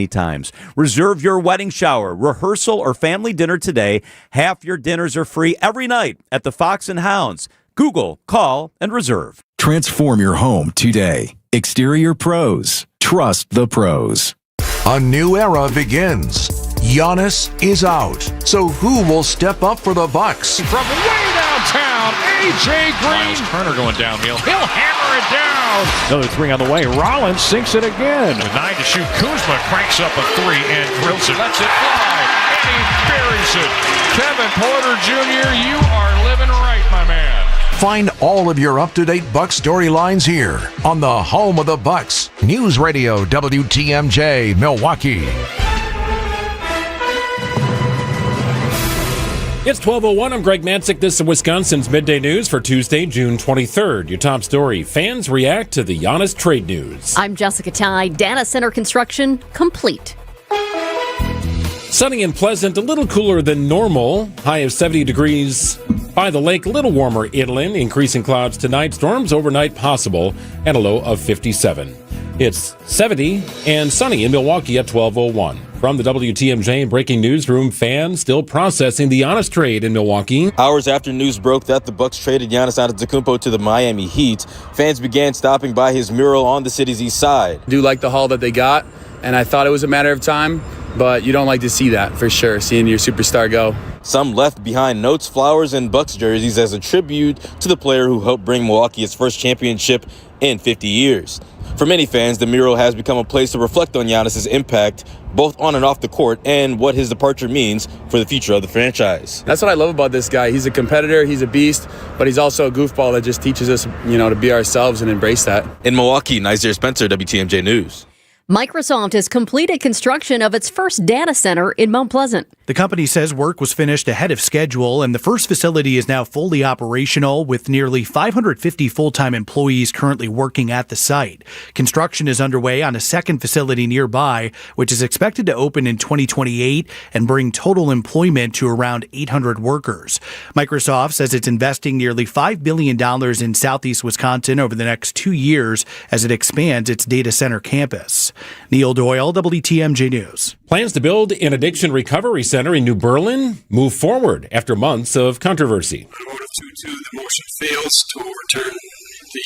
times. Reserve your wedding shower, rehearsal, or family dinner today. Half your dinners are free every night at the Fox and Hounds. Google, call, and reserve. Transform your home today. Exterior Pros. Trust the pros. A new era begins. Giannis is out. So who will step up for the Bucks? From way downtown, A.J. Green. Miles Turner going downhill. He'll hammer it down. Another three on the way. Rollins sinks it again. With 9 to shoot, Kuzma cranks up a three and drills it. Lets it fly. And he buries it. Kevin Porter Jr., you are living right, my man. Find all of your up-to-date Bucks storylines here on the home of the Bucks. News Radio WTMJ, Milwaukee. It's 12:01. I'm Greg Mansick. This is Wisconsin's Midday News for Tuesday, June 23rd. Your top story, fans react to the Giannis trade news. I'm Jessica Ty. Data center construction complete. Sunny and pleasant, a little cooler than normal. High of 70 degrees by the lake, a little warmer inland. Increasing clouds tonight, storms overnight possible, and a low of 57. It's 70 and sunny in Milwaukee at 12:01. From the WTMJ Breaking Newsroom, fans still processing the Giannis trade in Milwaukee. Hours after news broke that the Bucks traded Giannis Antetokounmpo to the Miami Heat, fans began stopping by his mural on the city's east side. I do like the haul that they got, and I thought it was a matter of time, but you don't like to see that for sure, seeing your superstar go. Some left behind notes, flowers, and Bucks jerseys as a tribute to the player who helped bring Milwaukee its first championship in 50 years. For many fans, the mural has become a place to reflect on Giannis' impact, both on and off the court, and what his departure means for the future of the franchise. That's what I love about this guy. He's a competitor, he's a beast, but he's also a goofball that just teaches us, to be ourselves and embrace that. In Milwaukee, Nazir Spencer, WTMJ News. Microsoft has completed construction of its first data center in Mount Pleasant. The company says work was finished ahead of schedule, and the first facility is now fully operational with nearly 550 full-time employees currently working at the site. Construction is underway on a second facility nearby, which is expected to open in 2028 and bring total employment to around 800 workers. Microsoft says it's investing nearly $5 billion in Southeast Wisconsin over the next 2 years as it expands its data center campus. Neil Doyle, WTMJ News. Plans to build an addiction recovery center in New Berlin move forward after months of controversy. On order 2-2, the motion fails to overturn the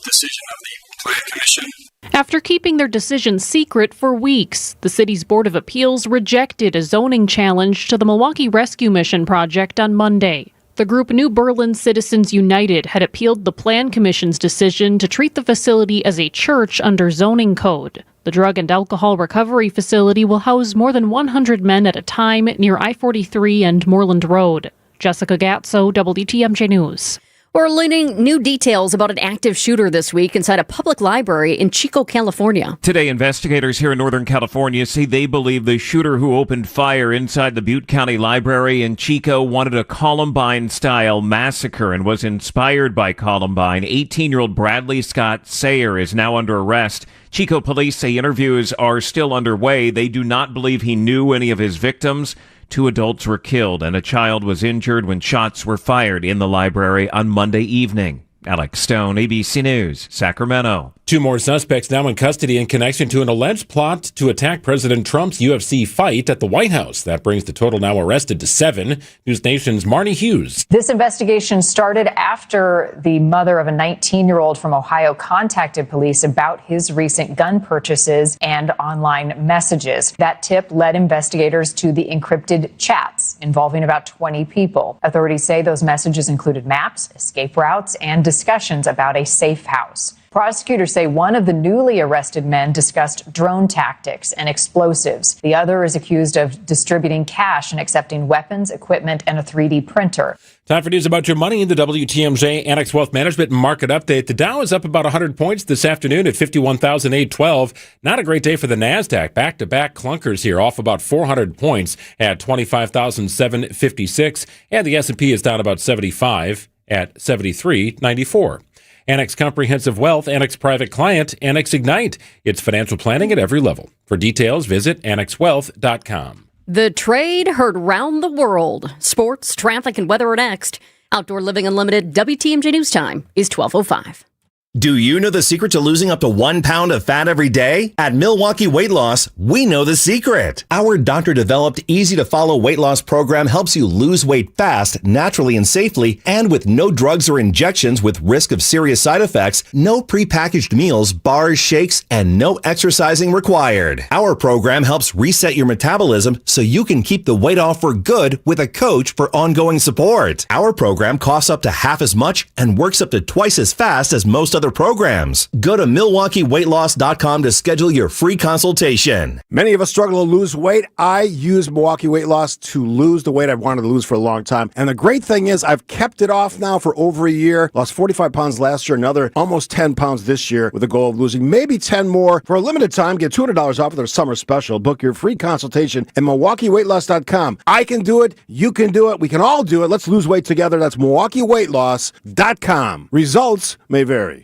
decision of the Plan Commission. After keeping their decision secret for weeks, the city's Board of Appeals rejected a zoning challenge to the Milwaukee Rescue Mission project on Monday. The group New Berlin Citizens United had appealed the Plan Commission's decision to treat the facility as a church under zoning code. The drug and alcohol recovery facility will house more than 100 men at a time near I-43 and Moreland Road. Jessica Gatso, WTMJ News. We're learning new details about an active shooter this week inside a public library in Chico, California. Today, investigators here in Northern California say they believe the shooter who opened fire inside the Butte County Library in Chico wanted a Columbine-style massacre and was inspired by Columbine. 18-year-old Bradley Scott Sayer is now under arrest. Chico police say interviews are still underway. They do not believe he knew any of his victims. 2 adults were killed and a child was injured when shots were fired in the library on Monday evening. Alex Stone, ABC News, Sacramento. 2 more suspects now in custody in connection to an alleged plot to attack President Trump's UFC fight at the White House. That brings the total now arrested to 7. News Nation's Marnie Hughes. This investigation started after the mother of a 19-year-old from Ohio contacted police about his recent gun purchases and online messages. That tip led investigators to the encrypted chats involving about 20 people. Authorities say those messages included maps, escape routes, and discussions about a safe house. Prosecutors say one of the newly arrested men discussed drone tactics and explosives. The other is accused of distributing cash and accepting weapons, equipment, and a 3D printer. Time for news about your money in the WTMJ Annex Wealth Management Market Update. The Dow is up about 100 points this afternoon at 51,812. Not a great day for the NASDAQ. Back-to-back clunkers here, off about 400 points at 25,756. And the S&P is down about 75 at 7394. Annex Comprehensive Wealth, Annex Private Client, Annex Ignite. It's financial planning at every level. For details, visit annexwealth.com. The trade heard round the world. Sports, traffic, and weather are next. Outdoor Living Unlimited WTMJ News Time is 12:05. Do you know the secret to losing up to 1 pound of fat every day? At Milwaukee Weight Loss, we know the secret. Our doctor-developed, easy-to-follow weight loss program helps you lose weight fast, naturally and safely, and with no drugs or injections with risk of serious side effects, no prepackaged meals, bars, shakes, and no exercising required. Our program helps reset your metabolism so you can keep the weight off for good with a coach for ongoing support. Our program costs up to half as much and works up to twice as fast as most other programs. Go to MilwaukeeWeightLoss.com to schedule your free consultation. Many of us struggle to lose weight. I use Milwaukee Weight Loss to lose the weight I've wanted to lose for a long time. And the great thing is I've kept it off now for over a year. Lost 45 pounds last year, another almost 10 pounds this year with the goal of losing maybe 10 more. For a limited time, get $200 off of their summer special. Book your free consultation at MilwaukeeWeightLoss.com. I can do it. You can do it. We can all do it. Let's lose weight together. That's MilwaukeeWeightLoss.com. Results may vary.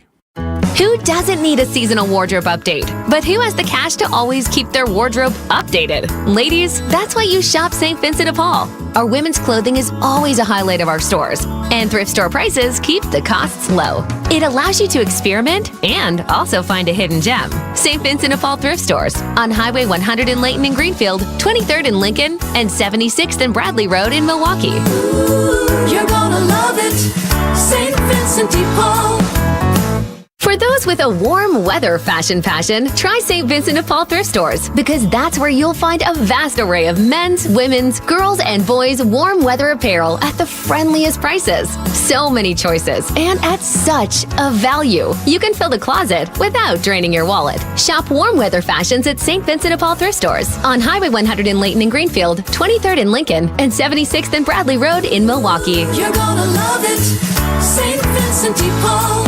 Who doesn't need a seasonal wardrobe update? But who has the cash to always keep their wardrobe updated? Ladies, that's why you shop St. Vincent de Paul. Our women's clothing is always a highlight of our stores, and thrift store prices keep the costs low. It allows you to experiment and also find a hidden gem. St. Vincent de Paul thrift stores on Highway 100 in Layton and Greenfield, 23rd in Lincoln, and 76th and Bradley Road in Milwaukee. Ooh, you're gonna love it, St. Vincent de Paul. For those with a warm weather fashion passion, try St. Vincent de Paul thrift stores, because that's where you'll find a vast array of men's, women's, girls, and boys' warm weather apparel at the friendliest prices. So many choices, and at such a value. You can fill the closet without draining your wallet. Shop warm weather fashions at St. Vincent de Paul thrift stores on Highway 100 in Layton and Greenfield, 23rd in Lincoln, and 76th and Bradley Road in Milwaukee. You're gonna love it, St. Vincent de Paul.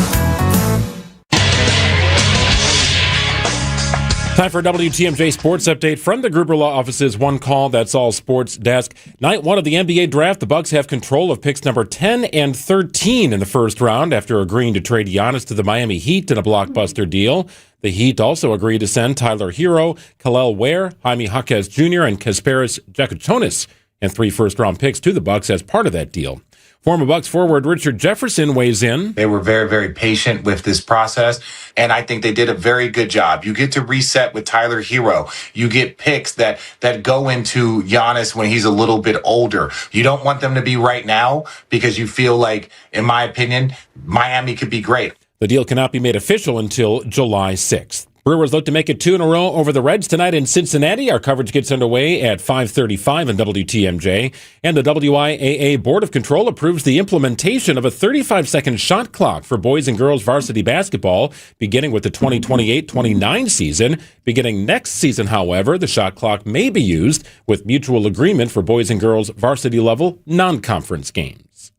Time for a WTMJ Sports Update from the Gruber Law Office's One Call, That's All Sports Desk. Night one of the NBA Draft, the Bucks have control of picks number 10 and 13 in the first round after agreeing to trade Giannis to the Miami Heat in a blockbuster deal. The Heat also agreed to send Tyler Hero, Kel'el Ware, Jaime Jaquez Jr., and Kasparis Giacochonis and 3 first-round picks to the Bucks as part of that deal. Former Bucks forward Richard Jefferson weighs in. They were very, very patient with this process, and I think they did a very good job. You get to reset with Tyler Hero. You get picks that go into Giannis when he's a little bit older. You don't want them to be right now because you feel like, in my opinion, Miami could be great. The deal cannot be made official until July 6th. Brewers look to make it 2 in a row over the Reds tonight in Cincinnati. Our coverage gets underway at 5:35 on WTMJ. And the WIAA Board of Control approves the implementation of a 35-second shot clock for boys and girls varsity basketball, beginning with the 2028-29 season. Beginning next season, however, the shot clock may be used with mutual agreement for boys and girls varsity level non-conference games.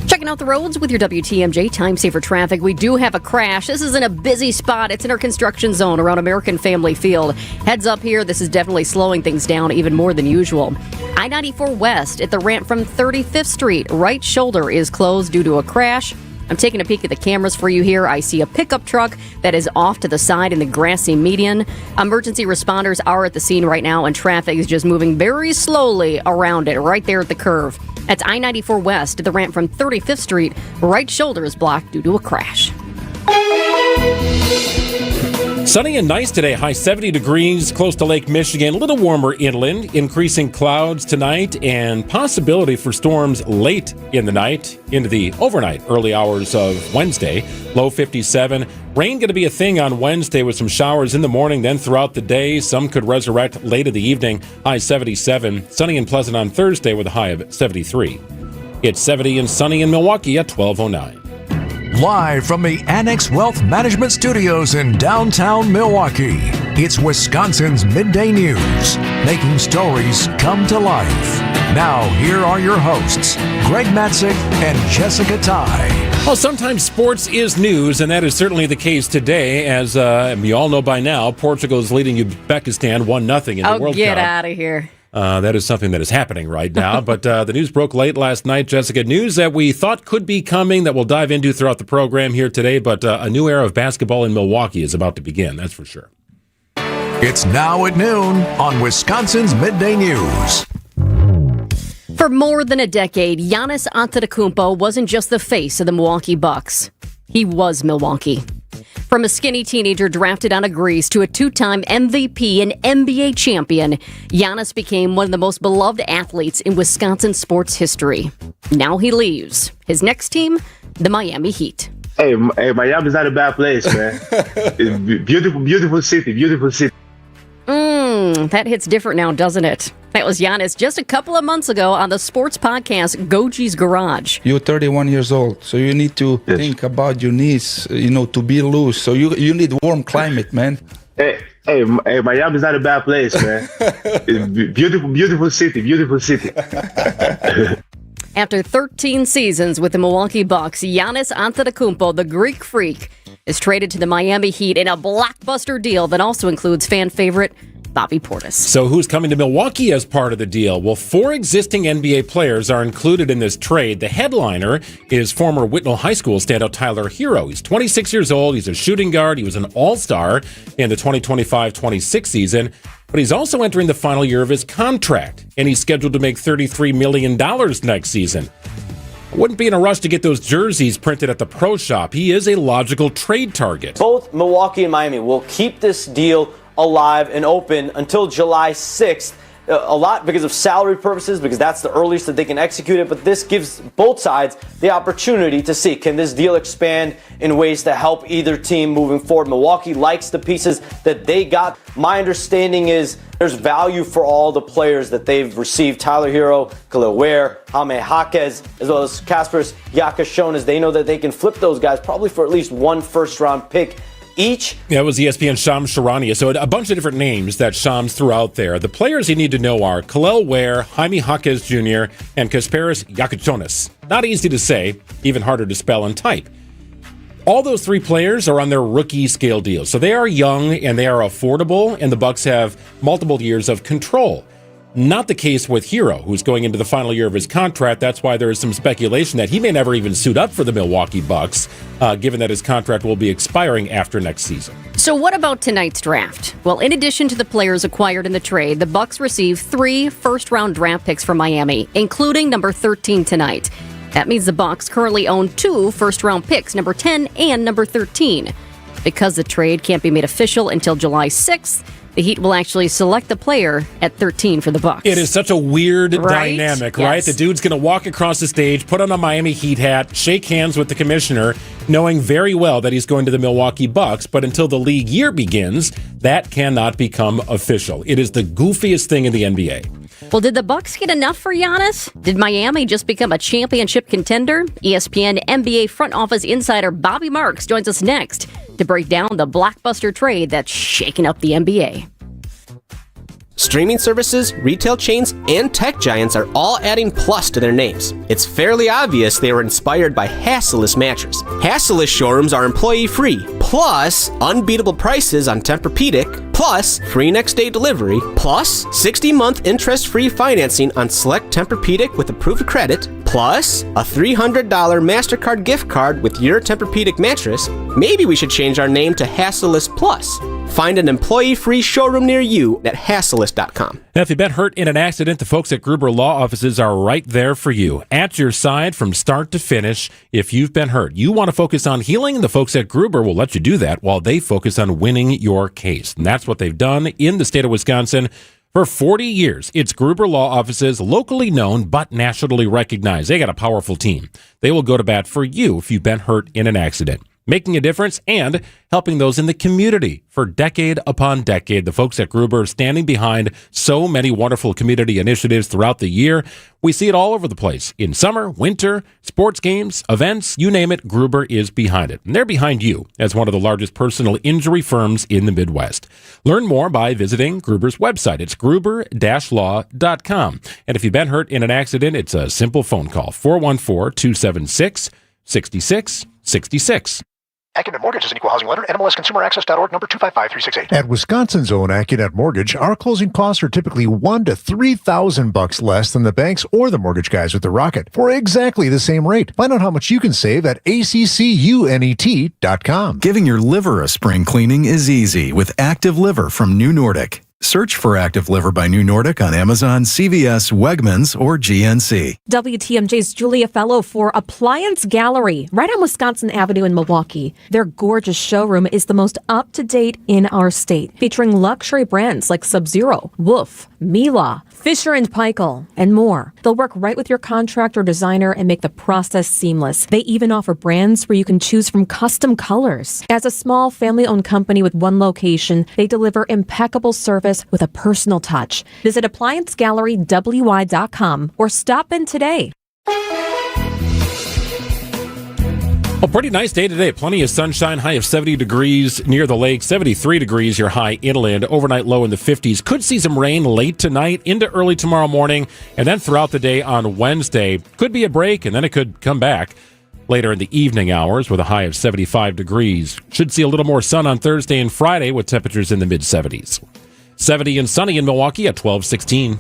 Checking out the roads with your WTMJ Time Saver Traffic. We do have a crash. This isn't a busy spot. It's in our construction zone around American Family Field. Heads up here, this is definitely slowing things down even more than usual. I-94 West at the ramp from 35th Street. Right shoulder is closed due to a crash. I'm taking a peek at the cameras for you here. I see a pickup truck that is off to the side in the grassy median. Emergency responders are at the scene right now, and traffic is just moving very slowly around it, right there at the curve. That's I-94 West at the ramp from 35th Street. Right shoulder is blocked due to a crash. Sunny and nice today, high 70 degrees, close to Lake Michigan, a little warmer inland, increasing clouds tonight, and possibility for storms late in the night, into the overnight, early hours of Wednesday. Low 57. Rain going to be a thing on Wednesday with some showers in the morning, then throughout the day. Some could resurrect late in the evening, high 77. Sunny and pleasant on Thursday with a high of 73. It's 70 and sunny in Milwaukee at 12:09. Live from the Annex Wealth Management Studios in downtown Milwaukee, it's Wisconsin's Midday News, making stories come to life. Now, here are your hosts, Greg Matzik and Jessica Ty. Well, sometimes sports is news, and that is certainly the case today. As we all know by now, Portugal is leading Uzbekistan 1-0 in the World Cup. Oh, get out of here. That is something that is happening right now. But the news broke late last night, Jessica. News that we thought could be coming that we'll dive into throughout the program here today. But a new era of basketball in Milwaukee is about to begin, that's for sure. It's now at noon on Wisconsin's Midday News. For more than a decade, Giannis Antetokounmpo wasn't just the face of the Milwaukee Bucks. He was Milwaukee. From a skinny teenager drafted out of Greece to a two-time MVP and NBA champion, Giannis became one of the most beloved athletes in Wisconsin sports history. Now he leaves. His next team, the Miami Heat. Hey, Miami's not a bad place, man. It's beautiful city. That hits different now, doesn't it? That was Giannis just a couple of months ago on the sports podcast Goji's Garage. You're 31 years old, so you need to think about your knees, to be loose. So you need warm climate, man. Hey, Miami's not a bad place, man. It's beautiful city. After 13 seasons with the Milwaukee Bucks, Giannis Antetokounmpo, the Greek Freak, is traded to the Miami Heat in a blockbuster deal that also includes fan favorite Bobby Portis. So who's coming to Milwaukee as part of the deal? Well, 4 existing NBA players are included in this trade. The headliner is former Whitnall High School standout Tyler Hero. He's 26 years old. He's a shooting guard. He was an all-star in the 2025-26 season. But he's also entering the final year of his contract, and he's scheduled to make $33 million next season. I wouldn't be in a rush to get those jerseys printed at the pro shop. He is a logical trade target. Both Milwaukee and Miami will keep this deal alive and open until July 6th. A lot because of salary purposes, because that's the earliest that they can execute it. But this gives both sides the opportunity to see, can this deal expand in ways to help either team moving forward? Milwaukee likes the pieces that they got. My understanding is there's value for all the players that they've received. Tyler Hero, Khalil Ware, Jaime Jaquez, as well as Kasparas Giakashonas. They know that they can flip those guys probably for at least one first-round pick each. Yeah, it was ESPN Shams Charania. So a bunch of different names that Shams threw out there. The players you need to know are Khalil Ware, Jaime Jaquez Jr., and Kasparas Giakashonas. Not easy to say, even harder to spell and type. All those 3 players are on their rookie scale deals. So they are young and they are affordable, and the Bucks have multiple years of control. Not the case with Hero, who's going into the final year of his contract. That's why there is some speculation that he may never even suit up for the Milwaukee Bucks, given that his contract will be expiring after next season. So what about tonight's draft? Well, in addition to the players acquired in the trade, the Bucks receive 3 first-round draft picks from Miami, including number 13 tonight. That means the Bucks currently own 2 first-round picks, number 10 and number 13. Because the trade can't be made official until July 6th, the Heat will actually select the player at 13 for the Bucks. It is such a weird Right? dynamic, Yes. right? The dude's going to walk across the stage, put on a Miami Heat hat, shake hands with the commissioner, knowing very well that he's going to the Milwaukee Bucks. But until the league year begins, that cannot become official. It is the goofiest thing in the NBA. Well, did the Bucks get enough for Giannis? Did Miami just become a championship contender? ESPN NBA front office insider Bobby Marks joins us next to break down the blockbuster trade that's shaking up the NBA. Streaming services, retail chains, and tech giants are all adding Plus to their names. It's fairly obvious they were inspired by Hasseless mattress. Hasseless showrooms are employee-free, plus unbeatable prices on Tempur-Pedic, plus free next-day delivery, plus 60-month interest-free financing on select Tempur-Pedic with approved credit, plus a $300 MasterCard gift card with your Tempur-Pedic mattress. Maybe we should change our name to Hasseless Plus. Find an employee-free showroom near you at Hasseless.com. Now, if you've been hurt in an accident, the folks at Gruber Law Offices are right there for you. At your side from start to finish, if you've been hurt. You want to focus on healing, and the folks at Gruber will let you do that while they focus on winning your case. And that's what they've done in the state of Wisconsin for 40 years. It's Gruber Law Offices, locally known but nationally recognized. They got a powerful team. They will go to bat for you if you've been hurt in an accident, making a difference and helping those in the community for decade upon decade. The folks at Gruber are standing behind so many wonderful community initiatives throughout the year. We see it all over the place. In summer, winter, sports games, events, you name it, Gruber is behind it. And they're behind you as one of the largest personal injury firms in the Midwest. Learn more by visiting Gruber's website. It's gruber-law.com. And if you've been hurt in an accident, it's a simple phone call, 414-276-6666. Accunet Mortgage is an equal housing lender. NMLSConsumerAccess.org, number 255368. At Wisconsin's own Accunet Mortgage, our closing costs are typically $1,000 to $3,000 less than the banks or the mortgage guys with the Rocket for exactly the same rate. Find out how much you can save at accunet.com. Giving your liver a spring cleaning is easy with Active Liver from New Nordic. Search for Active Liver by New Nordic on Amazon, CVS, Wegmans, or GNC. WTMJ's Julia Fellow for Appliance Gallery, right on Wisconsin Avenue in Milwaukee. Their gorgeous showroom is the most up-to-date in our state, featuring luxury brands like Sub-Zero, Wolf, Miele, Fisher & Paykel, and more. They'll work right with your contractor or designer and make the process seamless. They even offer brands where you can choose from custom colors. As a small family-owned company with one location, they deliver impeccable service with a personal touch. Visit ApplianceGalleryWI.com or stop in today. A pretty nice day today. Plenty of sunshine, high of 70 degrees near the lake, 73 degrees your high inland, overnight low in the 50s. Could see some rain late tonight into early tomorrow morning, and then throughout the day on Wednesday. Could be a break, and then it could come back later in the evening hours with a high of 75 degrees. Should see a little more sun on Thursday and Friday with temperatures in the mid-70s. 70 and sunny in Milwaukee at 12:16.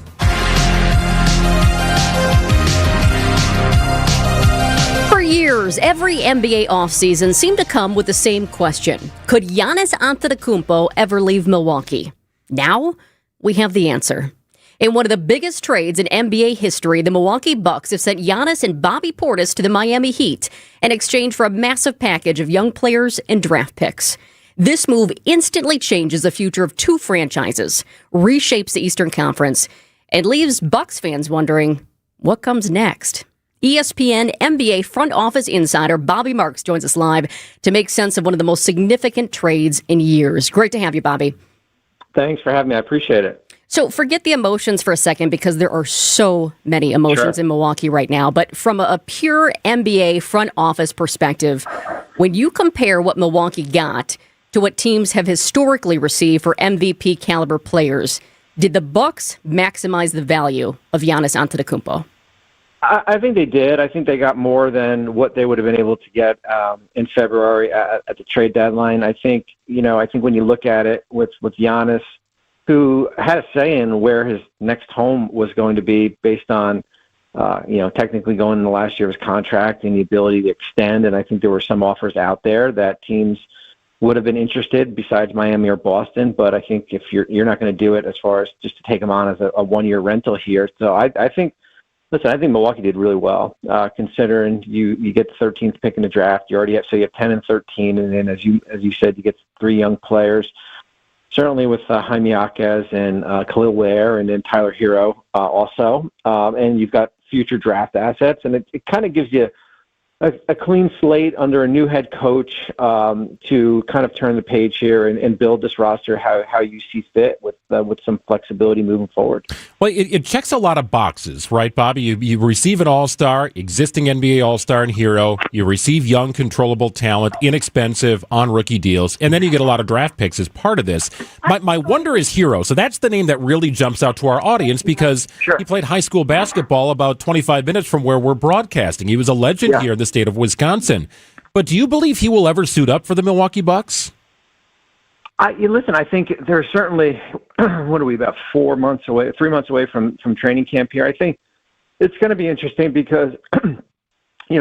For years, every NBA offseason seemed to come with the same question. Could Giannis Antetokounmpo ever leave Milwaukee? Now, we have the answer. In one of the biggest trades in NBA history, the Milwaukee Bucks have sent Giannis and Bobby Portis to the Miami Heat in exchange for a massive package of young players and draft picks. This move instantly changes the future of two franchises, reshapes the Eastern Conference, and leaves Bucks fans wondering, what comes next? ESPN NBA front office insider Bobby Marks joins us live to make sense of one of the most significant trades in years. Great to have you, Bobby. Thanks for having me. I appreciate it. So forget the emotions for a second because there are so many emotions in Milwaukee right now. But from a pure NBA front office perspective, when you compare what Milwaukee got to what teams have historically received for MVP caliber players, did the Bucks maximize the value of Giannis Antetokounmpo? I think they did. I think they got more than what they would have been able to get in February at the trade deadline. I think when you look at it with Giannis, who had a say in where his next home was going to be based on, technically going into last year's contract and the ability to extend. And I think there were some offers out there that teams would have been interested besides Miami or Boston. But I think if you're not going to do it as far as just to take him on as a one-year rental here. So I think Milwaukee did really well, considering you get the 13th pick in the draft. You have 10 and 13, and then as you said, you get three young players. Certainly with Jaime Jaquez and Khalil Ware, and then Tyler Hero also, and you've got future draft assets, and it kind of gives you a clean slate under a new head coach to kind of turn the page here and build this roster how you see fit with some flexibility moving forward. Well, it checks a lot of boxes, right, Bobby? You receive an all-star, existing NBA all-star and hero. You receive young, controllable talent, inexpensive on rookie deals, and then you get a lot of draft picks as part of this. My wonder is Hero. So that's the name that really jumps out to our audience because he played high school basketball about 25 minutes from where we're broadcasting. He was a legend here in the state of Wisconsin. But do you believe he will ever suit up for the Milwaukee Bucks? Listen, I think there's certainly, what are we, about 3 months away from training camp here. I think it's going to be interesting because,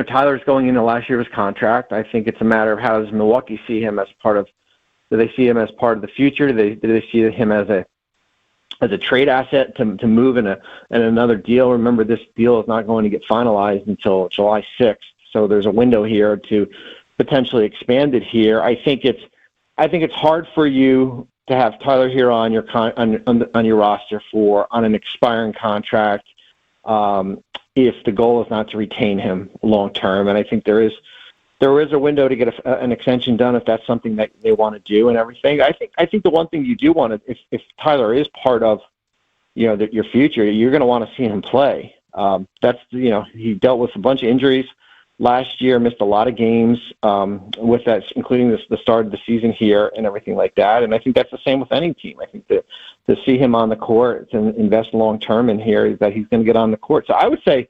Tyler's going into last year's contract. I think it's a matter of how does Milwaukee see him as do they see him as part of the future? Do they see him as a trade asset to move in another deal? Remember, this deal is not going to get finalized until July 6th. So there's a window here to potentially expand it here. I think it's hard for you to have Tyler Hero on your on your roster on an expiring contract if the goal is not to retain him long term. And I think there is a window to get an extension done if that's something that they want to do and everything. I think the one thing you do want to, if Tyler is part of your future, you're going to want to see him play. He dealt with a bunch of injuries last year, missed a lot of games with that, including the start of the season here and everything like that. And I think that's the same with any team. I think that to see him on the court and invest long-term in here is that he's going to get on the court. So I would say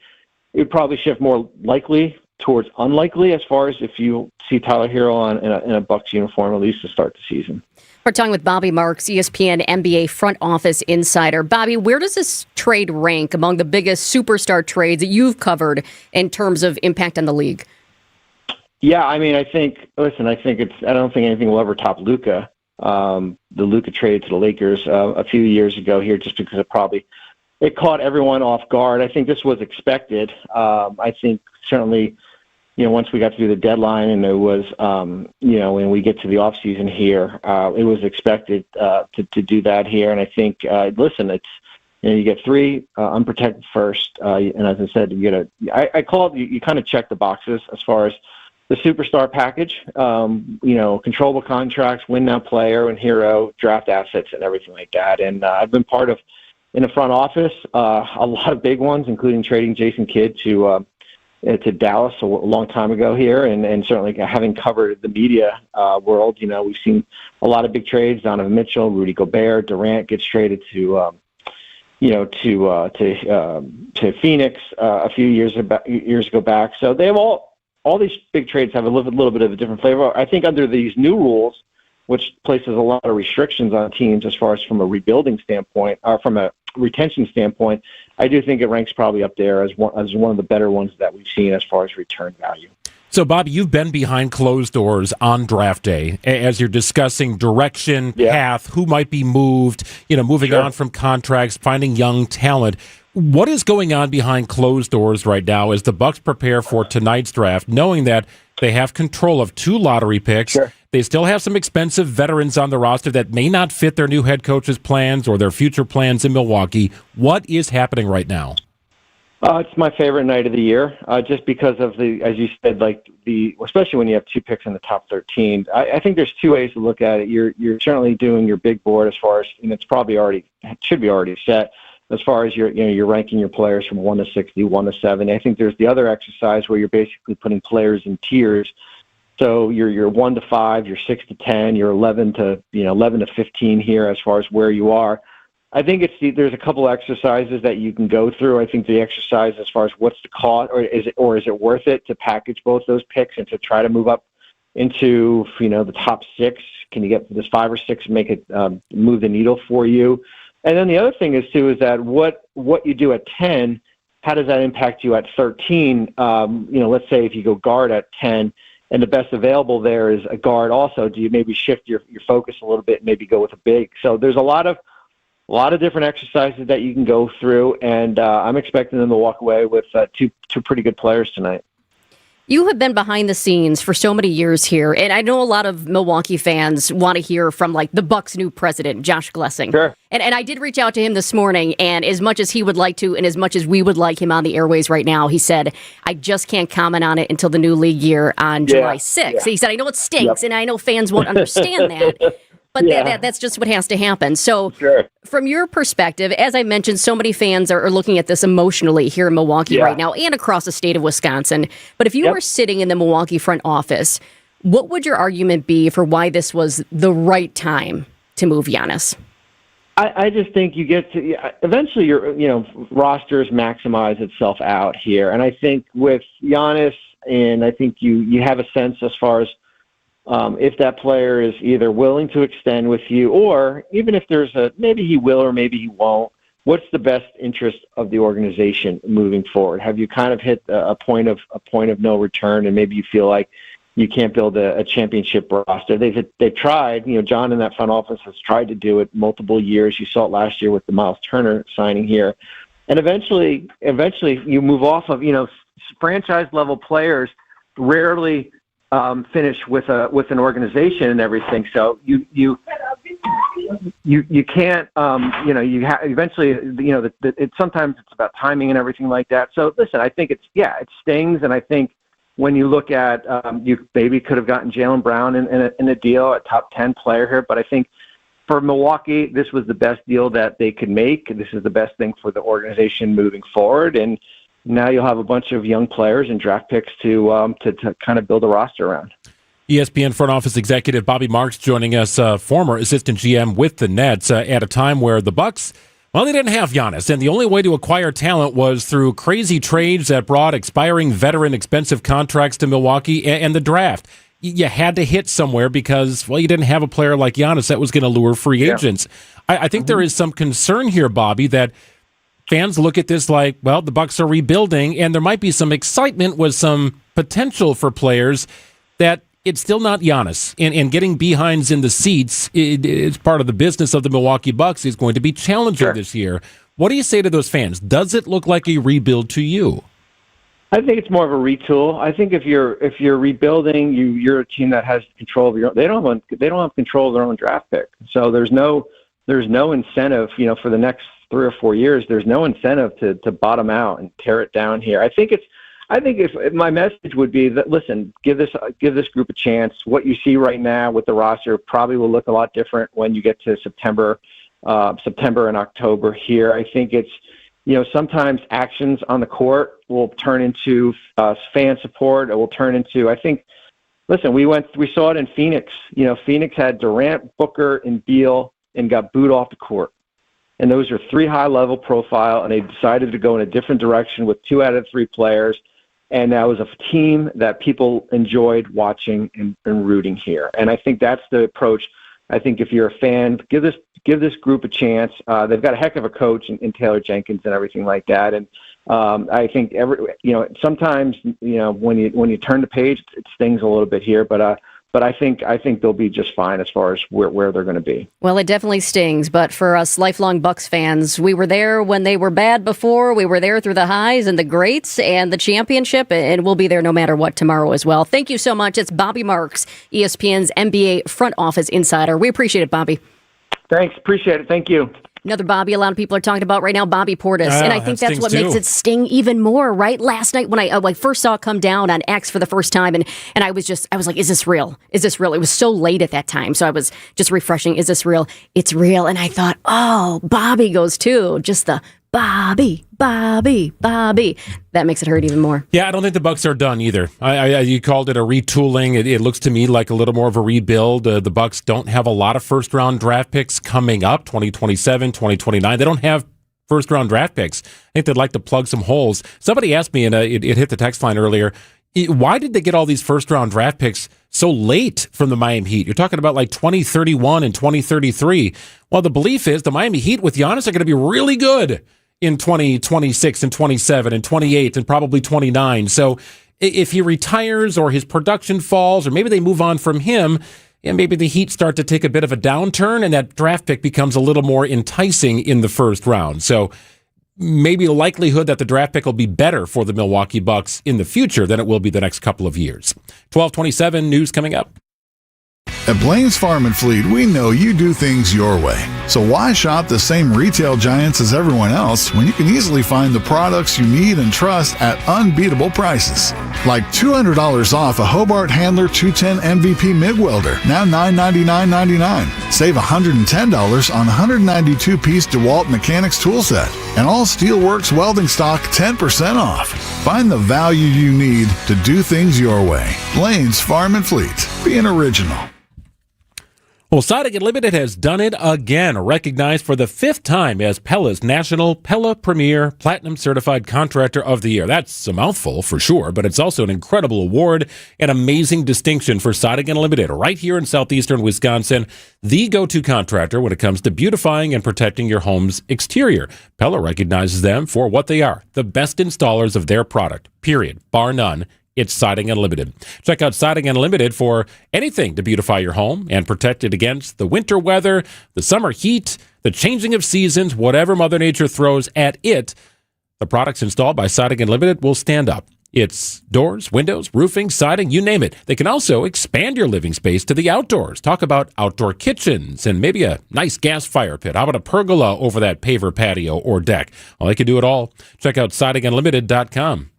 it would probably shift more likely towards unlikely as far as if you see Tyler Hero in a Bucks uniform, at least to start the season. We're talking with Bobby Marks, ESPN NBA front office insider. Bobby, where does this trade rank among the biggest superstar trades that you've covered in terms of impact on the league? Yeah, I mean, I don't think anything will ever top Luka the Luka trade to the Lakers a few years ago here, just because it caught everyone off guard. I think this was expected. I think certainly, once we got through the deadline and it was, when we get to the off season here, it was expected to do that here. And I think, listen, it's, you get 3 unprotected first, and as I said, I call it, you kind of check the boxes as far as the superstar package, controllable contracts, win now player and hero, draft assets, and everything like that. And I've been part of, in the front office, a lot of big ones, including trading Jason Kidd to Dallas a long time ago here, and certainly having covered the media world, we've seen a lot of big trades. Donovan Mitchell, Rudy Gobert, Durant gets traded to Phoenix a few years ago back. So they have all these big trades have a little bit of a different flavor. I think under these new rules, which places a lot of restrictions on teams as far as from a rebuilding standpoint or from a retention standpoint, I do think it ranks probably up there as one of the better ones that we've seen as far as return value. So, Bobby, you've been behind closed doors on draft day as you're discussing direction, path, who might be moved, moving on from contracts, finding young talent. What is going on behind closed doors right now as the Bucks prepare for tonight's draft, knowing that they have control of 2 lottery picks? Sure. They still have some expensive veterans on the roster that may not fit their new head coach's plans or their future plans in Milwaukee. What is happening right now? It's my favorite night of the year, just because of as you said, especially when you have 2 picks in the top 13. I think there's 2 ways to look at it. You're certainly doing your big board as far as, and it's probably should be already set as far as you're ranking your players from 1 to 60, 1 to 70. I think there's the other exercise where you're basically putting players in tiers. So you're 1 to 5, you're 6 to 10, you're 11 to 15 here as far as where you are. I think there's a couple exercises that you can go through. I think the exercise as far as what's the cost, or is it worth it to package both those picks and to try to move up into the top 6? Can you get this 5 or 6 and make it move the needle for you? And then the other thing is that what you do at 10, how does that impact you at 13? Let's say if you go guard at 10 and the best available there is a guard also, do you maybe shift your focus a little bit and maybe go with a big? So there's a lot of different exercises that you can go through, and I'm expecting them to walk away with two pretty good players tonight. You have been behind the scenes for so many years here, and I know a lot of Milwaukee fans want to hear from the Bucks' new president, Josh Glessing. Sure. And I did reach out to him this morning, and as much as he would like to, and as much as we would like him on the airways right now, he said, I just can't comment on it until the new league year on July 6th. Yeah. He said, I know it stinks, and I know fans won't understand that. But that's just what has to happen. So from your perspective, as I mentioned, so many fans are looking at this emotionally here in Milwaukee right now and across the state of Wisconsin. But if you were sitting in the Milwaukee front office, what would your argument be for why this was the right time to move Giannis? I just think you get to eventually your rosters maximize itself out here. And I think with Giannis, and I think you have a sense as far as if that player is either willing to extend with you, or even if there's maybe he will or maybe he won't, what's the best interest of the organization moving forward? Have you kind of hit a point of no return, and maybe you feel like you can't build a championship roster? They've tried. John in that front office has tried to do it multiple years. You saw it last year with the Miles Turner signing here, and eventually you move off of franchise level players rarely finish with an organization and everything. So you can't eventually sometimes it's about timing and everything like that. So listen, I think it stings, and I think when you look at you maybe could have gotten Jaylen Brown in a deal, a top 10 player here, but I think for Milwaukee this was the best deal that they could make. This is the best thing for the organization moving forward, and now you'll have a bunch of young players and draft picks to kind of build a roster around. ESPN front office executive Bobby Marks joining us, former assistant GM with the Nets, at a time where the Bucks, well, they didn't have Giannis, and the only way to acquire talent was through crazy trades that brought expiring veteran expensive contracts to Milwaukee and the draft. You had to hit somewhere because, well, you didn't have a player like Giannis that was going to lure free agents. I think there is some concern here, Bobby, that fans look at this like, well, the Bucks are rebuilding, and there might be some excitement with some potential for players that it's still not Giannis. And getting behinds in the seats, it's part of the business of the Milwaukee Bucks, is going to be challenging this year. What do you say to those fans? Does it look like a rebuild to you? I think it's more of a retool. I think if you're rebuilding, you're a team that has control of your own. They don't have control of their own draft pick. So there's no incentive, for the next 3 or 4 years. There's no incentive to bottom out and tear it down here. I think if my message would be that, listen, give this group a chance. What you see right now with the roster probably will look a lot different when you get to September and October here. I think it's, sometimes actions on the court will turn into fan support. It will turn into, I think, listen, we saw it in Phoenix. Phoenix had Durant, Booker, and Beal and got booed off the court. And those are 3 high-level profile, and they decided to go in a different direction with 2 out of 3 players. And that was a team that people enjoyed watching and rooting here. And I think that's the approach. I think if you're a fan, give this group a chance. They've got a heck of a coach in Taylor Jenkins and everything like that. And I think sometimes when you turn the page, it stings a little bit here. But I think they'll be just fine as far as where they're going to be. Well, it definitely stings, but for us lifelong Bucks fans, we were there when they were bad before. We were there through the highs and the greats and the championship, and we'll be there no matter what tomorrow as well. Thank you so much. It's Bobby Marks, ESPN's NBA front office insider. We appreciate it, Bobby. Thanks. Appreciate it. Thank you. Another Bobby a lot of people are talking about right now, Bobby Portis. And I think that's what makes it sting even more, right? Last night when I first saw it come down on X for the first time, and I was like, is this real? Is this real? It was so late at that time, so I was just refreshing. Is this real? It's real. And I thought, oh, Bobby goes too. Just the Bobby. That makes it hurt even more. Yeah, I don't think the Bucks are done either. You called it a retooling. It looks to me like a little more of a rebuild. The Bucks don't have a lot of first-round draft picks coming up, 2027, 2029. They don't have first-round draft picks. I think they'd like to plug some holes. Somebody asked me, and it hit the text line earlier, why did they get all these first-round draft picks so late from the Miami Heat? You're talking about like 2031 and 2033. Well, the belief is the Miami Heat with Giannis are going to be really good in 2026 and 27 and 28 and probably 29. So if he retires or his production falls or maybe they move on from him and maybe the Heat start to take a bit of a downturn and that draft pick becomes a little more enticing in the first round. So maybe the likelihood that the draft pick will be better for the Milwaukee Bucks in the future than it will be the next couple of years. 12:27 news coming up. At Blaine's Farm and Fleet, we know you do things your way. So why shop the same retail giants as everyone else when you can easily find the products you need and trust at unbeatable prices? Like $200 off a Hobart Handler 210 MVP MIG welder, now $999.99. Save $110 on 192-piece DeWalt Mechanics tool set. And all Steelworks welding stock 10% off. Find the value you need to do things your way. Blaine's Farm and Fleet. Be an original. Well, Siding Unlimited has done it again, recognized for the 5th time as Pella's National Pella Premier Platinum Certified Contractor of the Year. That's a mouthful for sure, but it's also an incredible award, an amazing distinction for Siding Unlimited right here in southeastern Wisconsin, the go-to contractor when it comes to beautifying and protecting your home's exterior. Pella recognizes them for what they are, the best installers of their product, period, bar none. It's Siding Unlimited. Check out Siding Unlimited for anything to beautify your home and protect it against the winter weather, the summer heat, the changing of seasons, whatever Mother Nature throws at it. The products installed by Siding Unlimited will stand up. It's doors, windows, roofing, siding, you name it. They can also expand your living space to the outdoors. Talk about outdoor kitchens and maybe a nice gas fire pit. How about a pergola over that paver patio or deck? Well, they can do it all. Check out sidingunlimited.com.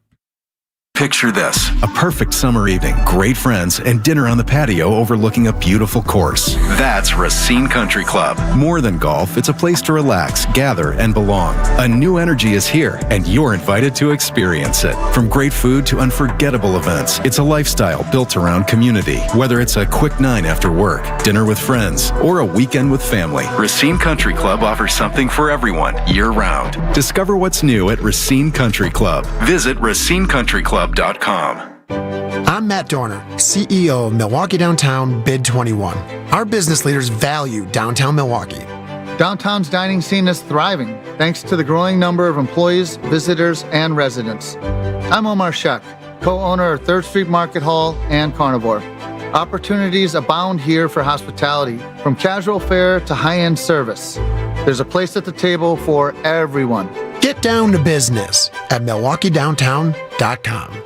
Picture this, a perfect summer evening, great friends, and dinner on the patio overlooking a beautiful course. That's Racine Country Club. More than golf, it's a place to relax, gather, and belong. A new energy is here, and you're invited to experience it. From great food to unforgettable events, it's a lifestyle built around community. Whether it's a quick night after work, dinner with friends, or a weekend with family, Racine Country Club offers something for everyone, year-round. Discover what's new at Racine Country Club. Visit racinecountryclub.com. I'm Matt Dorner, CEO of Milwaukee Downtown Bid 21. Our business leaders value downtown Milwaukee. Downtown's dining scene is thriving thanks to the growing number of employees, visitors, and residents. I'm Omar Shek, co-owner of 3rd Street Market Hall and Carnivore. Opportunities abound here for hospitality, from casual fare to high-end service. There's a place at the table for everyone. Get down to business at MilwaukeeDowntown.com.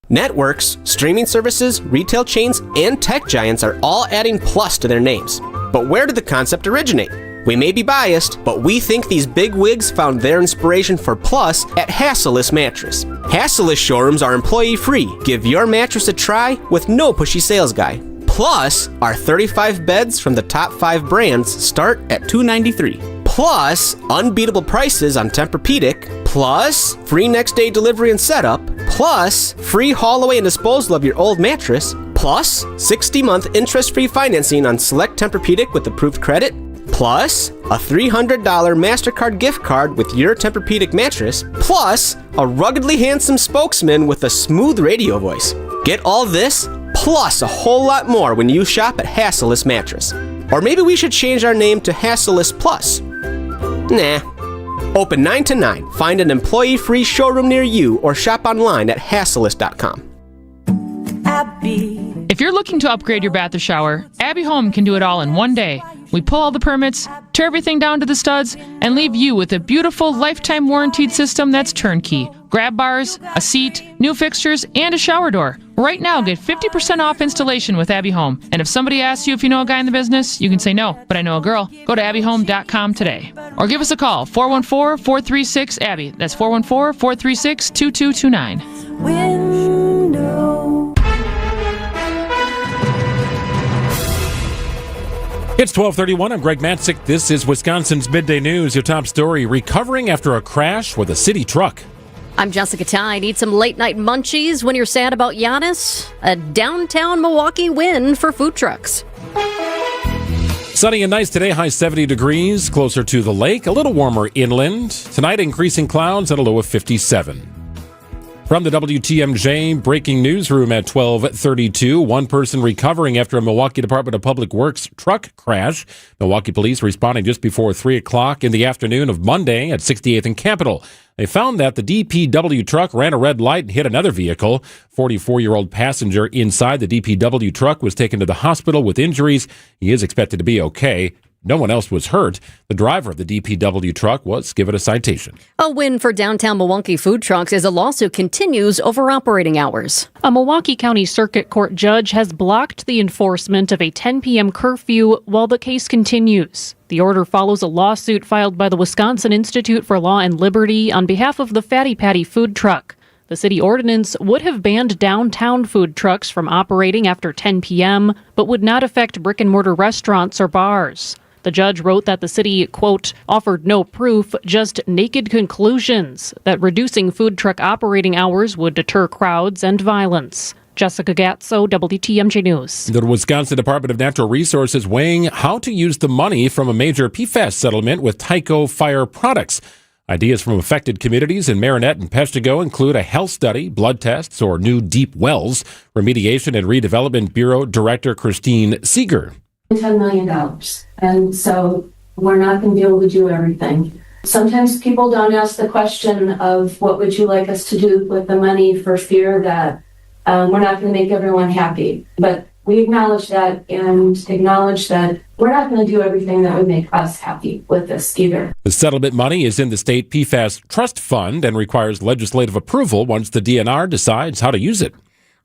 Networks, streaming services, retail chains, and tech giants are all adding plus to their names. But where did the concept originate? We may be biased, but we think these big wigs found their inspiration for plus at Hasselless Mattress. Hasselless showrooms are employee-free. Give your mattress a try with no pushy sales guy. Plus, our 35 beds from the top 5 brands start at $293. Plus, unbeatable prices on Tempur-Pedic. Plus, free next-day delivery and setup. Plus, free haul away and disposal of your old mattress. Plus, 60-month interest-free financing on select Tempur-Pedic with approved credit. Plus, a $300 MasterCard gift card with your Tempur-Pedic mattress. Plus, a ruggedly handsome spokesman with a smooth radio voice. Get all this, plus a whole lot more when you shop at Hasselless Mattress. Or maybe we should change our name to Hasselless Plus. Nah. Open 9 to 9. Find an employee-free showroom near you or shop online at hasselless.com. If you're looking to upgrade your bath or shower, Abbey Home can do it all in one day. We pull all the permits, tear everything down to the studs, and leave you with a beautiful lifetime warranted system that's turnkey. Grab bars, a seat, new fixtures, and a shower door. Right now, get 50% off installation with Abbey Home. And if somebody asks you if you know a guy in the business, you can say no, but I know a girl. Go to abbyhome.com today. Or give us a call, 414-436-ABBY. That's 414-436-2229. It's 12:31. I'm Greg Matzik. This is Wisconsin's Midday News. Your top story, recovering after a crash with a city truck. I'm Jessica Ty. Need some late-night munchies when you're sad about Giannis? A downtown Milwaukee win for food trucks. Sunny and nice today, high 70 degrees, closer to the lake, a little warmer inland. Tonight, increasing clouds at a low of 57. From the WTMJ breaking newsroom at 12:32, one person recovering after a Milwaukee Department of Public Works truck crash. Milwaukee police responding just before 3 o'clock in the afternoon of Monday at 68th and Capitol. They found that the DPW truck ran a red light and hit another vehicle. 44-year-old passenger inside the DPW truck was taken to the hospital with injuries. He is expected to be okay. No one else was hurt. The driver of the DPW truck was given a citation. A win for downtown Milwaukee food trucks as a lawsuit continues over operating hours. A Milwaukee County Circuit Court judge has blocked the enforcement of a 10 p.m. curfew while the case continues. The order follows a lawsuit filed by the Wisconsin Institute for Law and Liberty on behalf of the Fatty Patty food truck. The city ordinance would have banned downtown food trucks from operating after 10 p.m., but would not affect brick-and-mortar restaurants or bars. The judge wrote that the city, quote, offered no proof, just naked conclusions that reducing food truck operating hours would deter crowds and violence. Jessica Gatso, WTMJ News. The Wisconsin Department of Natural Resources weighing how to use the money from a major PFAS settlement with Tyco Fire Products. Ideas from affected communities in Marinette and Peshtigo include a health study, blood tests, or new deep wells. Remediation and Redevelopment Bureau Director Christine Seeger. $10 million. And so we're not going to be able to do everything. Sometimes people don't ask the question of what would you like us to do with the money for fear that we're not going to make everyone happy. But we acknowledge that and acknowledge that we're not going to do everything that would make us happy with this either. The settlement money is in the state PFAS trust fund and requires legislative approval once the DNR decides how to use it.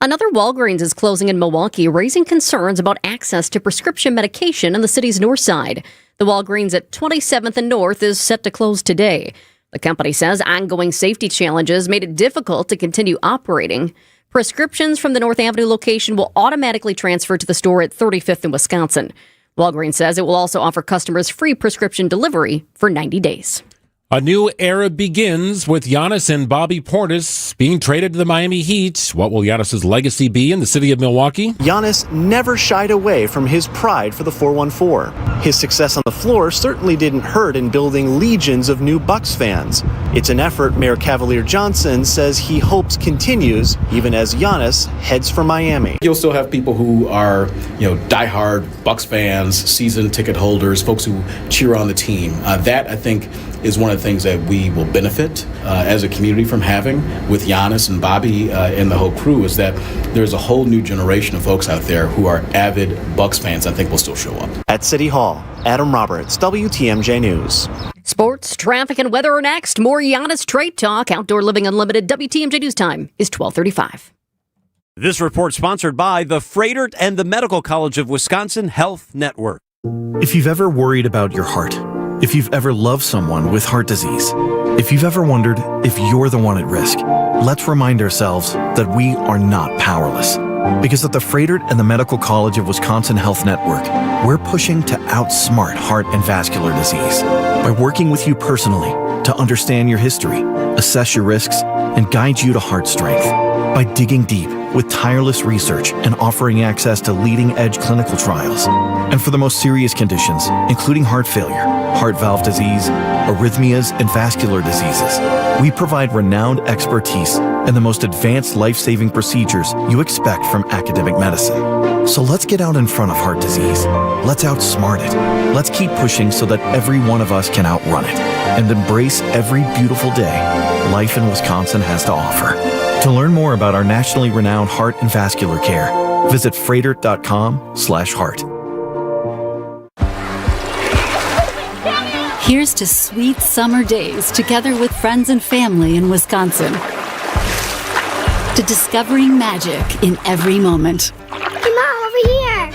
Another Walgreens is closing in Milwaukee, raising concerns about access to prescription medication in the city's north side. The Walgreens at 27th and North is set to close today. The company says ongoing safety challenges made it difficult to continue operating. Prescriptions from the North Avenue location will automatically transfer to the store at 35th in Wisconsin. Walgreens says it will also offer customers free prescription delivery for 90 days. A new era begins with Giannis and Bobby Portis being traded to the Miami Heat. What will Giannis' legacy be in the city of Milwaukee? Giannis never shied away from his pride for the 414. His success on the floor certainly didn't hurt in building legions of new Bucks fans. It's an effort Mayor Cavalier Johnson says he hopes continues even as Giannis heads for Miami. You'll still have people who are, diehard Bucks fans, season ticket holders, folks who cheer on the team. That, I think, is one of the things that we will benefit as a community from having with Giannis and Bobby and the whole crew, is that there's a whole new generation of folks out there who are avid Bucks fans I think will still show up. At City Hall, Adam Roberts, WTMJ News. Sports, traffic, and weather are next. More Giannis trade talk. Outdoor Living Unlimited. WTMJ News Time is 12:35. This report sponsored by the Freighter and the Medical College of Wisconsin Health Network. If you've ever worried about your heart, if you've ever loved someone with heart disease, if you've ever wondered if you're the one at risk, let's remind ourselves that we are not powerless. Because at the Freighter and the Medical College of Wisconsin Health Network, we're pushing to outsmart heart and vascular disease by working with you personally to understand your history, assess your risks, and guide you to heart strength. By digging deep with tireless research and offering access to leading-edge clinical trials. And for the most serious conditions, including heart failure, heart valve disease, arrhythmias, and vascular diseases, we provide renowned expertise and the most advanced life-saving procedures you expect from academic medicine. So let's get out in front of heart disease. Let's outsmart it. Let's keep pushing so that every one of us can outrun it and embrace every beautiful day life in Wisconsin has to offer. To learn more about our nationally renowned heart and vascular care, visit freighter.com/heart. Here's to sweet summer days together with friends and family in Wisconsin. To discovering magic in every moment. Hey, Mom, over here!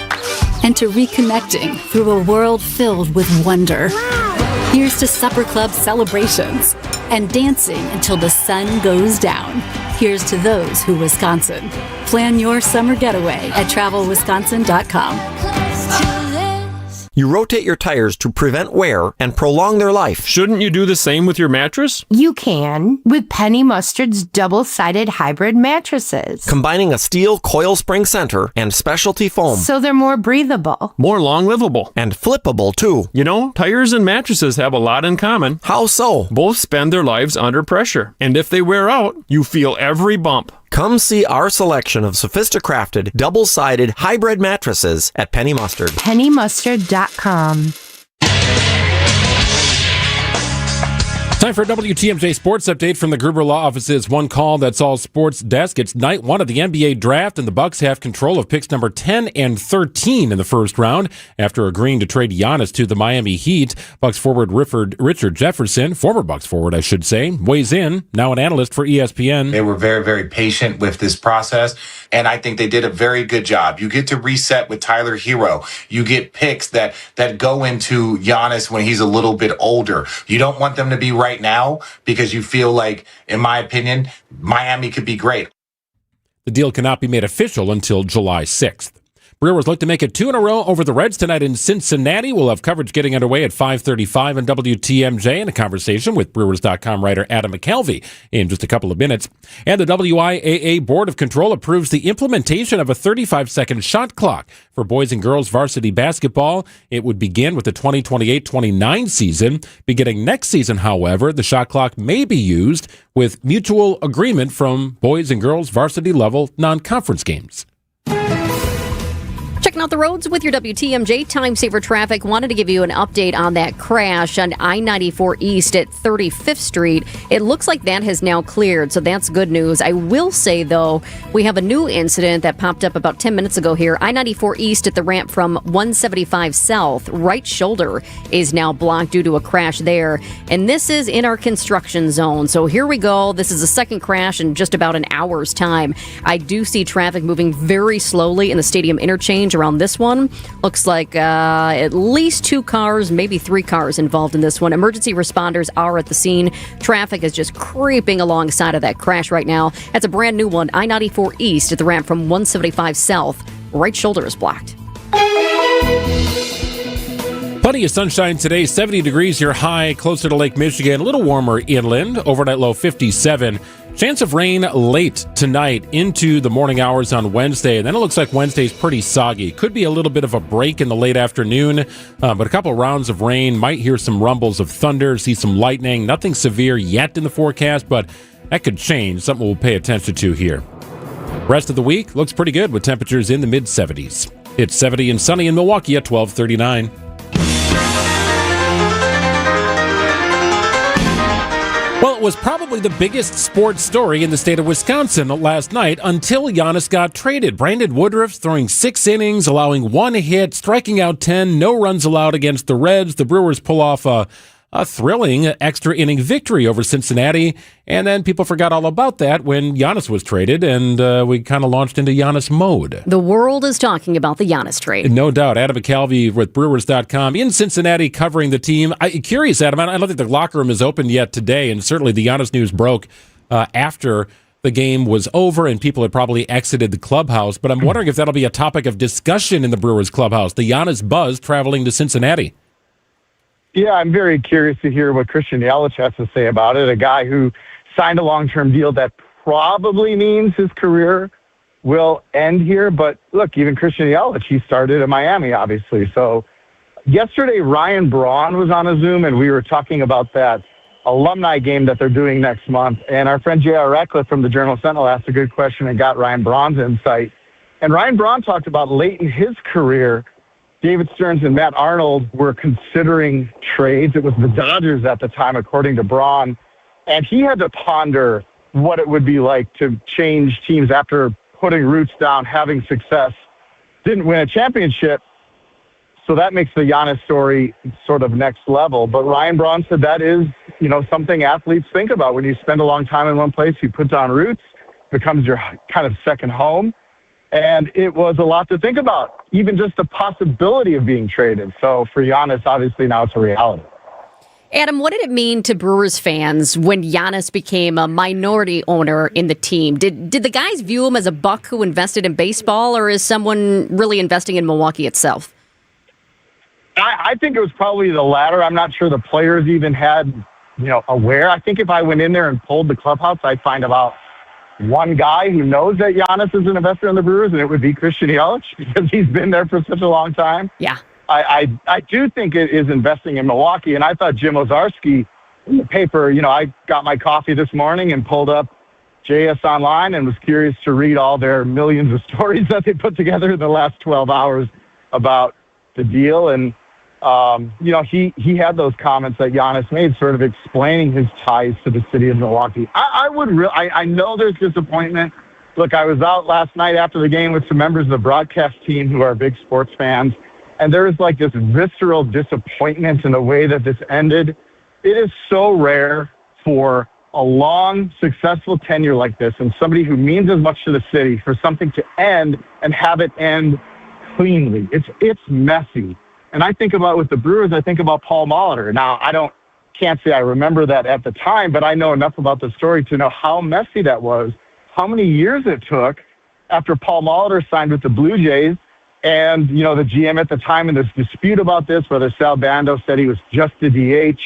And to reconnecting through a world filled with wonder. Wow. Here's to supper club celebrations and dancing until the sun goes down. Here's to those who Wisconsin. Plan your summer getaway at travelwisconsin.com. You rotate your tires to prevent wear and prolong their life. Shouldn't you do the same with your mattress? You can with Penny Mustard's double-sided hybrid mattresses. Combining a steel coil spring center and specialty foam. So they're more breathable. More long-livable. And flippable, too. You know, tires and mattresses have a lot in common. How so? Both spend their lives under pressure. And if they wear out, you feel every bump. Come see our selection of sophisticrafted, double-sided hybrid mattresses at Penny Mustard. PennyMustard.com. Time for a WTMJ Sports Update from the Gruber Law Office's One Call That's All Sports desk. It's night one of the NBA draft, and the Bucks have control of picks number 10 and 13 in the first round after agreeing to trade Giannis to the Miami Heat. Bucks forward Richard Jefferson, former Bucks forward, I should say, weighs in, now an analyst for ESPN. They were very, very patient with this process, and I think they did a very good job. You get to reset with Tyler Hero. You get picks that go into Giannis when he's a little bit older. You don't want them to be right now because you feel like, in my opinion, Miami could be great. The deal cannot be made official until July 6th. Brewers look to make it 2 in a row over the Reds tonight in Cincinnati. We'll have coverage getting underway at 5:35 on WTMJ and a conversation with Brewers.com writer Adam McKelvey in just a couple of minutes. And the WIAA Board of Control approves the implementation of a 35-second shot clock for boys and girls varsity basketball. It would begin with the 2028-29 season. Beginning next season, however, the shot clock may be used with mutual agreement from boys and girls varsity level non-conference games. Checking out the roads with your WTMJ Time Saver Traffic. Wanted to give you an update on that crash on I-94 East at 35th Street. It looks like that has now cleared, so that's good news. I will say, though, we have a new incident that popped up about 10 minutes ago here. I-94 East at the ramp from 175 South. Right shoulder is now blocked due to a crash there. And this is in our construction zone. So here we go. This is the second crash in just about an hour's time. I do see traffic moving very slowly in the stadium interchange around this one. Looks like at least 2 cars, maybe 3 cars involved in this one. Emergency responders are at the scene. Traffic is just creeping alongside of that crash right now. That's a brand new one. I-94 East at the ramp from 175 South. Right shoulder is blocked. Plenty of sunshine today, 70 degrees your high, closer to Lake Michigan, a little warmer inland, overnight low 57. Chance of rain late tonight into the morning hours on Wednesday, and then it looks like Wednesday's pretty soggy. Could be a little bit of a break in the late afternoon, but a couple rounds of rain. Might hear some rumbles of thunder, see some lightning. Nothing severe yet in the forecast, but that could change. Something we'll pay attention to here. Rest of the week looks pretty good with temperatures in the mid-70s. It's 70 and sunny in Milwaukee at 12:39. Well, it was probably the biggest sports story in the state of Wisconsin last night until Giannis got traded. Brandon Woodruff throwing 6 innings, allowing 1 hit, striking out 10, no runs allowed against the Reds. The Brewers pull off a thrilling extra inning victory over Cincinnati, and then people forgot all about that when Giannis was traded, and we kind of launched into Giannis mode. The world is talking about the Giannis trade. No doubt. Adam McCalvey with Brewers.com in Cincinnati covering the team. Curious, Adam, I don't think the locker room is open yet today, and certainly the Giannis news broke after the game was over and people had probably exited the clubhouse, but I'm wondering if that'll be a topic of discussion in the Brewers clubhouse, the Giannis buzz traveling to Cincinnati. Yeah, I'm very curious to hear what Christian Yelich has to say about it, a guy who signed a long-term deal that probably means his career will end here. But look, even Christian Yelich, he started in Miami, obviously. So yesterday, Ryan Braun was on a Zoom, and we were talking about that alumni game that they're doing next month. And our friend J.R. Ratcliffe from the Journal-Sentinel asked a good question and got Ryan Braun's insight. And Ryan Braun talked about late in his career, David Stearns and Matt Arnold were considering trades. It was the Dodgers at the time, according to Braun. And he had to ponder what it would be like to change teams after putting roots down, having success. Didn't win a championship. So that makes the Giannis story sort of next level. But Ryan Braun said that is, something athletes think about. When you spend a long time in one place, you put down roots, becomes your kind of second home. And it was a lot to think about, even just the possibility of being traded. So for Giannis, obviously now it's a reality. Adam, what did it mean to Brewers fans when Giannis became a minority owner in the team? Did the guys view him as a buck who invested in baseball, or is someone really investing in Milwaukee itself? I think it was probably the latter. I'm not sure the players even had, aware. I think if I went in there and polled the clubhouse, I'd find about one guy who knows that Giannis is an investor in the Brewers, and it would be Christian Yelich because he's been there for such a long time. Yeah. I do think it is investing in Milwaukee, and I thought Jim Ozarski in the paper, I got my coffee this morning and pulled up JS Online and was curious to read all their millions of stories that they put together in the last 12 hours about the deal. And, he had those comments that Giannis made sort of explaining his ties to the city of Milwaukee. I know there's disappointment. Look, I was out last night after the game with some members of the broadcast team who are big sports fans, and there was like this visceral disappointment in the way that this ended. It is so rare for a long, successful tenure like this and somebody who means as much to the city for something to end and have it end cleanly. It's messy. And I think about with the Brewers, I think about Paul Molitor. Now, can't say I remember that at the time, but I know enough about the story to know how messy that was, how many years it took after Paul Molitor signed with the Blue Jays. And, the GM at the time in this dispute about this, whether Sal Bando said he was just a DH.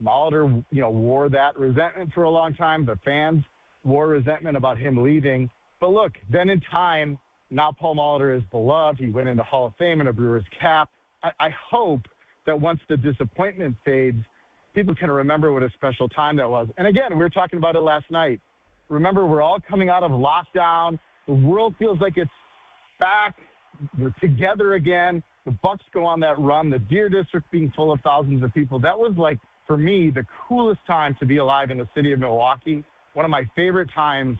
Molitor, wore that resentment for a long time. The fans wore resentment about him leaving. But look, then in time, now Paul Molitor is beloved. He went into Hall of Fame in a Brewers cap. I hope that once the disappointment fades, people can remember what a special time that was. And again, we were talking about it last night. Remember, we're all coming out of lockdown. The world feels like it's back. We're together again. The Bucks go on that run. The Deer District being full of thousands of people. That was, like, for me, the coolest time to be alive in the city of Milwaukee. One of my favorite times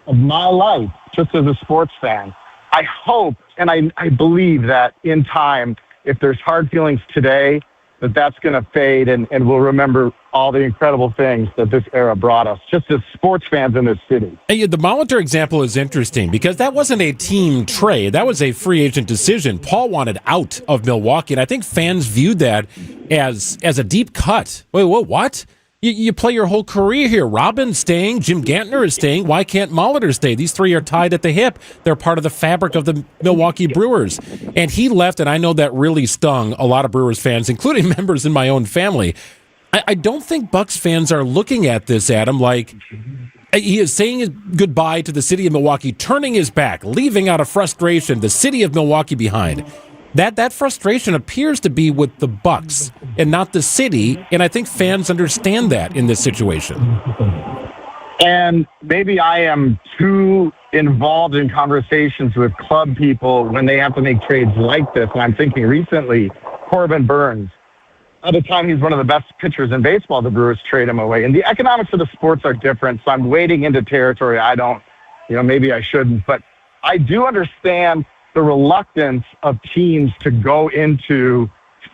of my life, just as a sports fan. I hope and I believe that in time, if there's hard feelings today, that's going to fade and we'll remember all the incredible things that this era brought us, just as sports fans in this city. Hey, the Molitor example is interesting because that wasn't a team trade. That was a free agent decision. Paul wanted out of Milwaukee, and I think fans viewed that as a deep cut. Wait, what? You play your whole career here. Robin's staying. Jim Gantner is staying. Why can't Molitor stay? These three are tied at the hip. They're part of the fabric of the Milwaukee Brewers. And he left, and I know that really stung a lot of Brewers fans, including members in my own family. I don't think Bucks fans are looking at this, Adam, like He is saying his goodbye to the city of Milwaukee, turning his back, leaving out of frustration the city of Milwaukee behind. That frustration appears to be with the Bucks and not the city, and I think fans understand that in this situation. And maybe I am too involved in conversations with club people when they have to make trades like this. And I'm thinking recently, Corbin Burns. At the time, he's one of the best pitchers in baseball. The Brewers trade him away. And the economics of the sports are different, so I'm wading into territory I don't, maybe I shouldn't. But I do understand the reluctance of teams to go into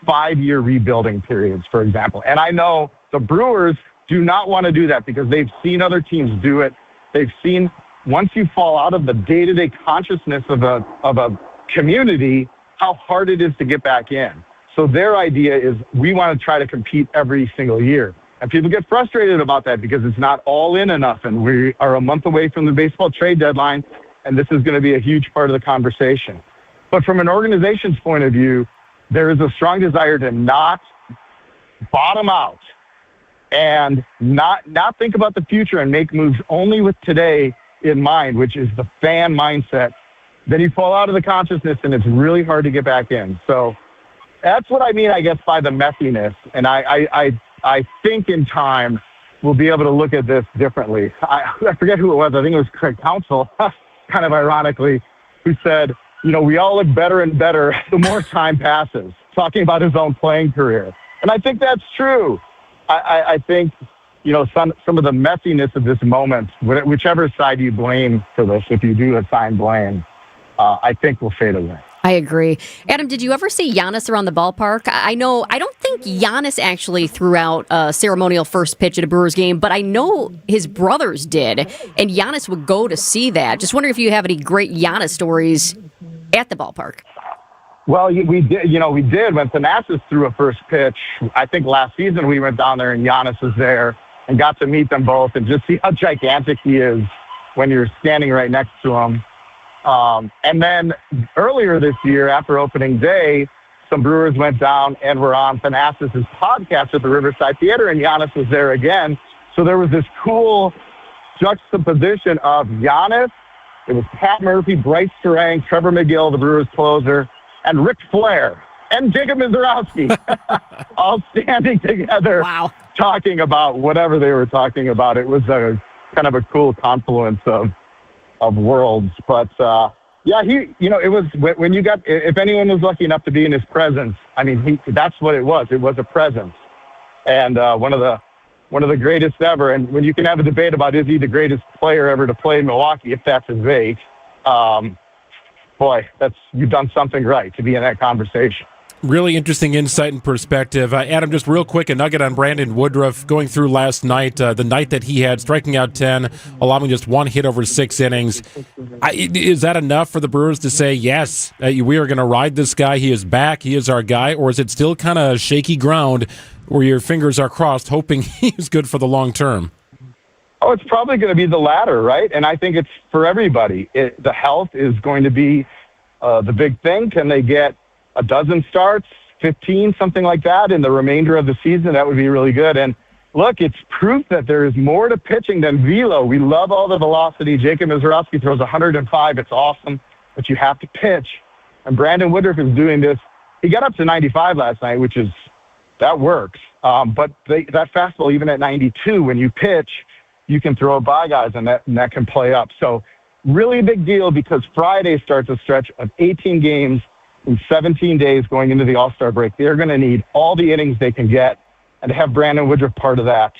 5-year rebuilding periods, for example. And I know the Brewers do not want to do that because they've seen other teams do it. They've seen once you fall out of the day-to-day consciousness of a community, how hard it is to get back in. So their idea is we want to try to compete every single year. And people get frustrated about that because it's not all in enough. And we are a month away from the baseball trade deadline, and this is going to be a huge part of the conversation. But from an organization's point of view, there is a strong desire to not bottom out and not think about the future and make moves only with today in mind, which is the fan mindset. Then you fall out of the consciousness, and it's really hard to get back in. So that's what I mean, I guess, by the messiness. And I think in time we'll be able to look at this differently. I forget who it was. I think it was Craig Counsell, kind of ironically, who said, we all look better and better the more time passes, talking about his own playing career. And I think that's true. I think, some of the messiness of this moment, whichever side you blame for this, if you do assign blame, I think will fade away. I agree. Adam, did you ever see Giannis around the ballpark? I don't think Giannis actually threw out a ceremonial first pitch at a Brewers game, but I know his brothers did, and Giannis would go to see that. Just wondering if you have any great Giannis stories at the ballpark. Well, we did. We did when Thanasis threw a first pitch. I think last season we went down there and Giannis was there and got to meet them both and just see how gigantic he is when you're standing right next to him. And then earlier this year, after opening day, some Brewers went down and were on Thanasis' podcast at the Riverside Theater, and Giannis was there again. So there was this cool juxtaposition of Giannis. It was Pat Murphy, Bryce Terang, Trevor McGill, the Brewers closer, and Ric Flair and Jacob Mizorowski all standing together, talking about whatever they were talking about. It was a kind of a cool confluence of worlds. But it was when you got, if anyone was lucky enough to be in his presence, I mean, that's what it was. It was a presence, and one of the greatest ever. And when you can have a debate about is he the greatest player ever to play in Milwaukee, if that's his debate, boy, you've done something right to be in that conversation. Really interesting insight and perspective. Adam, just real quick, a nugget on Brandon Woodruff going through last night, the night that he had, striking out 10, allowing just one hit over 6 innings. Is that enough for the Brewers to say, yes, we are going to ride this guy, he is back, he is our guy, or is it still kind of shaky ground where your fingers are crossed, hoping he's good for the long term? Oh, it's probably going to be the latter, right? And I think it's for everybody. The health is going to be the big thing. Can they get a dozen starts, 15, something like that in the remainder of the season? That would be really good. And look, it's proof that there is more to pitching than velo. We love all the velocity. Jacob Mizorowski throws 105. It's awesome, but you have to pitch. And Brandon Woodruff is doing this. He got up to 95 last night, that works. But that fastball, even at 92, when you pitch, you can throw it by guys, and that can play up. So really big deal because Friday starts a stretch of 18 games in 17 days going into the All-Star break. They're going to need all the innings they can get, and to have Brandon Woodruff part of that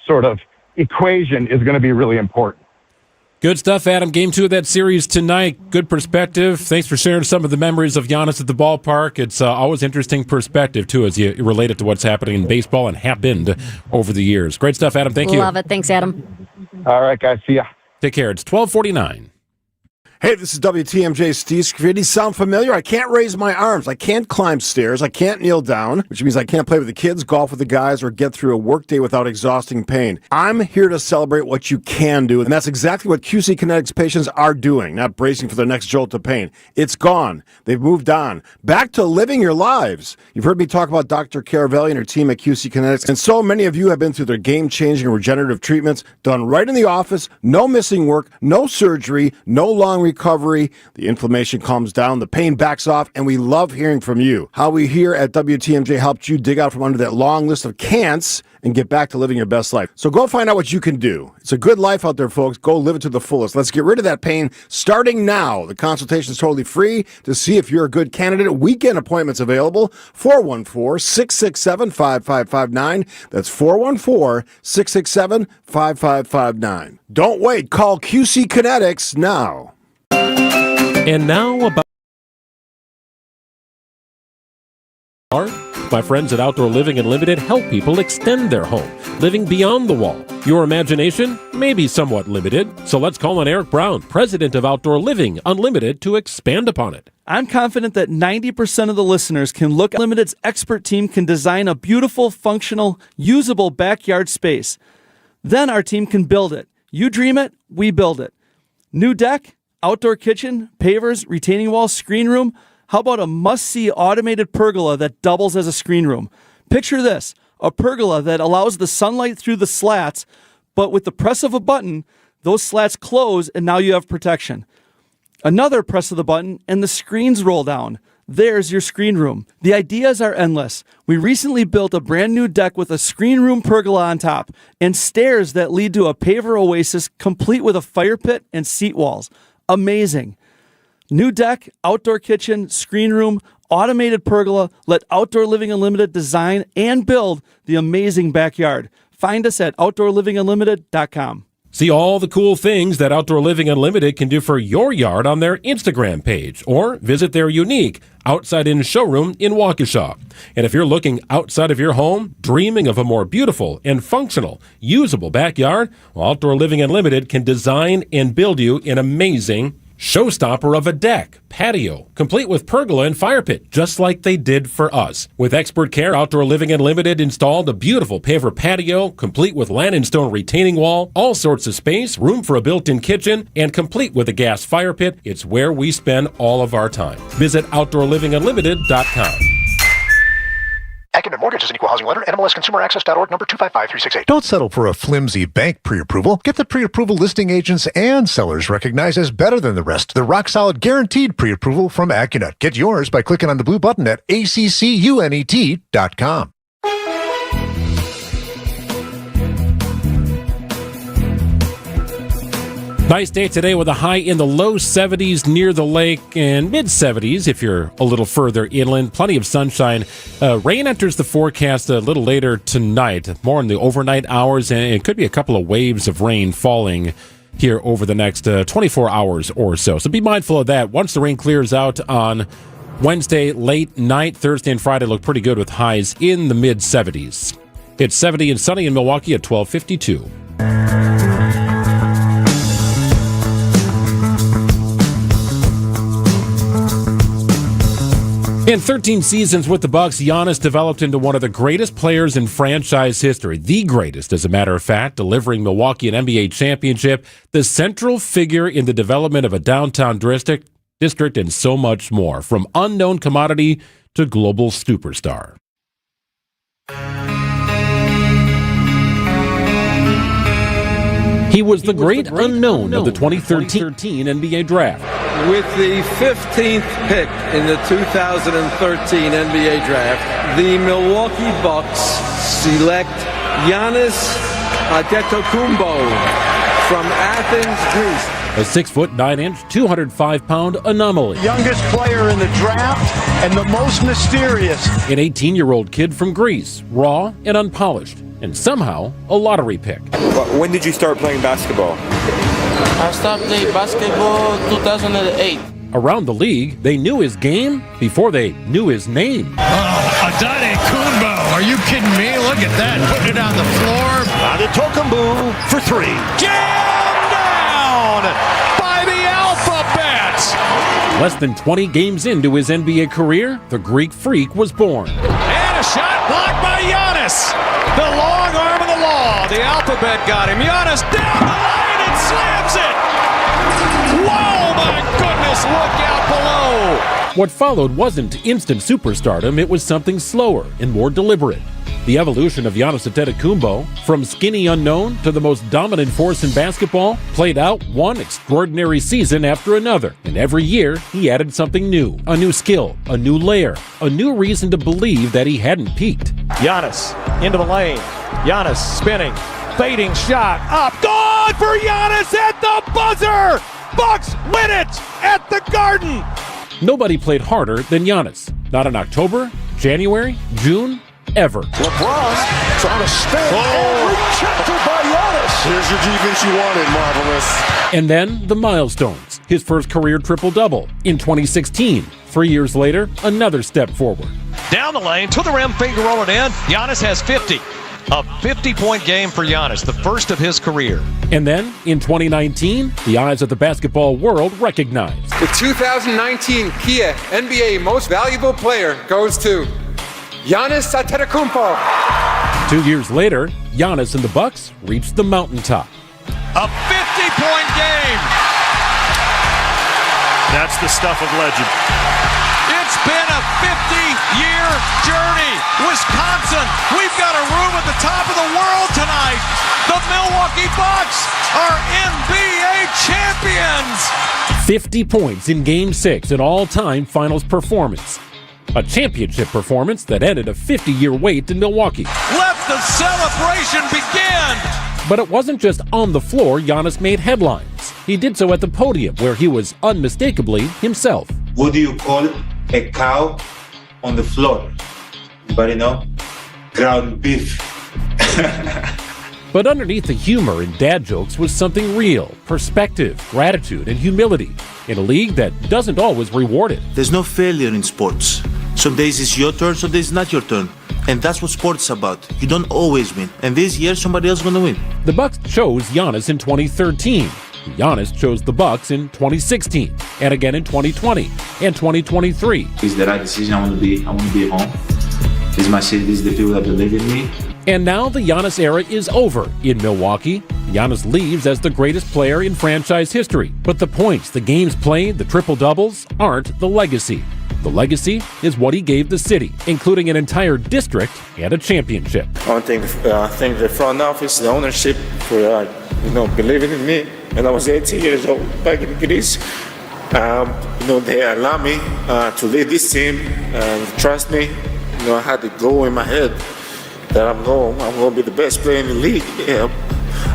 sort of equation is going to be really important. Good stuff, Adam. Game 2 of that series tonight. Good perspective. Thanks for sharing some of the memories of Giannis at the ballpark. It's always interesting perspective, too, as you relate it to what's happening in baseball and happened over the years. Great stuff, Adam. Thank you. Love it. Thanks, Adam. All right, guys. See ya. Take care. It's 12:49. Hey, this is WTMJ Steve Scrividi. Sound familiar? I can't raise my arms. I can't climb stairs. I can't kneel down, which means I can't play with the kids, golf with the guys, or get through a workday without exhausting pain. I'm here to celebrate what you can do, and that's exactly what QC Kinetics patients are doing, not bracing for the next jolt of pain. It's gone. They've moved on. Back to living your lives. You've heard me talk about Dr. Caravelli and her team at QC Kinetics, and so many of you have been through their game-changing regenerative treatments done right in the office, no missing work, no surgery, no long recovery. The inflammation calms down, the pain backs off, and we love hearing from you. How we here at WTMJ helped you dig out from under that long list of can'ts and get back to living your best life. So go find out what you can do. It's a good life out there, folks. Go live it to the fullest. Let's get rid of that pain starting now. The consultation is totally free. To see if you're a good candidate, weekend appointments available. 414-667-5559. That's 414-667-5559. Don't wait. Call QC Kinetics now. And now about my friends at Outdoor Living Unlimited help people extend their home, living beyond the wall. Your imagination may be somewhat limited, so let's call on Eric Brown, president of Outdoor Living Unlimited, to expand upon it. I'm confident that 90% of the listeners can look at Limited's expert team can design a beautiful, functional, usable backyard space. Then our team can build it. You dream it, we build it. New deck, outdoor kitchen, pavers, retaining wall, screen room. How about a must-see automated pergola that doubles as a screen room? Picture this, a pergola that allows the sunlight through the slats, but with the press of a button, those slats close and now you have protection. Another press of the button and the screens roll down. There's your screen room. The ideas are endless. We recently built a brand new deck with a screen room pergola on top and stairs that lead to a paver oasis complete with a fire pit and seat walls. Amazing. New deck, outdoor kitchen, screen room, automated pergola. Let Outdoor Living Unlimited design and build the amazing backyard. Find us at OutdoorLivingUnlimited.com. See all the cool things that Outdoor Living Unlimited can do for your yard on their Instagram page, or visit their unique outside-in showroom in Waukesha. And if you're looking outside of your home, dreaming of a more beautiful and functional, usable backyard, well, Outdoor Living Unlimited can design and build you an amazing showstopper of a deck, patio, complete with pergola and fire pit, just like they did for us. With expert care, Outdoor Living Unlimited installed a beautiful paver patio, complete with land and stone retaining wall, all sorts of space, room for a built-in kitchen, and complete with a gas fire pit. It's where we spend all of our time. Visit OutdoorLivingUnlimited.com. Acumen Mortgage is an equal housing lender. NMLSConsumerAccess.org, number 255368. Don't settle for a flimsy bank pre-approval. Get the pre-approval listing agents and sellers recognized as better than the rest. The rock-solid guaranteed pre-approval from AccuNet. Get yours by clicking on the blue button at ACCUNET.com. Nice day today with a high in the low 70s near the lake and mid 70s if you're a little further inland. Plenty of sunshine. Rain enters the forecast a little later tonight, more in the overnight hours, and it could be a couple of waves of rain falling here over the next 24 hours or so. So be mindful of that. Once the rain clears out on Wednesday late night, Thursday and Friday look pretty good with highs in the mid 70s. It's 70 and sunny in Milwaukee at 12:52. In 13 seasons with the Bucks, Giannis developed into one of the greatest players in franchise history. The greatest, as a matter of fact, delivering Milwaukee an NBA championship, the central figure in the development of a downtown district, and so much more. From unknown commodity to global superstar. He was the great unknown of the 2013 NBA draft. With the 15th pick in the 2013 NBA draft, the Milwaukee Bucks select Giannis Antetokounmpo from Athens, Greece. A 6'9", 205-pound anomaly. Youngest player in the draft and the most mysterious. An 18-year-old kid from Greece, raw and unpolished, and somehow a lottery pick. When did you start playing basketball? I started playing basketball 2008. Around the league, they knew his game before they knew his name. Antetokounmpo, are you kidding me? Look at that, putting it on the floor. Antetokounmpo for three. Jammed down by the alphabet. minutes. Less than 20 games into his NBA career, the Greek Freak was born. And a shot blocked by Giannis. The long arm of the law. The alphabet got him. Giannis down the lane and slams it. Whoa, my goodness, look out below. What followed wasn't instant superstardom, it was something slower and more deliberate. The evolution of Giannis Antetokounmpo, from skinny unknown to the most dominant force in basketball, played out one extraordinary season after another. And every year, he added something new, a new skill, a new layer, a new reason to believe that he hadn't peaked. Giannis into the lane. Giannis spinning, fading shot, up, good for Giannis at the buzzer! Bucks win it at the Garden! Nobody played harder than Giannis. Not in October, January, June, ever. LeBron trying to spin and rejected by Giannis. Here's your defense you wanted, Marvelous. And then the milestones. His first career triple-double in 2016. 3 years later, another step forward. Down the lane, to the rim, finger roll it in. Giannis has 50. A 50-point game for Giannis, the first of his career. And then, in 2019, the eyes of the basketball world recognized. The 2019 Kia NBA Most Valuable Player goes to Giannis Antetokounmpo. 2 years later, Giannis and the Bucks reached the mountaintop. A 50-point game. That's the stuff of legend. It's been a 50-year journey. Wisconsin, we've got a room at the top of the world tonight. The Milwaukee Bucks are NBA champions. 50 points in Game 6, an all-time finals performance. A championship performance that ended a 50-year wait in Milwaukee. Let the celebration begin. But it wasn't just on the floor Giannis made headlines. He did so at the podium, where he was unmistakably himself. What do you call a cow on the floor? Anybody know? Ground beef. But underneath the humor and dad jokes was something real, perspective, gratitude, and humility in a league that doesn't always reward it. There's no failure in sports. Some days it's your turn, some days it's not your turn. And that's what sports is about. You don't always win. And this year, somebody else is going to win. The Bucks chose Giannis in 2013. Giannis chose the Bucks in 2016, and again in 2020 and 2023. It's the right decision. I want to be home. This is my city. This is the people that believe in me. And now the Giannis era is over in Milwaukee. Giannis leaves as the greatest player in franchise history. But the points, the games played, the triple-doubles aren't the legacy. The legacy is what he gave the city, including an entire district and a championship. I want to thank the front office, the ownership for believing in me. When I was 18 years old back in Greece, they allowed me to lead this team and trust me. I had to go in my head that I'm going to be the best player in the league. Yeah,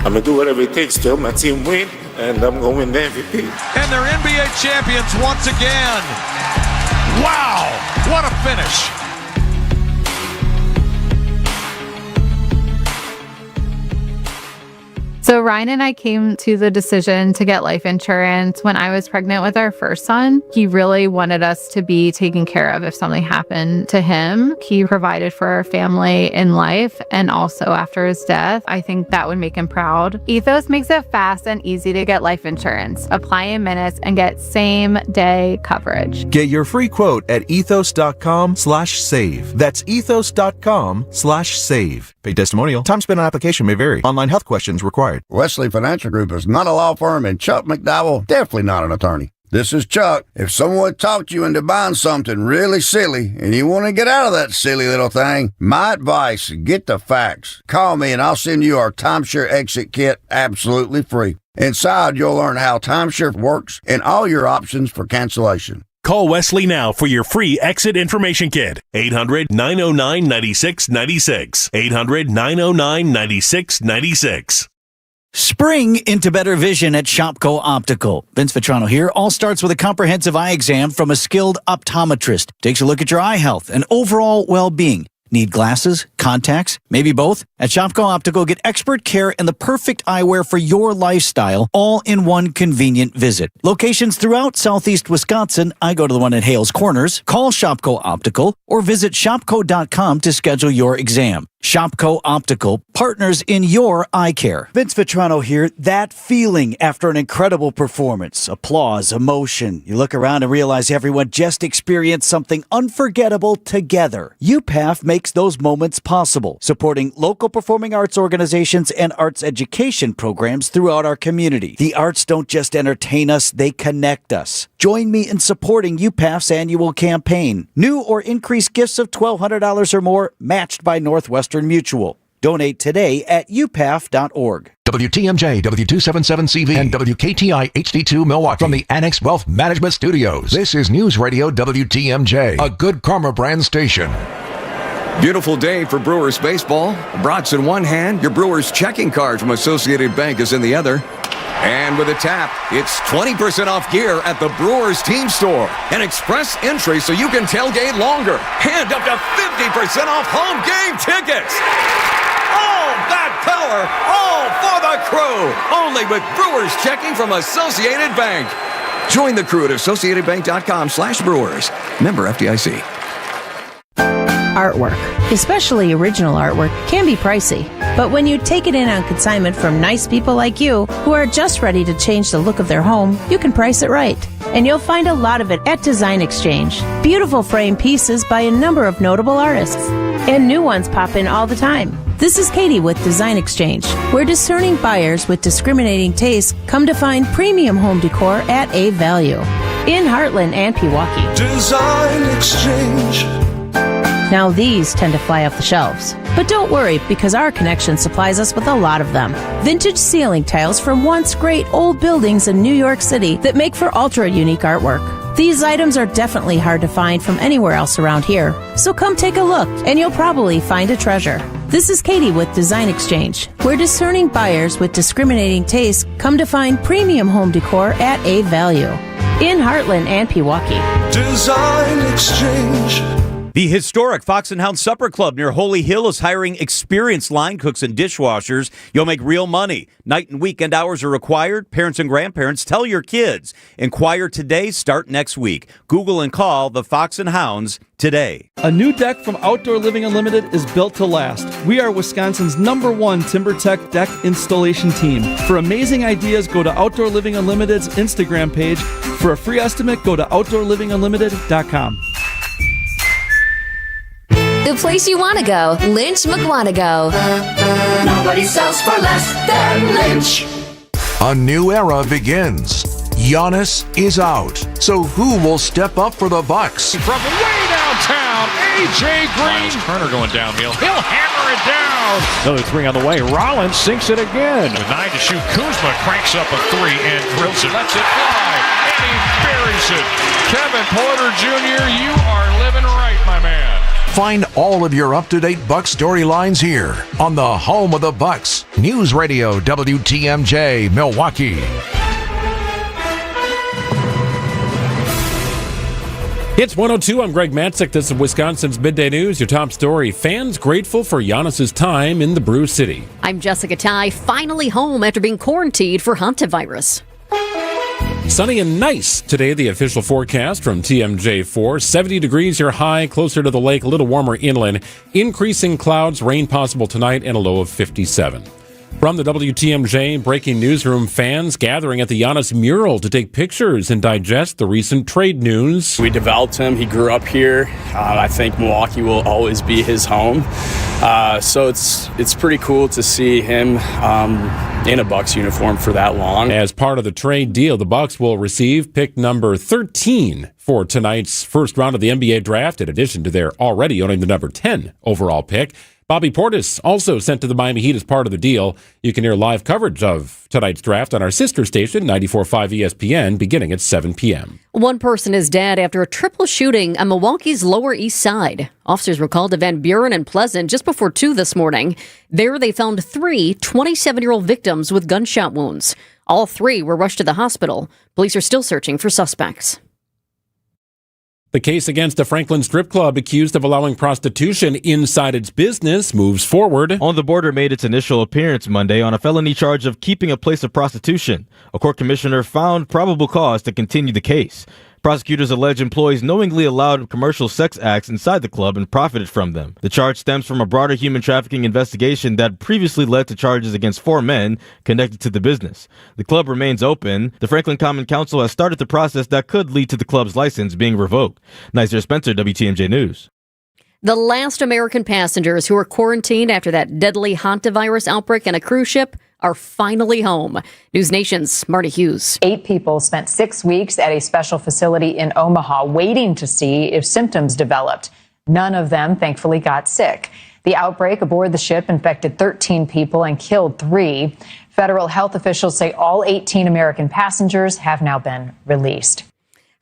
I'm going to do whatever it takes to help my team win, and I'm going to win the MVP. And they're NBA champions once again. Wow, what a finish. So Ryan and I came to the decision to get life insurance when I was pregnant with our first son. He really wanted us to be taken care of if something happened to him. He provided for our family in life and also after his death. I think that would make him proud. Ethos makes it fast and easy to get life insurance. Apply in minutes and get same-day coverage. Get your free quote at ethos.com/save. That's ethos.com/save. Paid testimonial. Time spent on application may vary. Online health questions required. Wesley Financial Group is not a law firm, and Chuck McDowell definitely not an attorney. This is Chuck. If someone talked you into buying something really silly and you want to get out of that silly little thing, my advice, get the facts. Call me and I'll send you our timeshare exit kit absolutely free. Inside, you'll learn how timeshare works and all your options for cancellation. Call Wesley now for your free exit information kit. 800-909-9696. 800-909-9696. Spring into better vision at Shopko Optical. Vince Vitrano here. All starts with a comprehensive eye exam from a skilled optometrist. Takes a look at your eye health and overall well-being. Need glasses? contacts? Maybe both? At Shopko Optical, get expert care and the perfect eyewear for your lifestyle, all in one convenient visit. Locations throughout southeast Wisconsin. I go to the one at Hales Corners. Call Shopko Optical or visit shopko.com to schedule your exam. Shopko Optical, partners in your eye care. Vince Vitrano here. That feeling after an incredible performance. Applause, emotion. You look around and realize everyone just experienced something unforgettable together. UPAF makes those moments possible, supporting local performing arts organizations and arts education programs throughout our community. The arts don't just entertain us, they connect us. Join me in supporting UPAF's annual campaign. New or increased gifts of $1,200 or more matched by Northwestern Mutual. Donate today at upaf.org. WTMJ, W277CV, and WKTI HD2 Milwaukee from the Annex Wealth Management Studios. This is News Radio WTMJ, a Good Karma brand station. Beautiful day for Brewers baseball. Brats in one hand, your Brewers checking card from Associated Bank is in the other. And with a tap, it's 20% off gear at the Brewers team store. An express entry so you can tailgate longer. And up to 50% off home game tickets. All that power, all for the crew. Only with Brewers checking from Associated Bank. Join the crew at AssociatedBank.com/Brewers. Member FDIC. Artwork, especially original artwork, can be pricey. But when you take it in on consignment from nice people like you, who are just ready to change the look of their home, you can price it right. And you'll find a lot of it at Design Exchange. Beautiful frame pieces by a number of notable artists. And new ones pop in all the time. This is Katie with Design Exchange, where discerning buyers with discriminating tastes come to find premium home decor at a value. In Heartland and Pewaukee. Design Exchange. Now these tend to fly off the shelves. But don't worry, because our connection supplies us with a lot of them. Vintage ceiling tiles from once great old buildings in New York City that make for ultra-unique artwork. These items are definitely hard to find from anywhere else around here. So come take a look, and you'll probably find a treasure. This is Katie with Design Exchange, where discerning buyers with discriminating tastes come to find premium home decor at a value. In Heartland and Pewaukee. Design Exchange. The historic Fox and Hound Supper Club near Holy Hill is hiring experienced line cooks and dishwashers. You'll make real money. Night and weekend hours are required. Parents and grandparents, tell your kids. Inquire today, start next week. Google and call the Fox and Hounds today. A new deck from Outdoor Living Unlimited is built to last. We are Wisconsin's #1 TimberTech deck installation team. For amazing ideas, go to Outdoor Living Unlimited's Instagram page. For a free estimate, go to OutdoorLivingUnlimited.com. The place you want to go, Lynch McWanago. Nobody sells for less than Lynch. A new era begins. Giannis is out. So who will step up for the Bucks? From way downtown, A.J. Green. Turner going downhill. He'll hammer it down. Another three on the way. Rollins sinks it again. With 9 to shoot, Kuzma cranks up a 3 and drills it. Lets it fly. And he buries it. Kevin Porter Jr., you are living right, my man. Find all of your up-to-date Bucks storylines here on the home of the Bucks. News Radio WTMJ Milwaukee. It's 102. I'm Greg Matzik. This is Wisconsin's Midday News. Your top story. Fans grateful for Giannis' time in the Brew City. I'm Jessica Ty, finally home after being quarantined for hantavirus. Sunny and nice today, the official forecast from TMJ4. 70 degrees your high, closer to the lake, a little warmer inland. Increasing clouds, rain possible tonight, and a low of 57. From the WTMJ breaking newsroom, fans gathering at the Giannis mural to take pictures and digest the recent trade news. We developed him. He grew up here. I think Milwaukee will always be his home. So it's pretty cool to see him in a Bucks uniform for that long. As part of the trade deal, the Bucks will receive pick number 13 for tonight's first round of the NBA draft, in addition to their already owning the number 10 overall pick. Bobby Portis also sent to the Miami Heat as part of the deal. You can hear live coverage of tonight's draft on our sister station, 94.5 ESPN, beginning at 7 p.m. One person is dead after a triple shooting on Milwaukee's Lower East Side. Officers were called to Van Buren and Pleasant just before 2 this morning. There they found 3 27-year-old victims with gunshot wounds. All 3 were rushed to the hospital. Police are still searching for suspects. The case against a Franklin strip club accused of allowing prostitution inside its business moves forward. On the Border made its initial appearance Monday on a felony charge of keeping a place of prostitution. A court commissioner found probable cause to continue the case. Prosecutors allege employees knowingly allowed commercial sex acts inside the club and profited from them. The charge stems from a broader human trafficking investigation that previously led to charges against 4 men connected to the business. The club remains open. The Franklin Common Council has started the process that could lead to the club's license being revoked. Nizer Spencer, WTMJ News. The last American passengers who were quarantined after that deadly hantavirus outbreak on a cruise ship are finally home. News Nation's Marty Hughes. 8 people spent 6 weeks at a special facility in Omaha waiting to see if symptoms developed. None of them, thankfully, got sick. The outbreak aboard the ship infected 13 people and killed 3. Federal health officials say all 18 American passengers have now been released.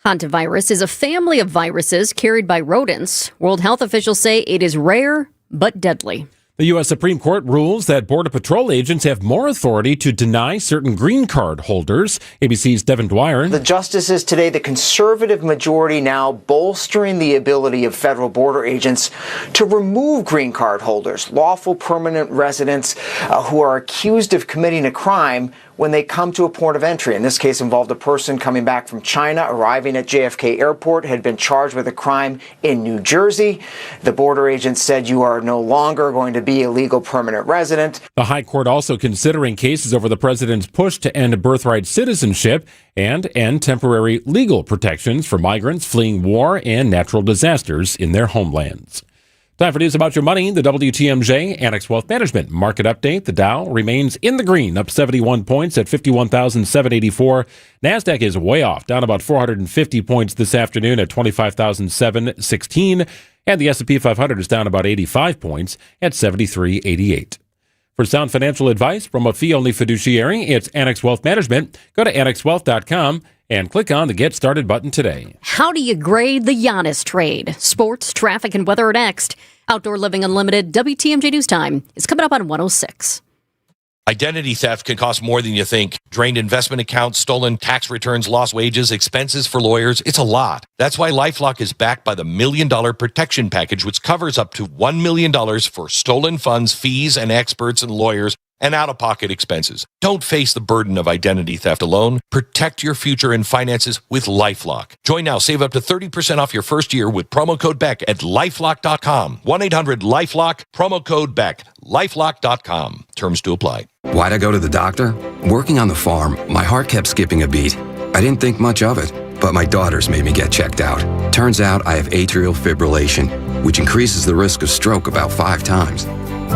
Hantavirus is a family of viruses carried by rodents. World health officials say it is rare but deadly. The U.S. Supreme Court rules that Border Patrol agents have more authority to deny certain green card holders. ABC's Devin Dwyer. The justices today, the conservative majority now bolstering the ability of federal border agents to remove green card holders, lawful permanent residents who are accused of committing a crime when they come to a port of entry. In this case, involved a person coming back from China, arriving at JFK Airport, had been charged with a crime in New Jersey. The border agent said, you are no longer going to be a legal permanent resident. The High Court also considering cases over the president's push to end birthright citizenship and end temporary legal protections for migrants fleeing war and natural disasters in their homelands. Time for news about your money. The WTMJ Annex Wealth Management market update. The Dow remains in the green, up 71 points at 51,784. NASDAQ is way off, down about 450 points this afternoon at 25,716. And the S&P 500 is down about 85 points at 7388. For sound financial advice from a fee-only fiduciary, it's Annex Wealth Management. Go to annexwealth.com and click on the Get Started button today. How do you grade the Giannis trade? Sports, traffic, and weather are next. Outdoor Living Unlimited, WTMJ News Time is coming up on 106. Identity theft can cost more than you think. Drained investment accounts, stolen tax returns, lost wages, expenses for lawyers. It's a lot. That's why LifeLock is backed by the $1 Million Protection Package, which covers up to $1 million for stolen funds, fees, and experts and lawyers, and out-of-pocket expenses. Don't face the burden of identity theft alone. Protect your future and finances with LifeLock. Join now. Save up to 30% off your first year with promo code BECK at LifeLock.com. 1-800-LifeLock, promo code BECK, LifeLock.com. Terms to apply. Why'd I go to the doctor? Working on the farm, my heart kept skipping a beat. I didn't think much of it, but my daughters made me get checked out. Turns out I have atrial fibrillation, which increases the risk of stroke about 5 times.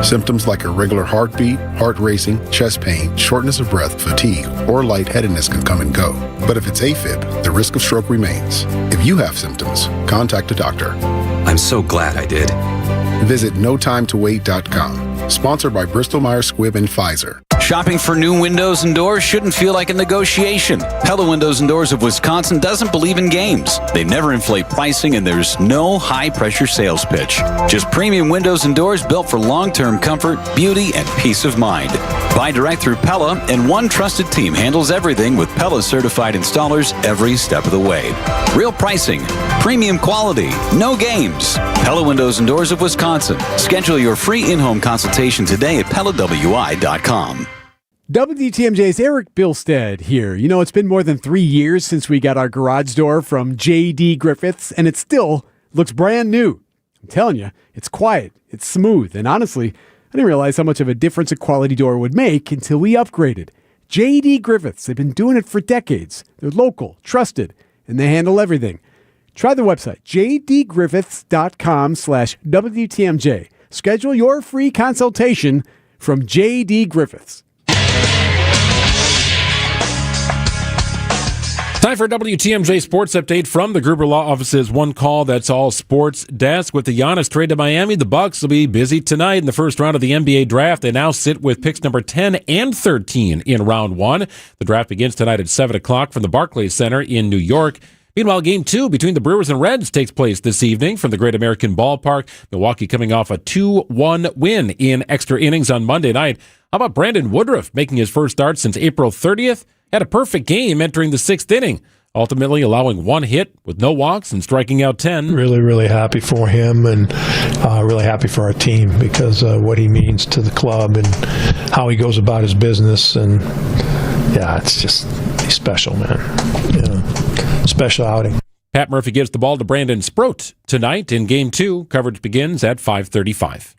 Symptoms like irregular heartbeat, heart racing, chest pain, shortness of breath, fatigue, or lightheadedness can come and go. But if it's AFib, the risk of stroke remains. If you have symptoms, contact a doctor. I'm so glad I did. Visit notimetowait.com. Sponsored by Bristol-Myers Squibb and Pfizer. Shopping for new windows and doors shouldn't feel like a negotiation. Pella Windows and Doors of Wisconsin doesn't believe in games. They never inflate pricing, and there's no high-pressure sales pitch. Just premium windows and doors built for long-term comfort, beauty, and peace of mind. Buy direct through Pella, and one trusted team handles everything with Pella certified installers every step of the way. Real pricing, premium quality, no games. Pella Windows and Doors of Wisconsin. Schedule your free in-home consultation today at PellaWI.com. WTMJ's Eric Bilstead here. You know, it's been more than 3 years since we got our garage door from J.D. Griffiths, and it still looks brand new. I'm telling you, it's quiet, it's smooth, and honestly, I didn't realize how much of a difference a quality door would make until we upgraded. J.D. Griffiths, they've been doing it for decades. They're local, trusted, and they handle everything. Try the website, jdgriffiths.com/WTMJ. Schedule your free consultation from J.D. Griffiths. Time for a WTMJ Sports Update from the Gruber Law Office's One Call That's All Sports desk. With the Giannis trade to Miami, the Bucks will be busy tonight in the first round of the NBA draft. They now sit with picks number 10 and 13 in round 1. The draft begins tonight at 7 o'clock from the Barclays Center in New York. Meanwhile, Game 2 between the Brewers and Reds takes place this evening from the Great American Ballpark. Milwaukee coming off a 2-1 win in extra innings on Monday night. How about Brandon Woodruff making his first start since April 30th? Had a perfect game entering the 6th inning. ultimately allowing 1 hit with no walks and striking out 10. Really, really happy for him and really happy for our team because what he means to the club and how he goes about his business. And, yeah, he's special, man. Yeah. Special outing. Pat Murphy gives the ball to Brandon Sproat tonight in Game 2. Coverage begins at 5:35.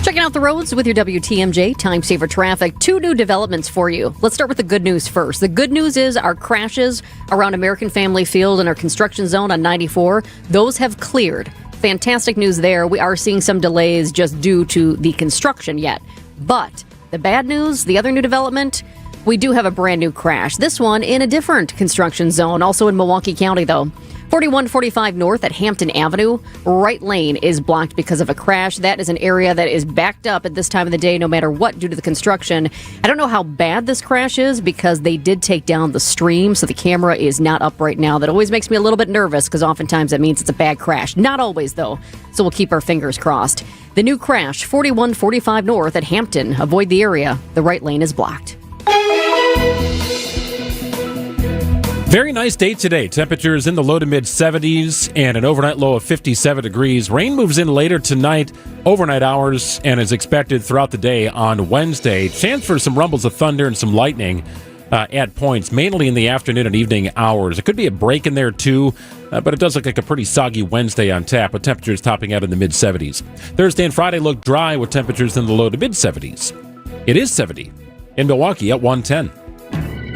Checking out the roads with your WTMJ Time Saver Traffic. 2 new developments for you. Let's start with the good news first. The good news is our crashes around American Family Field and our construction zone on 94, those have cleared. Fantastic news there. We are seeing some delays just due to the construction yet. But the bad news, the other new development, we do have a brand new crash. This one in a different construction zone, also in Milwaukee County, though. 4145 North at Hampton Avenue. Right lane is blocked because of a crash. That is an area that is backed up at this time of the day, no matter what, due to the construction. I don't know how bad this crash is because they did take down the stream, so the camera is not up right now. That always makes me a little bit nervous because oftentimes that means it's a bad crash. Not always, though, so we'll keep our fingers crossed. The new crash, 4145 North at Hampton. Avoid the area. The right lane is blocked. Very nice day today. Temperatures in the low to mid 70s and an overnight low of 57 degrees. Rain moves in later tonight, overnight hours, and is expected throughout the day on Wednesday. Chance for some rumbles of thunder and some lightning at points, mainly in the afternoon and evening hours. It could be a break in there too, but it does look like a pretty soggy Wednesday on tap, with temperatures topping out in the mid 70s. Thursday and Friday look dry with temperatures in the low to mid 70s. It is 70 in Milwaukee at 110.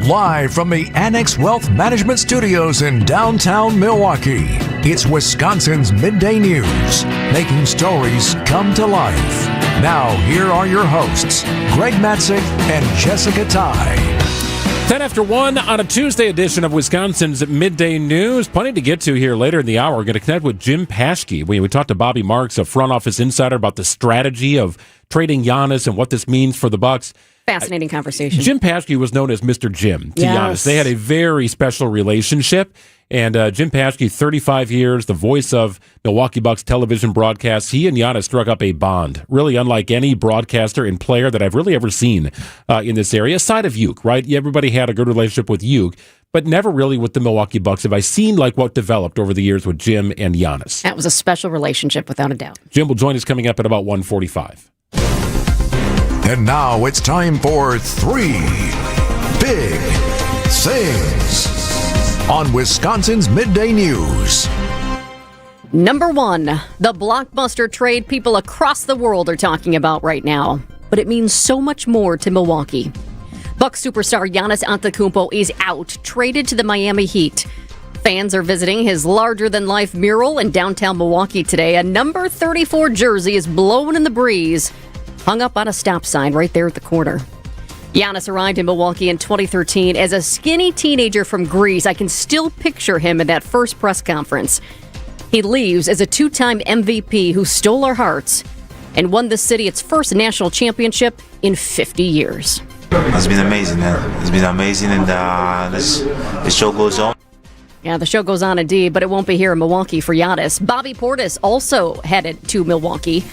Live from the Annex Wealth Management Studios in downtown Milwaukee, it's Wisconsin's Midday News, making stories come to life. Now, here are your hosts, Greg Matzik and Jessica Ty. 10 after 1 on a Tuesday edition of Wisconsin's Midday News. Plenty to get to here later in the hour. We're going to connect with Jim Paschke. We talked to Bobby Marks, a front office insider, about the strategy of trading Giannis and what this means for the Bucks. Fascinating conversation. Jim Paschke was known as Mr. Jim to Yes. Giannis. They had a very special relationship. And Jim Paschke, 35 years, the voice of Milwaukee Bucks television broadcasts. He and Giannis struck up a bond, really unlike any broadcaster and player that I've really ever seen in this area, aside of Uke, right? Everybody had a good relationship with Uke, but never really with the Milwaukee Bucks have I seen like what developed over the years with Jim and Giannis. That was a special relationship, without a doubt. Jim will join us coming up at about 1:45. And now it's time for 3 Big Things on Wisconsin's Midday News. Number 1, the blockbuster trade people across the world are talking about right now. But it means so much more to Milwaukee. Bucks superstar Giannis Antetokounmpo is out, traded to the Miami Heat. Fans are visiting his larger-than-life mural in downtown Milwaukee today. A number 34 jersey is blowing in the breeze, hung up on a stop sign right there at the corner. Giannis arrived in Milwaukee in 2013 as a skinny teenager from Greece. I can still picture him in that first press conference. He leaves as a 2-time MVP who stole our hearts and won the city its first national championship in 50 years. It's been amazing, man. It's been amazing, and the show goes on. Yeah, the show goes on indeed, but it won't be here in Milwaukee for Giannis. Bobby Portis also headed to Milwaukee.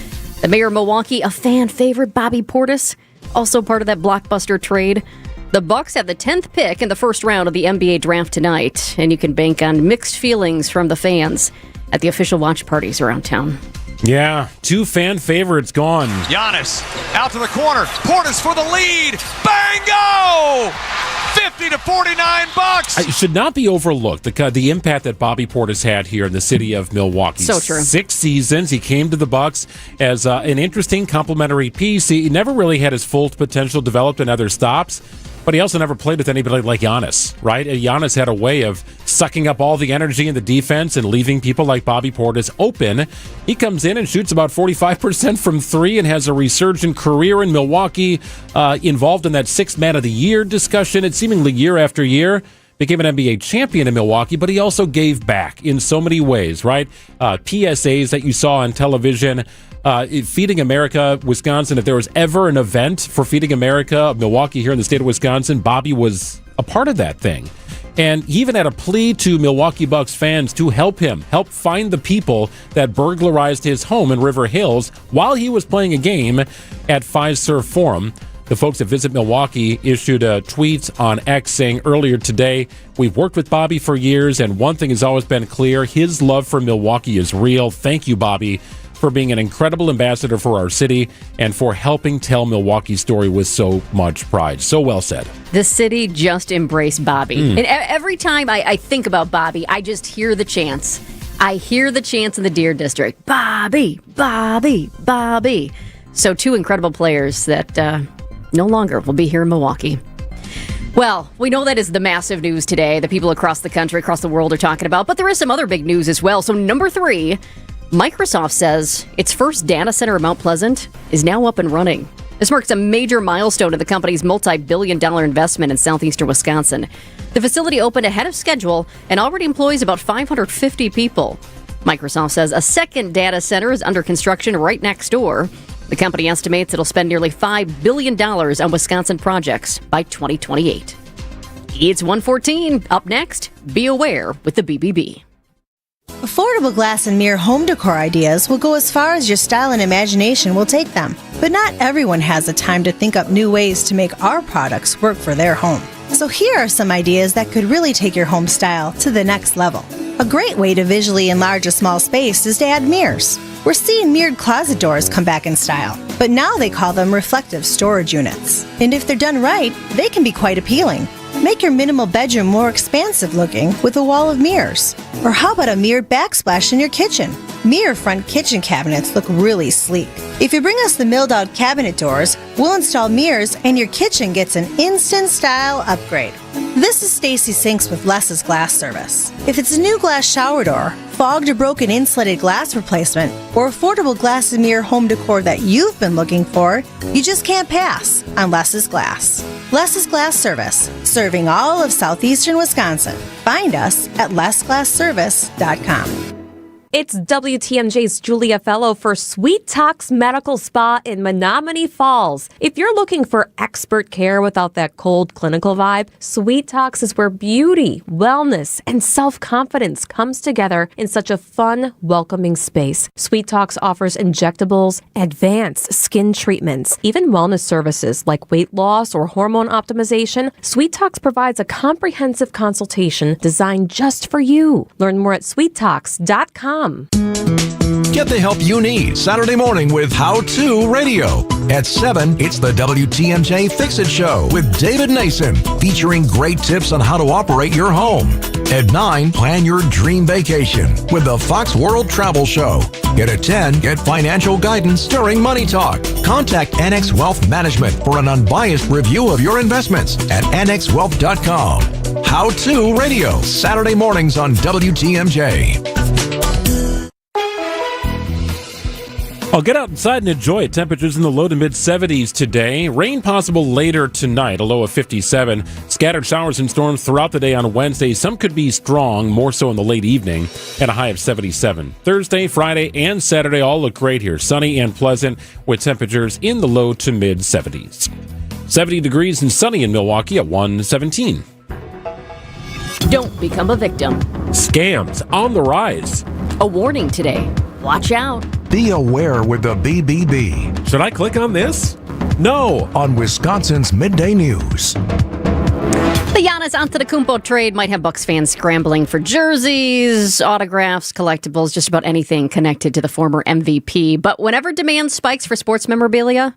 The mayor of Milwaukee, a fan favorite, Bobby Portis, also part of that blockbuster trade. The Bucks have the 10th pick in the first round of the NBA draft tonight, and you can bank on mixed feelings from the fans at the official watch parties around town. Yeah, 2 fan favorites gone. Giannis out to the corner. Portis for the lead. Bango! 50-49 Bucks. It should not be overlooked, the impact that Bobby Portis had here in the city of Milwaukee. So true. 6 seasons. He came to the Bucks as an interesting complementary piece. He never really had his full potential developed in other stops, but he also never played with anybody like Giannis, right? Giannis had a way of sucking up all the energy in the defense and leaving people like Bobby Portis open. He comes in and shoots about 45% from 3 and has a resurgent career in Milwaukee, involved in that 6th Man of the Year discussion. It's seemingly year after year. Became an NBA champion in Milwaukee, but he also gave back in so many ways, right? PSAs that you saw on television, Feeding America, Wisconsin. If there was ever an event for Feeding America, Milwaukee here in the state of Wisconsin, Bobby was a part of that thing. And he even had a plea to Milwaukee Bucks fans to help find the people that burglarized his home in River Hills while he was playing a game at Fiserv Forum. The folks at Visit Milwaukee issued a tweet on X saying earlier today, "We've worked with Bobby for years, and one thing has always been clear. His love for Milwaukee is real. Thank you, Bobby, for being an incredible ambassador for our city and for helping tell Milwaukee's story with so much pride." So well said. The city just embraced Bobby. And every time I think about Bobby, I just hear the chants. I hear the chants in the Deer District. Bobby, Bobby, Bobby. So 2 incredible players that no longer will be here in Milwaukee. Well, we know that is the massive news today that people across the country, across the world are talking about, but there is some other big news as well. So number 3, Microsoft says its first data center in Mount Pleasant is now up and running. This marks a major milestone in the company's multi-billion-dollar investment in southeastern Wisconsin. The facility opened ahead of schedule and already employs about 550 people. Microsoft says a second data center is under construction right next door. The company estimates it'll spend nearly $5 billion on Wisconsin projects by 2028. It's 1:14. Up next, be aware with the BBB. Affordable glass and mirror home decor ideas will go as far as your style and imagination will take them. But not everyone has the time to think up new ways to make our products work for their home. So here are some ideas that could really take your home style to the next level. A great way to visually enlarge a small space is to add mirrors. We're seeing mirrored closet doors come back in style, but now they call them reflective storage units. And if they're done right, they can be quite appealing. Make your minimal bedroom more expansive looking with a wall of mirrors. Or how about a mirrored backsplash in your kitchen? Mirror front kitchen cabinets look really sleek. If you bring us the milled out cabinet doors, we'll install mirrors and your kitchen gets an instant style upgrade. This is Stacy Sinks with Less's Glass Service. If it's a new glass shower door, fogged or broken insulated glass replacement, or affordable glass and mirror home decor that you've been looking for, you just can't pass on Less's Glass. Less's Glass Service, serving all of southeastern Wisconsin. Find us at lessglassservice.com. It's WTMJ's Julia Fellow for Sweet Talks Medical Spa in Menominee Falls. If you're looking for expert care without that cold clinical vibe, Sweet Talks is where beauty, wellness, and self-confidence comes together in such a fun, welcoming space. Sweet Talks offers injectables, advanced skin treatments, even wellness services like weight loss or hormone optimization. Sweet Talks provides a comprehensive consultation designed just for you. Learn more at sweettalks.com. Get the help you need Saturday morning with How To Radio. At 7, it's the WTMJ Fix-It Show with David Nason, featuring great tips on how to operate your home. At 9, plan your dream vacation with the Fox World Travel Show. And at 10, get financial guidance during Money Talk. Contact Annex Wealth Management for an unbiased review of your investments at annexwealth.com. How To Radio, Saturday mornings on WTMJ. I'll get out inside and enjoy it. Temperatures in the low to mid 70s today. Rain possible later tonight, a low of 57. Scattered showers and storms throughout the day on Wednesday. Some could be strong, more so in the late evening, and a high of 77. Thursday, Friday, and Saturday all look great here. Sunny and pleasant with temperatures in the low to mid 70s. 70 degrees and sunny in Milwaukee at 117. Don't become a victim. Scams on the rise. A warning today. Watch out. Be aware with the BBB. Should I click on this? No. On Wisconsin's Midday News. The Giannis Antetokounmpo trade might have Bucks fans scrambling for jerseys, autographs, collectibles, just about anything connected to the former MVP. But whenever demand spikes for sports memorabilia,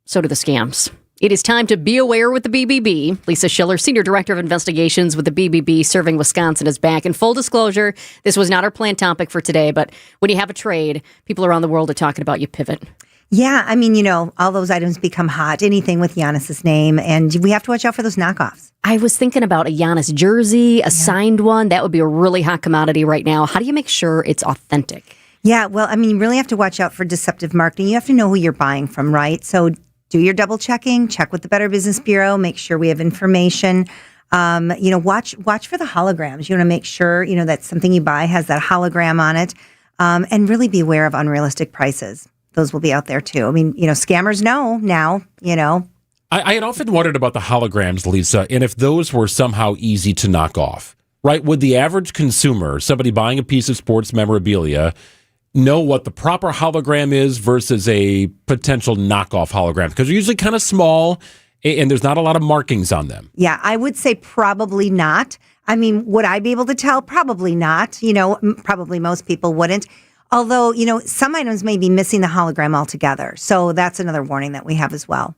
so do the scams. It is time to be aware with the BBB. Lisa Schiller, Senior Director of Investigations with the BBB serving Wisconsin, is back. In full disclosure, this was not our planned topic for today, but when you have a trade, people around the world are talking about you pivot. Yeah, I mean, all those items become hot, anything with Giannis's name, and we have to watch out for those knockoffs. I was thinking about a Giannis jersey, a signed one. That would be a really hot commodity right now. How do you make sure it's authentic? Yeah, well, I mean, you really have to watch out for deceptive marketing. You have to know who you're buying from, right? So do your double checking, check with the Better Business Bureau, make sure we have information. Watch for the holograms. You want to make sure, that something you buy has that hologram on it, and really be aware of unrealistic prices. Those will be out there too. I mean, scammers know now, I had often wondered about the holograms, Lisa, and if those were somehow easy to knock off, right? Would the average consumer, somebody buying a piece of sports memorabilia, know what the proper hologram is versus a potential knockoff hologram? Because they're usually kind of small and there's not a lot of markings on them. Yeah, I would say probably not. I mean, would I be able to tell? Probably not. Probably most people wouldn't. Although, some items may be missing the hologram altogether. So that's another warning that we have as well.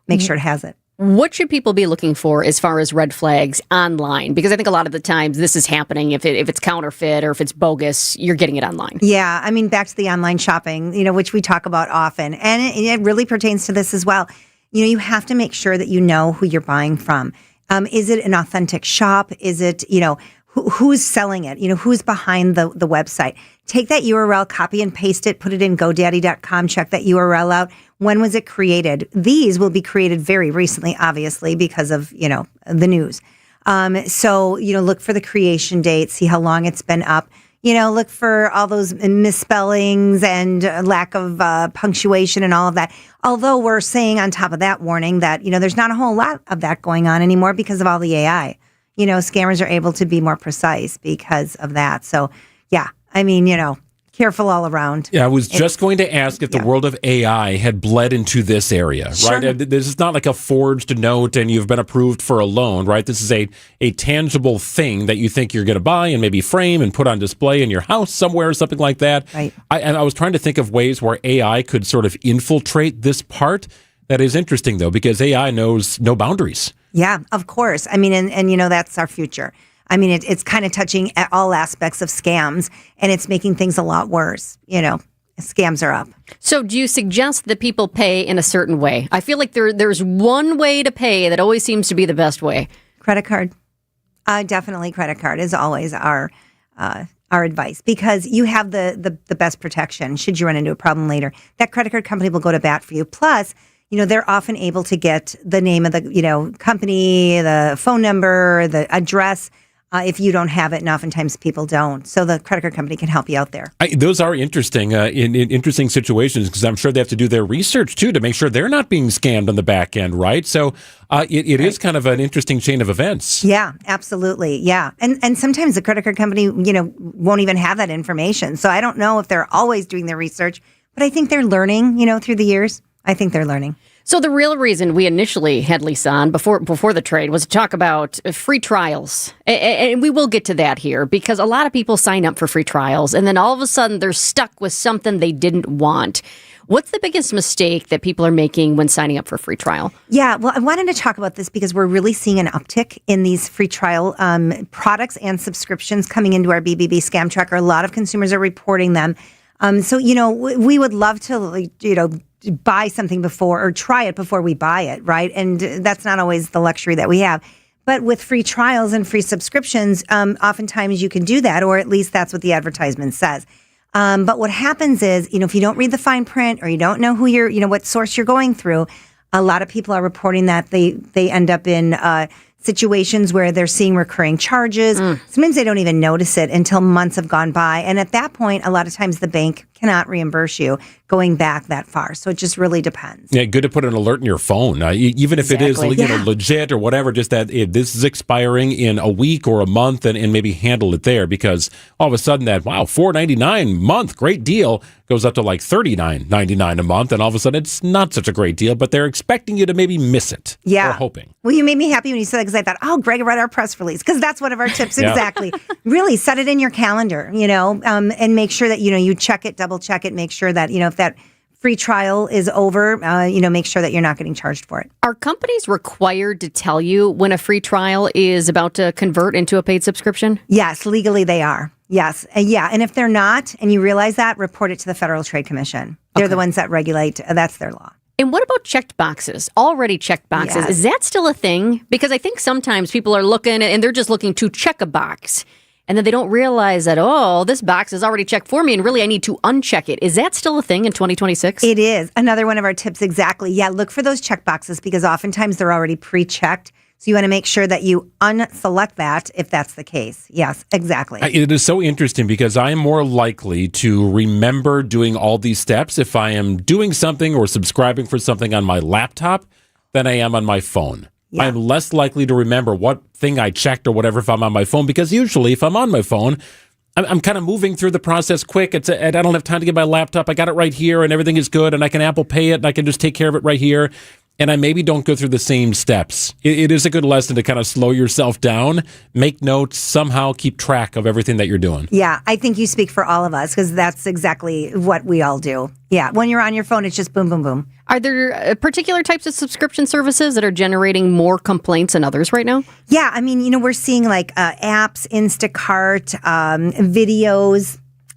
Make sure it has it. What should people be looking for as far as red flags online? Because I think a lot of the times this is happening. If it's counterfeit or if it's bogus, you're getting it online. Yeah, I mean, back to the online shopping, which we talk about often. And it really pertains to this as well. You have to make sure that you know who you're buying from. Is it an authentic shop? Is it, who's selling it? Who's behind the website? Take that URL, copy and paste it, put it in GoDaddy.com, check that URL out. When was it created? These will be created very recently, obviously, because of, the news. So, look for the creation date, see how long it's been up. Look for all those misspellings and lack of punctuation and all of that. Although we're saying on top of that warning that, there's not a whole lot of that going on anymore because of all the AI. Scammers are able to be more precise because of that. So, yeah, I mean, careful all around. Yeah, I was just going to ask if the world of AI had bled into this area, Sure. right? This is not like a forged note and you've been approved for a loan, right? This is a tangible thing that you think you're going to buy and maybe frame and put on display in your house somewhere or something like that. Right. And I was trying to think of ways where AI could sort of infiltrate this part. That is interesting, though, because AI knows no boundaries. Yeah, of course. I mean, and that's our future. I mean, it's kind of touching at all aspects of scams, and it's making things a lot worse. Scams are up. So do you suggest that people pay in a certain way? I feel like there's one way to pay that always seems to be the best way. Credit card. Definitely credit card is always our advice, because you have the best protection should you run into a problem later. That credit card company will go to bat for you. Plus, they're often able to get the name of the, company, the phone number, the address, if you don't have it, and oftentimes people don't. So the credit card company can help you out there. Those are interesting, in interesting situations, because I'm sure they have to do their research, too, to make sure they're not being scammed on the back end, right? So it is kind of an interesting chain of events. Yeah, absolutely. Yeah. And sometimes the credit card company, won't even have that information. So I don't know if they're always doing their research, but I think they're learning, through the years. I think they're learning. So the real reason we initially had Lisa on before the trade was to talk about free trials. And we will get to that here, because a lot of people sign up for free trials and then all of a sudden they're stuck with something they didn't want. What's the biggest mistake that people are making when signing up for a free trial? Yeah, well, I wanted to talk about this because we're really seeing an uptick in these free trial products and subscriptions coming into our BBB scam tracker. A lot of consumers are reporting them. So, we would love to, buy something before or try it before we buy it, right? And that's not always the luxury that we have. But with free trials and free subscriptions, oftentimes you can do that, or at least that's what the advertisement says. But what happens is, if you don't read the fine print or you don't know who what source you're going through, a lot of people are reporting that they end up in situations where they're seeing recurring charges. Sometimes they don't even notice it until months have gone by. And at that point, a lot of times the bank cannot reimburse you going back that far. So it just really depends. Yeah, good to put an alert in your phone, even if it is legit or whatever, just that this is expiring in a week or a month, and maybe handle it there, because all of a sudden that, wow, $4.99 a month, great deal, goes up to like $39.99 a month, and all of a sudden it's not such a great deal, but they're expecting you to maybe miss it. Yeah. Or hoping. Well, you made me happy when you said that, because I thought, oh, Greg read our press release, because that's one of our tips. Exactly. Really set it in your calendar, and make sure that, you check it, double check it, make sure that, if that free trial is over, make sure that you're not getting charged for it. Are companies required to tell you when a free trial is about to convert into a paid subscription? Yes, legally they are. Yes. And if they're not, and you realize that, report it to the Federal Trade Commission. They're the ones that regulate. That's their law. And what about checked boxes? Already checked boxes. Yes. Is that still a thing? Because I think sometimes people are looking and they're just looking to check a box. And then they don't realize that, this box is already checked for me, and really I need to uncheck it. Is that still a thing in 2026? It is. Another one of our tips, exactly. Yeah, look for those check boxes, because oftentimes they're already pre-checked. So you want to make sure that you unselect that if that's the case. Yes, exactly. It is so interesting, because I am more likely to remember doing all these steps if I am doing something or subscribing for something on my laptop than I am on my phone. Yeah. I'm less likely to remember what thing I checked or whatever if I'm on my phone, because usually if I'm on my phone, I'm kind of moving through the process quick. I don't have time to get my laptop. I got it right here and everything is good and I can Apple Pay it and I can just take care of it right here. And I maybe don't go through the same steps. It is a good lesson to kind of slow yourself down, make notes, somehow keep track of everything that you're doing. Yeah, I think you speak for all of us because that's exactly what we all do. Yeah, when you're on your phone, it's just boom, boom, boom. Are there particular types of subscription services that are generating more complaints than others right now? Yeah, I mean, we're seeing like apps, Instacart,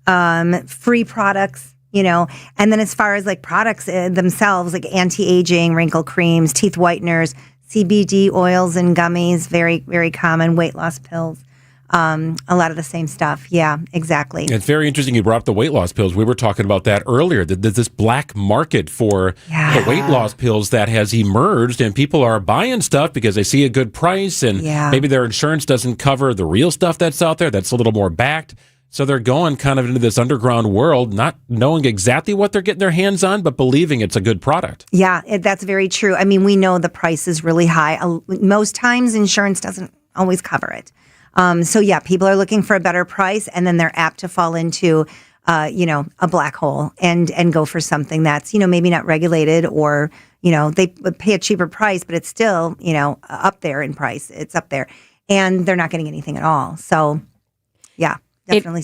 videos, free products. And then as far as like products themselves, like anti-aging, wrinkle creams, teeth whiteners, CBD oils and gummies, very, very common, weight loss pills, a lot of the same stuff. Yeah, exactly. It's very interesting you brought up the weight loss pills. We were talking about that earlier, that there's this black market for the weight loss pills that has emerged, and people are buying stuff because they see a good price, and maybe their insurance doesn't cover the real stuff that's out there that's a little more backed. So they're going kind of into this underground world, not knowing exactly what they're getting their hands on, but believing it's a good product. Yeah, that's very true. I mean, we know the price is really high. Most times insurance doesn't always cover it. So yeah, people are looking for a better price, and then they're apt to fall into, a black hole and go for something that's, maybe not regulated, or, they pay a cheaper price, but it's still, up there in price. It's up there, and they're not getting anything at all. So yeah. Definitely.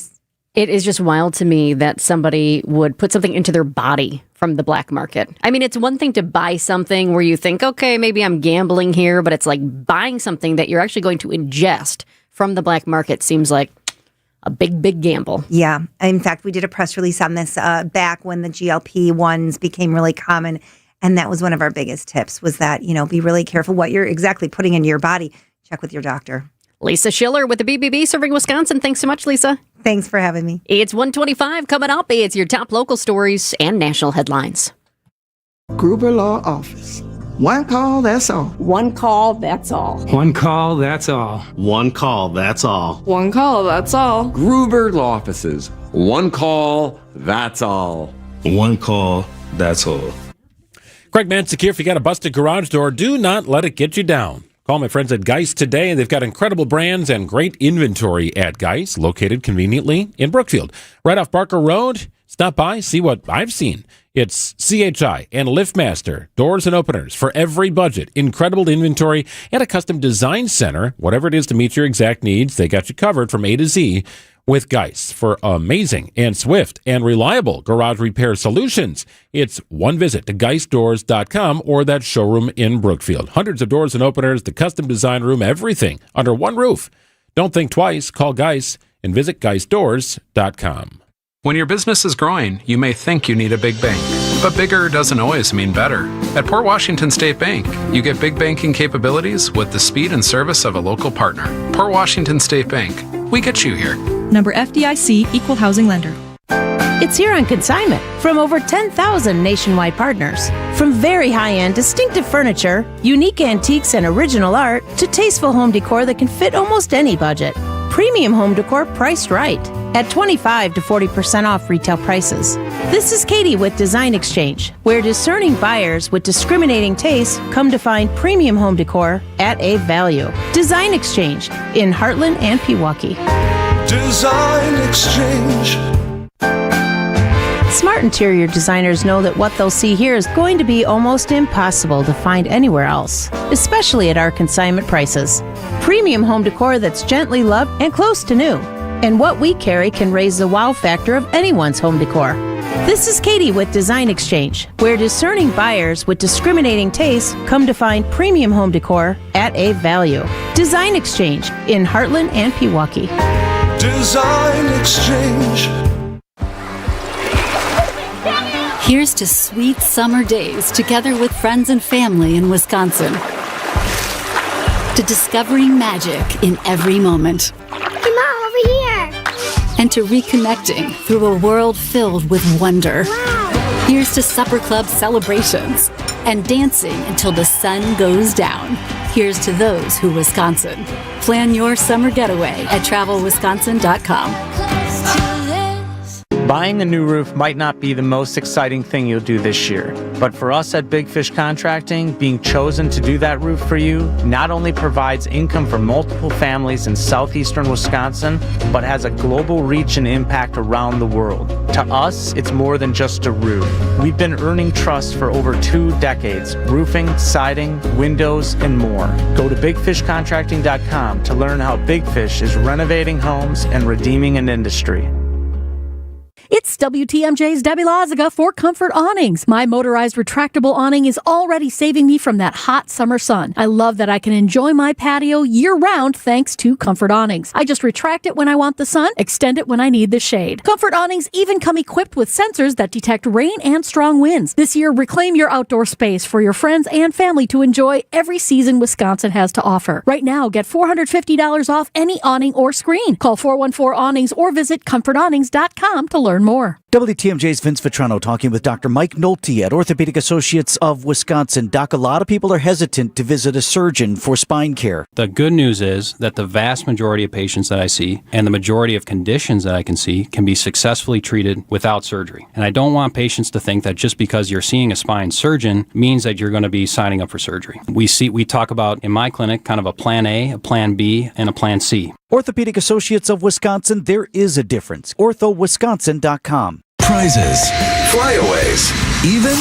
It is just wild to me that somebody would put something into their body from the black market. I mean, it's one thing to buy something where you think, okay, maybe I'm gambling here, but it's like buying something that you're actually going to ingest from the black market seems like a big, big gamble. Yeah. In fact, we did a press release on this back when the GLP-1s became really common. And that was one of our biggest tips, was that, be really careful what you're exactly putting into your body. Check with your doctor. Lisa Schiller with the BBB serving Wisconsin. Thanks so much, Lisa. Thanks for having me. It's 1:25 coming up. It's your top local stories and national headlines. Gruber Law Office. One call, that's all. One call, that's all. One call, that's all. One call, that's all. One call, that's all. Gruber Law Offices. One call, that's all. One call, that's all. Craig Mansick here. If you got a busted garage door, do not let it get you down. Call my friends at Geist today. They've got incredible brands and great inventory at Geist, located conveniently in Brookfield. Right off Barker Road, stop by, see what I've seen. It's CHI and LiftMaster, doors and openers for every budget, incredible inventory, and a custom design center. Whatever it is to meet your exact needs, they got you covered from A to Z with Geist for amazing and swift and reliable garage repair solutions. It's one visit to geistdoors.com or that showroom in Brookfield. Hundreds of doors and openers, the custom design room, everything under one roof. Don't think twice. Call Geist and visit geistdoors.com. When your business is growing, you may think you need a big bank, but bigger doesn't always mean better. At Port Washington State Bank, you get big banking capabilities with the speed and service of a local partner. Port Washington State Bank. We get you here. Number FDIC, Equal Housing Lender. It's here on consignment from over 10,000 nationwide partners. From very high-end, distinctive furniture, unique antiques and original art, to tasteful home decor that can fit almost any budget. Premium home decor priced right at 25 to 40% off retail prices. This is Katie with Design Exchange, where discerning buyers with discriminating tastes come to find premium home decor at a value. Design Exchange in Heartland and Pewaukee. Design Exchange. Smart interior designers know that what they'll see here is going to be almost impossible to find anywhere else, especially at our consignment prices. Premium home decor that's gently loved and close to new. And what we carry can raise the wow factor of anyone's home decor. This is Katie with Design Exchange, where discerning buyers with discriminating tastes come to find premium home decor at a value. Design Exchange in Heartland and Pewaukee. Design Exchange. Here's to sweet summer days together with friends and family in Wisconsin. To discovering magic in every moment. Hey, Mom, over here! And to reconnecting through a world filled with wonder. Wow. Here's to supper club celebrations and dancing until the sun goes down. Here's to those who Wisconsin. Plan your summer getaway at travelwisconsin.com. Buying a new roof might not be the most exciting thing you'll do this year, but for us at Big Fish Contracting, being chosen to do that roof for you not only provides income for multiple families in southeastern Wisconsin, but has a global reach and impact around the world. To us, it's more than just a roof. We've been earning trust for over 2 decades, roofing, siding, windows, and more. Go to bigfishcontracting.com to learn how Big Fish is renovating homes and redeeming an industry. It's WTMJ's Debbie Loziga for Comfort Awnings. My motorized retractable awning is already saving me from that hot summer sun. I love that I can enjoy my patio year-round thanks to Comfort Awnings. I just retract it when I want the sun, extend it when I need the shade. Comfort Awnings even come equipped with sensors that detect rain and strong winds. This year, reclaim your outdoor space for your friends and family to enjoy every season Wisconsin has to offer. Right now, get $450 off any awning or screen. Call 414-AWNINGS or visit comfortawnings.com to learn more. WTMJ's Vince Vitrano talking with Dr. Mike Nolte at Orthopedic Associates of Wisconsin. Doc, a lot of people are hesitant to visit a surgeon for spine care. The good news is that the vast majority of patients that I see and the majority of conditions that I can see can be successfully treated without surgery. And I don't want patients to think that just because you're seeing a spine surgeon means that you're going to be signing up for surgery. We talk about in my clinic kind of a plan A, a plan B, and a plan C. Orthopedic Associates of Wisconsin, there is a difference. orthowisconsin.com. Prizes, flyaways, even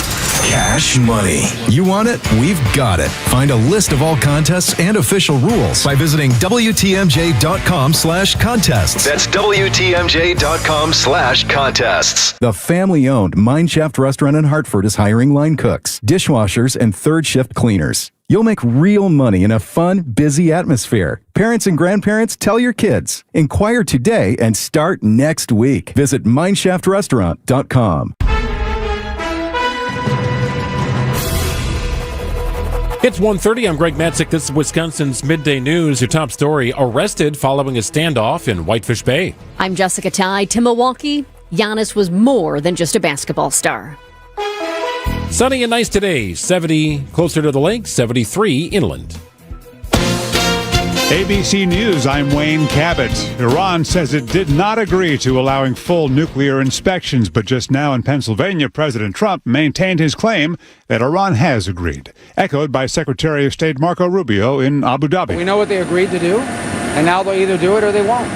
cash money. You want it? We've got it. Find a list of all contests and official rules by visiting WTMJ.com/contests. That's WTMJ.com/contests. The family-owned Mineshaft Restaurant in Hartford is hiring line cooks, dishwashers, and third shift cleaners. You'll make real money in a fun, busy atmosphere. Parents and grandparents, tell your kids. Inquire today and start next week. Visit MineShaftRestaurant.com. It's 1:30. I'm Greg Matzik. This is Wisconsin's Midday News. Your top story, arrested following a standoff in Whitefish Bay. I'm Jessica Ty. To Milwaukee, Giannis was more than just a basketball star. Sunny and nice today. 70 closer to the lake, 73 inland. ABC News, I'm Wayne Cabot. Iran says it did not agree to allowing full nuclear inspections, but just now in Pennsylvania, President Trump maintained his claim that Iran has agreed, echoed by Secretary of State Marco Rubio in Abu Dhabi. We know what they agreed to do, and now they'll either do it or they won't.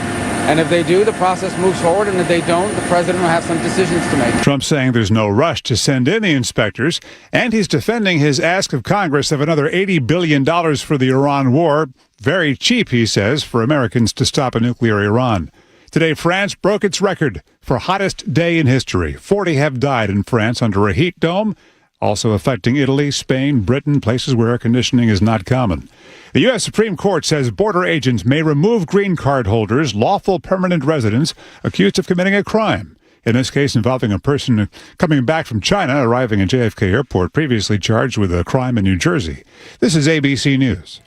And if they do, the process moves forward, and if they don't, the president will have some decisions to make. Trump saying there's no rush to send in the inspectors, and he's defending his ask of Congress of another $80 billion for the Iran war. Very cheap, he says, for Americans to stop a nuclear Iran. Today, France broke its record for hottest day in history. 40 have died in France under a heat dome, also affecting Italy, Spain, Britain, places where air conditioning is not common. The U.S. Supreme Court says border agents may remove green card holders, lawful permanent residents, accused of committing a crime. In this case involving a person coming back from China, arriving at JFK Airport, previously charged with a crime in New Jersey. This is ABC News.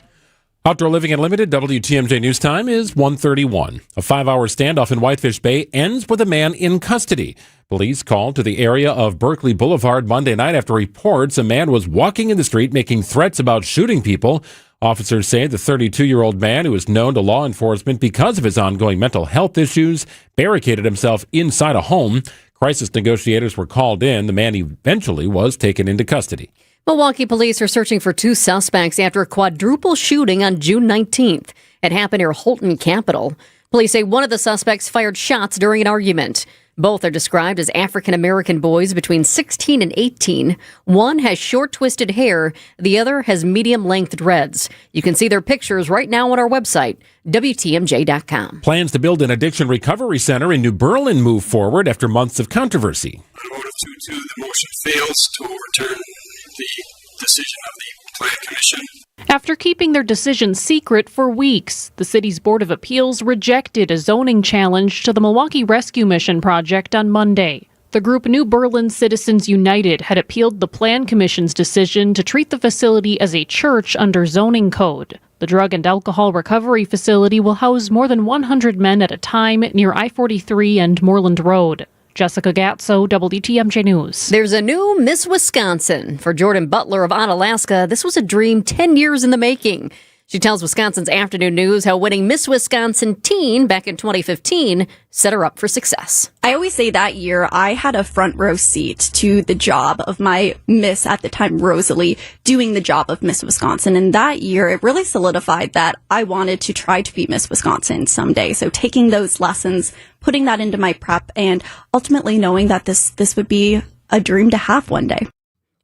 Outdoor Living Unlimited, WTMJ News Time is 1:31. A 5-hour standoff in Whitefish Bay ends with a man in custody. Police called to the area of Berkeley Boulevard Monday night after reports a man was walking in the street making threats about shooting people. Officers say the 32-year-old man, who is known to law enforcement because of his ongoing mental health issues, barricaded himself inside a home. Crisis negotiators were called in. The man eventually was taken into custody. Milwaukee police are searching for 2 suspects after a quadruple shooting on June 19th. It happened near Holton Capitol. Police say one of the suspects fired shots during an argument. Both are described as African-American boys between 16 and 18. One has short, twisted hair. The other has medium-length dreads. You can see their pictures right now on our website, WTMJ.com. Plans to build an addiction recovery center in New Berlin move forward after months of controversy. On a vote of 2-2, the motion fails to overturn the decision of the Plan Commission. After keeping their decision secret for weeks, the city's Board of Appeals rejected a zoning challenge to the Milwaukee Rescue Mission project on Monday. The group New Berlin Citizens United had appealed the Plan Commission's decision to treat the facility as a church under zoning code. The drug and alcohol recovery facility will house more than 100 men at a time near I-43 and Moreland Road. Jessica Gatso, WTMJ News. There's a new Miss Wisconsin. For Jordan Butler of Onalaska, this was a dream 10 years in the making. She tells Wisconsin's Afternoon News how winning Miss Wisconsin Teen back in 2015 set her up for success. I always say that year I had a front row seat to the job of my Miss at the time, Rosalie, doing the job of Miss Wisconsin. And that year, it really solidified that I wanted to try to be Miss Wisconsin someday. So taking those lessons, putting that into my prep, and ultimately knowing that this would be a dream to have one day.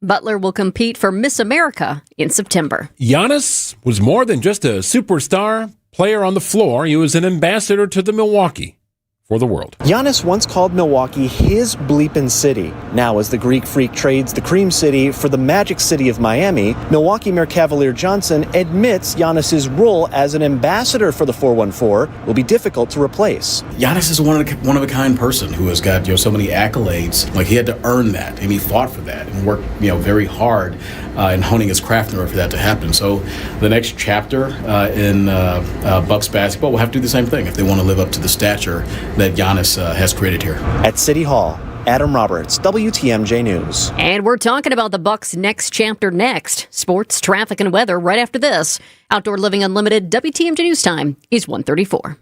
Butler will compete for Miss America in September. Giannis was more than just a superstar player on the floor. He was an ambassador to the Milwaukee for the world. Giannis once called Milwaukee his bleepin' city. Now, as the Greek Freak trades the Cream City for the Magic City of Miami, Milwaukee Mayor Cavalier Johnson admits Giannis's role as an ambassador for the 414 will be difficult to replace. Giannis is a one-of-a-kind person who has got so many accolades. Like, he had to earn that, and he fought for that and worked very hard in honing his craft in order for that to happen. So the next chapter in Bucks basketball will have to do the same thing if they want to live up to the stature that Giannis has created here. At City Hall, Adam Roberts, WTMJ News. And we're talking about the Bucks' next chapter next. Sports, traffic, and weather right after this. Outdoor Living Unlimited, WTMJ News Time is 1:34.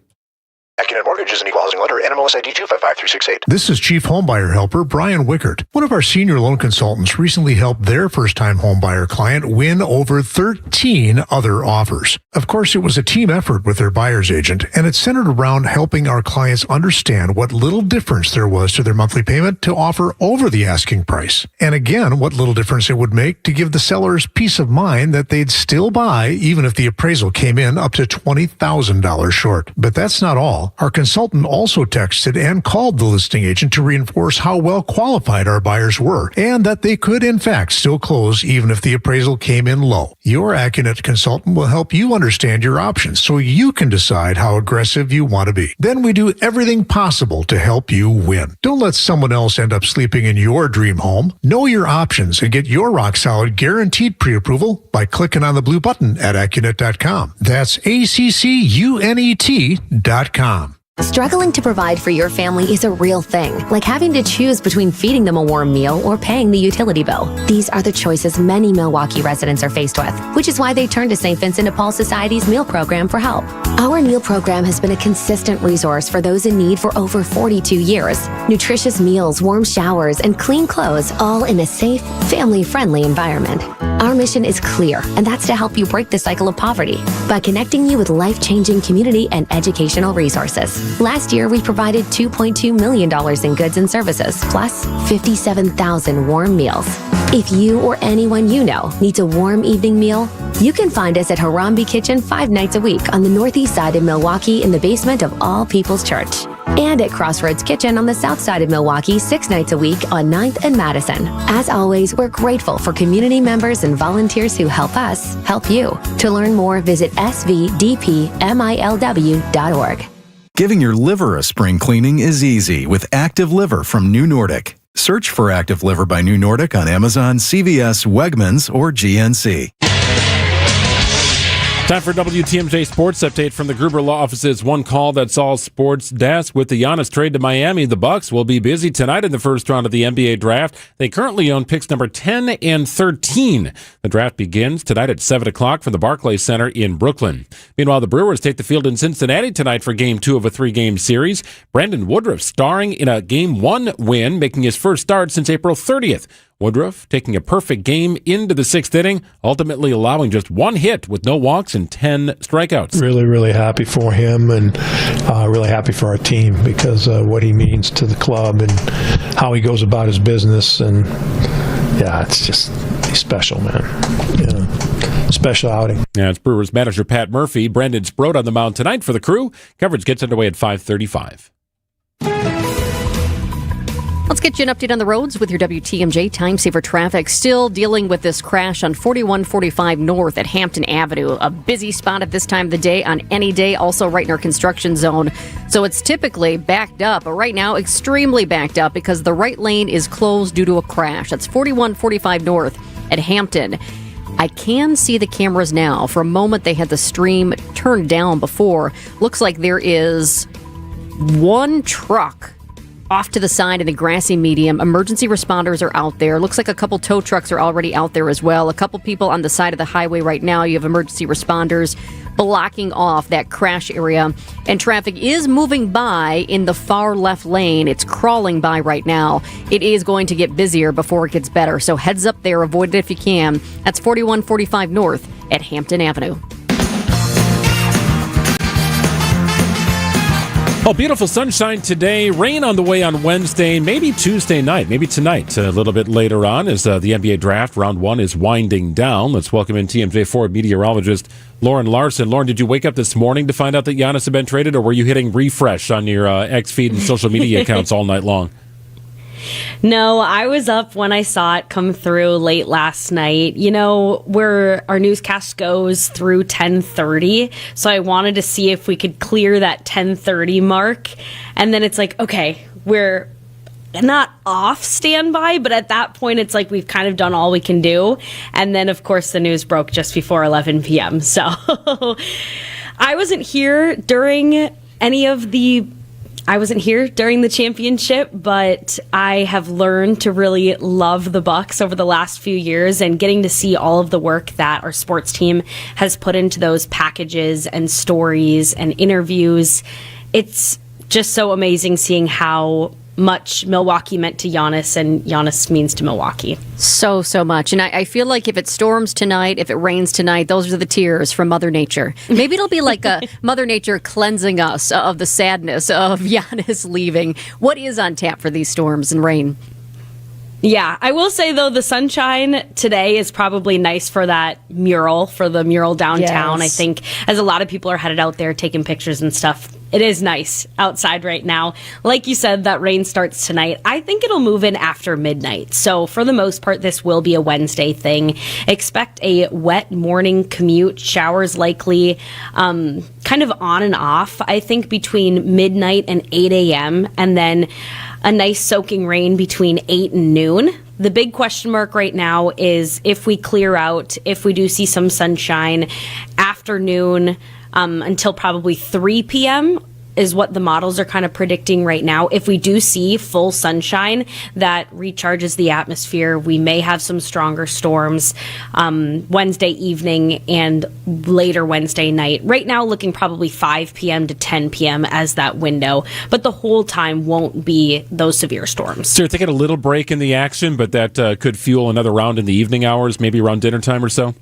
AccuNet Mortgage is an equal housing lender. NMLS ID 255368. This is Chief Homebuyer Helper Brian Wickert. One of our senior loan consultants recently helped their first-time homebuyer client win over 13 other offers. Of course, it was a team effort with their buyer's agent, and it centered around helping our clients understand what little difference there was to their monthly payment to offer over the asking price. And again, what little difference it would make to give the sellers peace of mind that they'd still buy even if the appraisal came in up to $20,000 short. But that's not all. Our consultant also texted and called the listing agent to reinforce how well qualified our buyers were and that they could, in fact, still close even if the appraisal came in low. Your AccuNet consultant will help you understand your options so you can decide how aggressive you want to be. Then we do everything possible to help you win. Don't let someone else end up sleeping in your dream home. Know your options and get your rock-solid guaranteed pre-approval by clicking on the blue button at AccuNet.com. That's ACCUNET.com. Struggling to provide for your family is a real thing, like having to choose between feeding them a warm meal or paying the utility bill. These are the choices many Milwaukee residents are faced with, which is why they turn to St. Vincent de Paul Society's meal program for help. Our meal program has been a consistent resource for those in need for over 42 years. Nutritious meals, warm showers, and clean clothes, all in a safe, family-friendly environment. Our mission is clear, and that's to help you break the cycle of poverty by connecting you with life-changing community and educational resources. Last year, we provided $2.2 million in goods and services, plus 57,000 warm meals. If you or anyone you know needs a warm evening meal, you can find us at Harambe Kitchen 5 nights a week on the northeast side of Milwaukee in the basement of All People's Church. And at Crossroads Kitchen on the south side of Milwaukee 6 nights a week on 9th and Madison. As always, we're grateful for community members and volunteers who help us help you. To learn more, visit svdpmilw.org. Giving your liver a spring cleaning is easy with Active Liver from New Nordic. Search for Active Liver by New Nordic on Amazon, CVS, Wegmans, or GNC. Time for WTMJ Sports Update from the Gruber Law Office's One Call That's All Sports desk. With the Giannis trade to Miami, the Bucks will be busy tonight in the first round of the NBA draft. They currently own picks number 10 and 13. The draft begins tonight at 7 o'clock from the Barclays Center in Brooklyn. Meanwhile, the Brewers take the field in Cincinnati tonight for Game 2 of a 3-game series. Brandon Woodruff starring in a Game 1 win, making his first start since April 30th. Woodruff taking a perfect game into the 6th inning, ultimately allowing just 1 hit with no walks and 10 strikeouts. Really happy for him and really happy for our team because what he means to the club and how he goes about his business. And yeah, it's just, he's special, man. Yeah. Special outing. Yeah, it's Brewers manager Pat Murphy. Brandon Sprode on the mound tonight for the Crew. Coverage gets underway at 5:35. Let's get you an update on the roads with your WTMJ Time Saver Traffic. Still dealing with this crash on 4145 North at Hampton Avenue. A busy spot at this time of the day on any day, also right in our construction zone. So it's typically backed up, but right now extremely backed up because the right lane is closed due to a crash. That's 4145 North at Hampton. I can see the cameras now. For a moment, they had the stream turned down before. Looks like there is one truck off to the side in the grassy medium. Emergency responders are out there. Looks like a couple tow trucks are already out there as well. A couple people on the side of the highway right now. You have emergency responders blocking off that crash area. And traffic is moving by in the far left lane. It's crawling by right now. It is going to get busier before it gets better. So heads up there. Avoid it if you can. That's 4145 North at Hampton Avenue. Oh, beautiful sunshine today. Rain on the way on Wednesday, maybe Tuesday night, maybe tonight, a little bit later on as the NBA draft round 1 is winding down. Let's welcome in TMJ4 meteorologist Lauren Larson. Lauren, did you wake up this morning to find out that Giannis had been traded, or were you hitting refresh on your X feed and social media accounts all night long? No, I was up when I saw it come through late last night. You know, where our newscast goes through 10:30. So I wanted to see if we could clear that 10:30 mark. And then it's like, okay, we're not off standby, but at that point it's like we've kind of done all we can do. And then, of course, the news broke just before 11 p.m. So I wasn't here during the championship, but I have learned to really love the Bucks over the last few years, and getting to see all of the work that our sports team has put into those packages and stories and interviews. It's just so amazing seeing how much Milwaukee meant to Giannis and Giannis means to Milwaukee. So much. And I feel like if it storms tonight, if it rains tonight, those are the tears from Mother Nature. Maybe it'll be like a Mother Nature cleansing us of the sadness of Giannis leaving. What is on tap for these storms and rain? Yeah, I will say, though, the sunshine today is probably nice for that mural, for the mural downtown. Yes. I think as a lot of people are headed out there taking pictures and stuff, it is nice outside right now. Like you said, that rain starts tonight. I think it'll move in after midnight. So for the most part, this will be a Wednesday thing. Expect a wet morning commute, showers likely, kind of on and off, I think, between midnight and 8 a.m. and then a nice soaking rain between 8 and noon. The big question mark right now is if we clear out, if we do see some sunshine afternoon until probably 3 p.m. is what the models are kind of predicting right now. If we do see full sunshine that recharges the atmosphere, we may have some stronger storms Wednesday evening and later Wednesday night. Right now, looking probably 5 p.m. to 10 p.m. as that window, but the whole time won't be those severe storms. So you're thinking a little break in the action, but that could fuel another round in the evening hours, maybe around dinner time or so?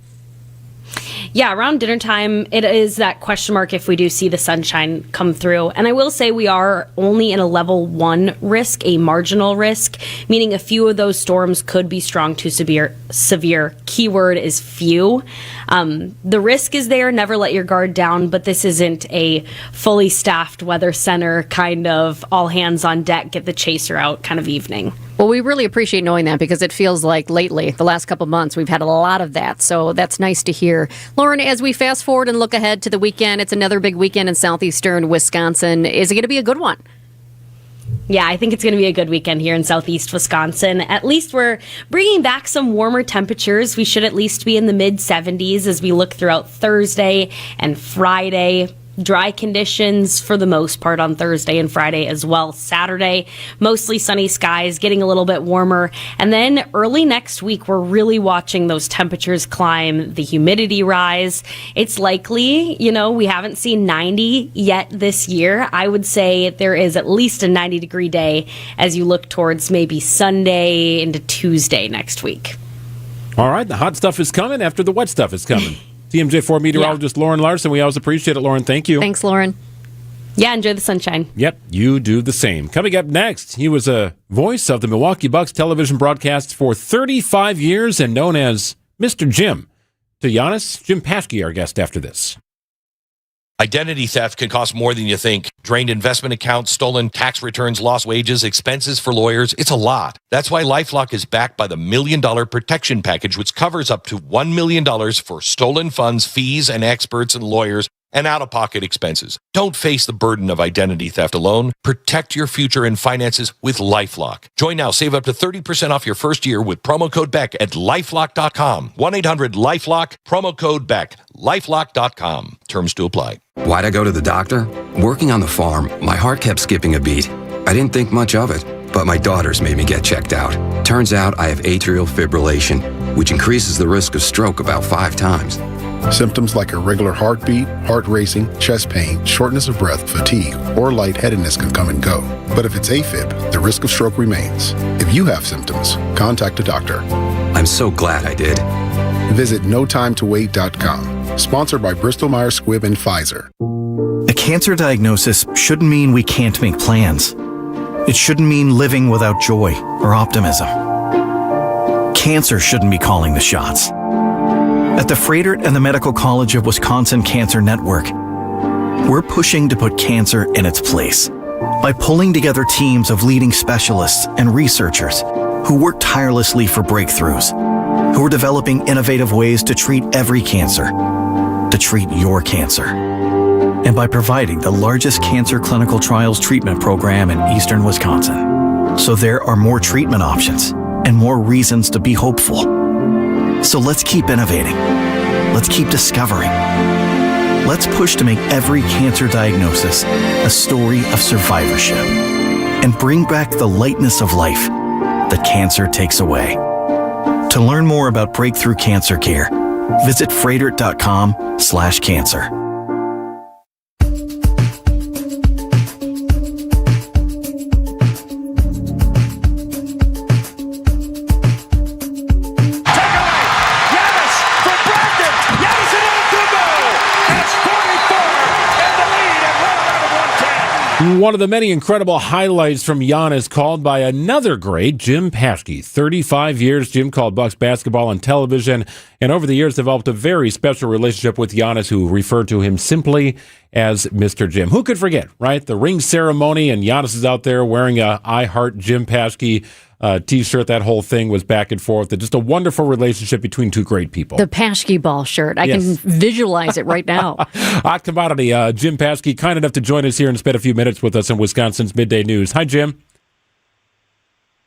Yeah, around dinner time, it is that question mark if we do see the sunshine come through. And I will say we are only in a level 1 risk, a marginal risk, meaning a few of those storms could be strong to severe. Keyword is few. The risk is there, never let your guard down, but this isn't a fully staffed weather center kind of all hands on deck, get the chaser out kind of evening. Well, we really appreciate knowing that because it feels like lately, the last couple months, we've had a lot of that. So that's nice to hear. Lauren, as we fast forward and look ahead to the weekend, it's another big weekend in southeastern Wisconsin. Is it going to be a good one? Yeah, I think it's going to be a good weekend here in southeast Wisconsin. At least we're bringing back some warmer temperatures. We should at least be in the mid-70s as we look throughout Thursday and Friday. Dry conditions for the most part on Thursday and Friday as well. Saturday, mostly sunny skies, getting a little bit warmer. And then early next week, we're really watching those temperatures climb, the humidity rise. It's likely, we haven't seen 90 yet this year. I would say there is at least a 90-degree day as you look towards maybe Sunday into Tuesday next week. All right, the hot stuff is coming after the wet stuff is coming. TMJ4 meteorologist Lauren Larson. We always appreciate it, Lauren. Thank you. Thanks, Lauren. Yeah, enjoy the sunshine. Yep, you do the same. Coming up next, he was a voice of the Milwaukee Bucks television broadcasts for 35 years and known as Mr. Jim. To Giannis, Jim Paschke, our guest after this. Identity theft can cost more than you think. Drained investment accounts, stolen tax returns, lost wages, expenses for lawyers. It's a lot. That's why LifeLock is backed by the $1 Million Protection Package, which covers up to $1 million for stolen funds, fees, and experts and lawyers, and out-of-pocket expenses. Don't face the burden of identity theft alone. Protect your future and finances with LifeLock. Join now. Save up to 30% off your first year with promo code BECK at LifeLock.com. 1-800-LifeLock, promo code BECK. LifeLock.com. Terms to apply. Why'd I go to the doctor? Working on the farm, my heart kept skipping a beat. I didn't think much of it, but my daughters made me get checked out. Turns out I have atrial fibrillation, which increases the risk of stroke about 5 times. Symptoms like irregular heartbeat, heart racing, chest pain, shortness of breath, fatigue, or lightheadedness can come and go. But if it's AFib, the risk of stroke remains. If you have symptoms, contact a doctor. I'm so glad I did. Visit notimetowait.com. Sponsored by Bristol Myers Squibb and Pfizer. A cancer diagnosis shouldn't mean we can't make plans. It shouldn't mean living without joy or optimism. Cancer shouldn't be calling the shots. At the Froedtert and the Medical College of Wisconsin Cancer Network, we're pushing to put cancer in its place by pulling together teams of leading specialists and researchers who work tirelessly for breakthroughs, who are developing innovative ways to treat every cancer, to treat your cancer. And by providing the largest cancer clinical trials treatment program in eastern Wisconsin. So there are more treatment options and more reasons to be hopeful. So let's keep innovating. Let's keep discovering. Let's push to make every cancer diagnosis a story of survivorship and bring back the lightness of life that cancer takes away. To learn more about breakthrough cancer care, visit Froedtert.com/cancer. One of the many incredible highlights from Giannis, called by another great, Jim Paschke. 35 years, Jim called Bucks basketball on television, and over the years developed a very special relationship with Giannis, who referred to him simply as Mr. Jim. Who could forget, right? The ring ceremony, and Giannis is out there wearing a I Heart Jim Paschke T-shirt. That whole thing was back and forth. Just a wonderful relationship between two great people. The Paschke ball shirt. I can visualize it right now. Hot commodity. Jim Paschke, kind enough to join us here and spend a few minutes with us in Wisconsin's Midday News. Hi, Jim.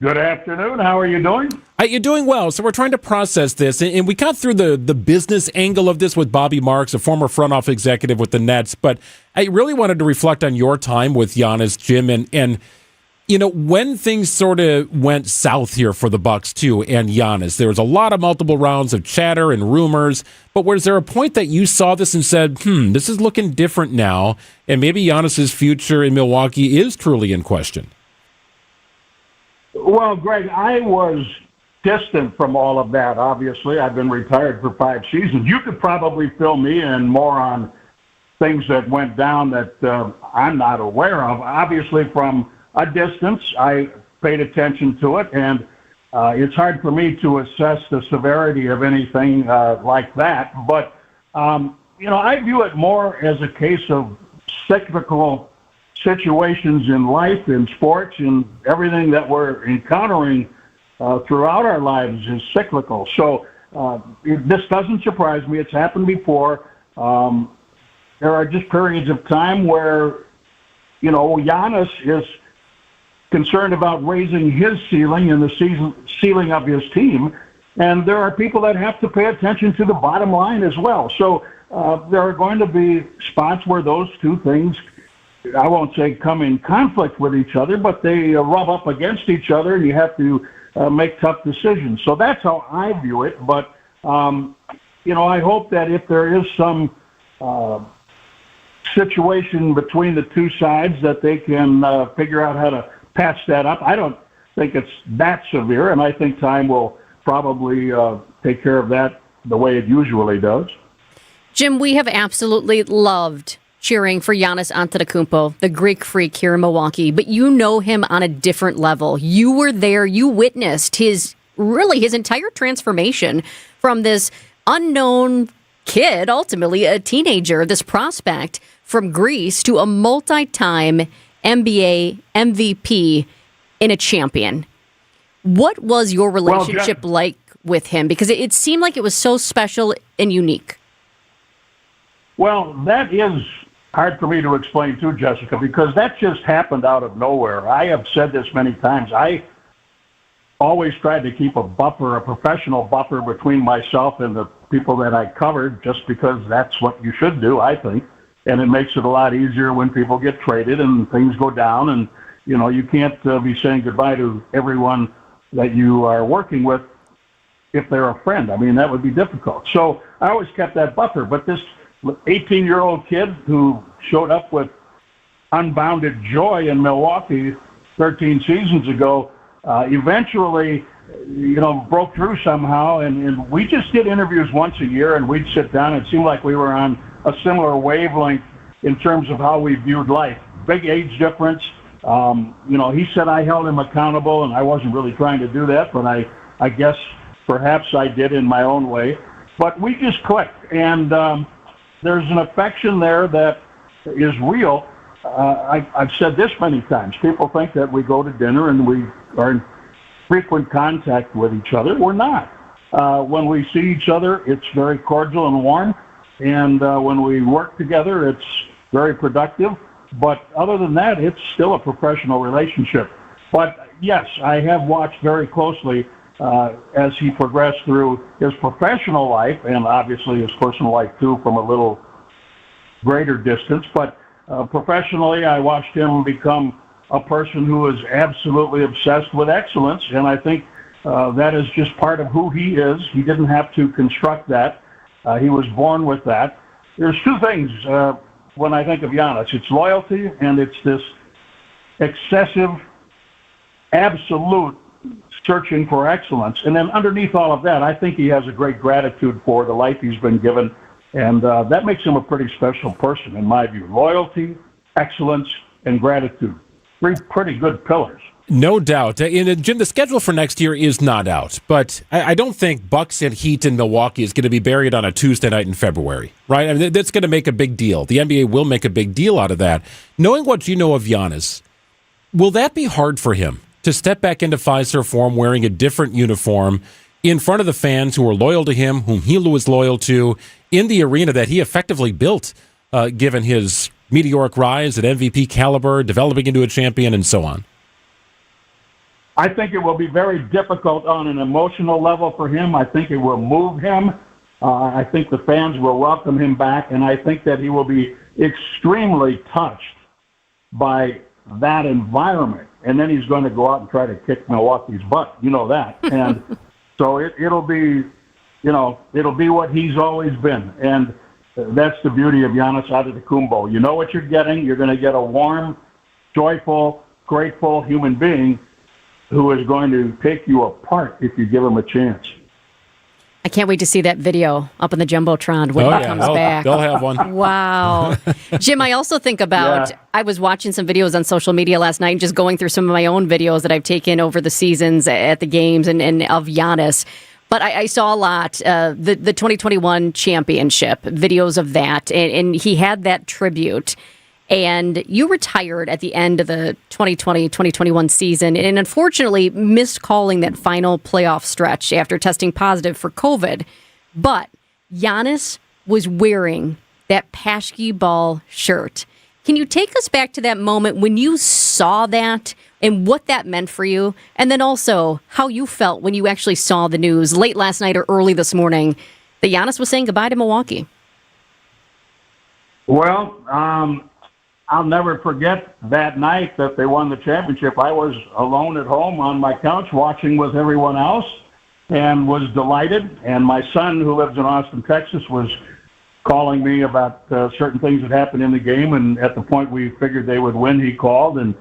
Good afternoon. How are you doing? You're doing well. So we're trying to process this, and we got through the business angle of this with Bobby Marks, a former front office executive with the Nets. But I really wanted to reflect on your time with Giannis, Jim, and you know, when things sort of went south here for the Bucks too, and Giannis, there was a lot of multiple rounds of chatter and rumors, but was there a point that you saw this and said, this is looking different now, and maybe Giannis's future in Milwaukee is truly in question? Well, Greg, I was distant from all of that, obviously. I've been retired for 5 seasons. You could probably fill me in more on things that went down that I'm not aware of. Obviously, from a distance, I paid attention to it, and it's hard for me to assess the severity of anything like that. But, I view it more as a case of cyclical situations in life, in sports, and everything that we're encountering throughout our lives is cyclical. So this doesn't surprise me. It's happened before. There are just periods of time where, Giannis is concerned about raising his ceiling and the ceiling of his team. And there are people that have to pay attention to the bottom line as well. So there are going to be spots where those two things, I won't say come in conflict with each other, but they rub up against each other, and you have to make tough decisions. So that's how I view it. But, I hope that if there is some situation between the two sides, that they can figure out how to patch that up. I don't think it's that severe, and I think time will probably take care of that the way it usually does. Jim, we have absolutely loved cheering for Giannis Antetokounmpo, the Greek freak here in Milwaukee, but you know him on a different level. You were there. You witnessed his entire transformation from this unknown kid, ultimately a teenager, this prospect from Greece, to a multi-time NBA MVP and a champion. What was your relationship like with him? Because it seemed like it was so special and unique. Well, that is hard for me to explain too, Jessica, because that just happened out of nowhere. I have said this many times. I always tried to keep a professional buffer between myself and the people that I covered, just because that's what you should do, I think. And it makes it a lot easier when people get traded and things go down and, You can't be saying goodbye to everyone that you are working with if they're a friend. I mean, that would be difficult. So I always kept that buffer. But this 18-year-old kid who showed up with unbounded joy in Milwaukee 13 seasons ago, eventually, broke through somehow. And we just did interviews once a year, and we'd sit down. It seemed like we were on a similar wavelength in terms of how we viewed life. Big age difference. He said I held him accountable, and I wasn't really trying to do that, but I guess perhaps I did in my own way. But we just clicked, and there's an affection there that is real. I've said this many times. People think that we go to dinner and we are in frequent contact with each other. We're not. When we see each other, it's very cordial and warm, and when we work together, it's very productive. But other than that, it's still a professional relationship. But yes, I have watched very closely as he progressed through his professional life, and obviously his personal life too, from a little greater distance. But professionally, I watched him become a person who is absolutely obsessed with excellence, and I think that is just part of who he is. He didn't have to construct that. He was born with that. There's two things when I think of Giannis. It's loyalty, and it's this excessive, absolute searching for excellence. And then underneath all of that, I think he has a great gratitude for the life he's been given, and that makes him a pretty special person, in my view. Loyalty, excellence, and gratitude. Three pretty good pillars. No doubt. Jim, the schedule for next year is not out, but I don't think Bucks and Heat in Milwaukee is going to be buried on a Tuesday night in February, right? I mean, that's going to make a big deal. The NBA will make a big deal out of that. Knowing what you know of Giannis, will that be hard for him to step back into Fiserv Forum wearing a different uniform in front of the fans who are loyal to him, whom he was loyal to, in the arena that he effectively built, given his meteoric rise at MVP caliber, developing into a champion, and so on? I think it will be very difficult on an emotional level for him. I think it will move him. I think the fans will welcome him back, and I think that he will be extremely touched by that environment. And then he's going to go out and try to kick Milwaukee's butt. You know that. And so it'll be what he's always been. And that's the beauty of Giannis Antetokounmpo. You know what you're getting. You're going to get a warm, joyful, grateful human being who is going to take you apart if you give him a chance. I can't wait to see that video up in the Jumbotron when it comes back. They'll have one. Wow. Jim, I also think about, I was watching some videos on social media last night and just going through some of my own videos that I've taken over the seasons at the games and of Giannis. But I saw a lot, the 2021 championship, videos of that, and he had that tribute. And you retired at the end of the 2020-2021 season and unfortunately missed calling that final playoff stretch after testing positive for COVID. But Giannis was wearing that Paschke Ball shirt. Can you take us back to that moment when you saw that and what that meant for you? And then also how you felt when you actually saw the news late last night or early this morning that Giannis was saying goodbye to Milwaukee? Well, I'll never forget that night that they won the championship. I was alone at home on my couch watching with everyone else and was delighted. And my son, who lives in Austin, Texas, was calling me about certain things that happened in the game. And at the point we figured they would win, he called. And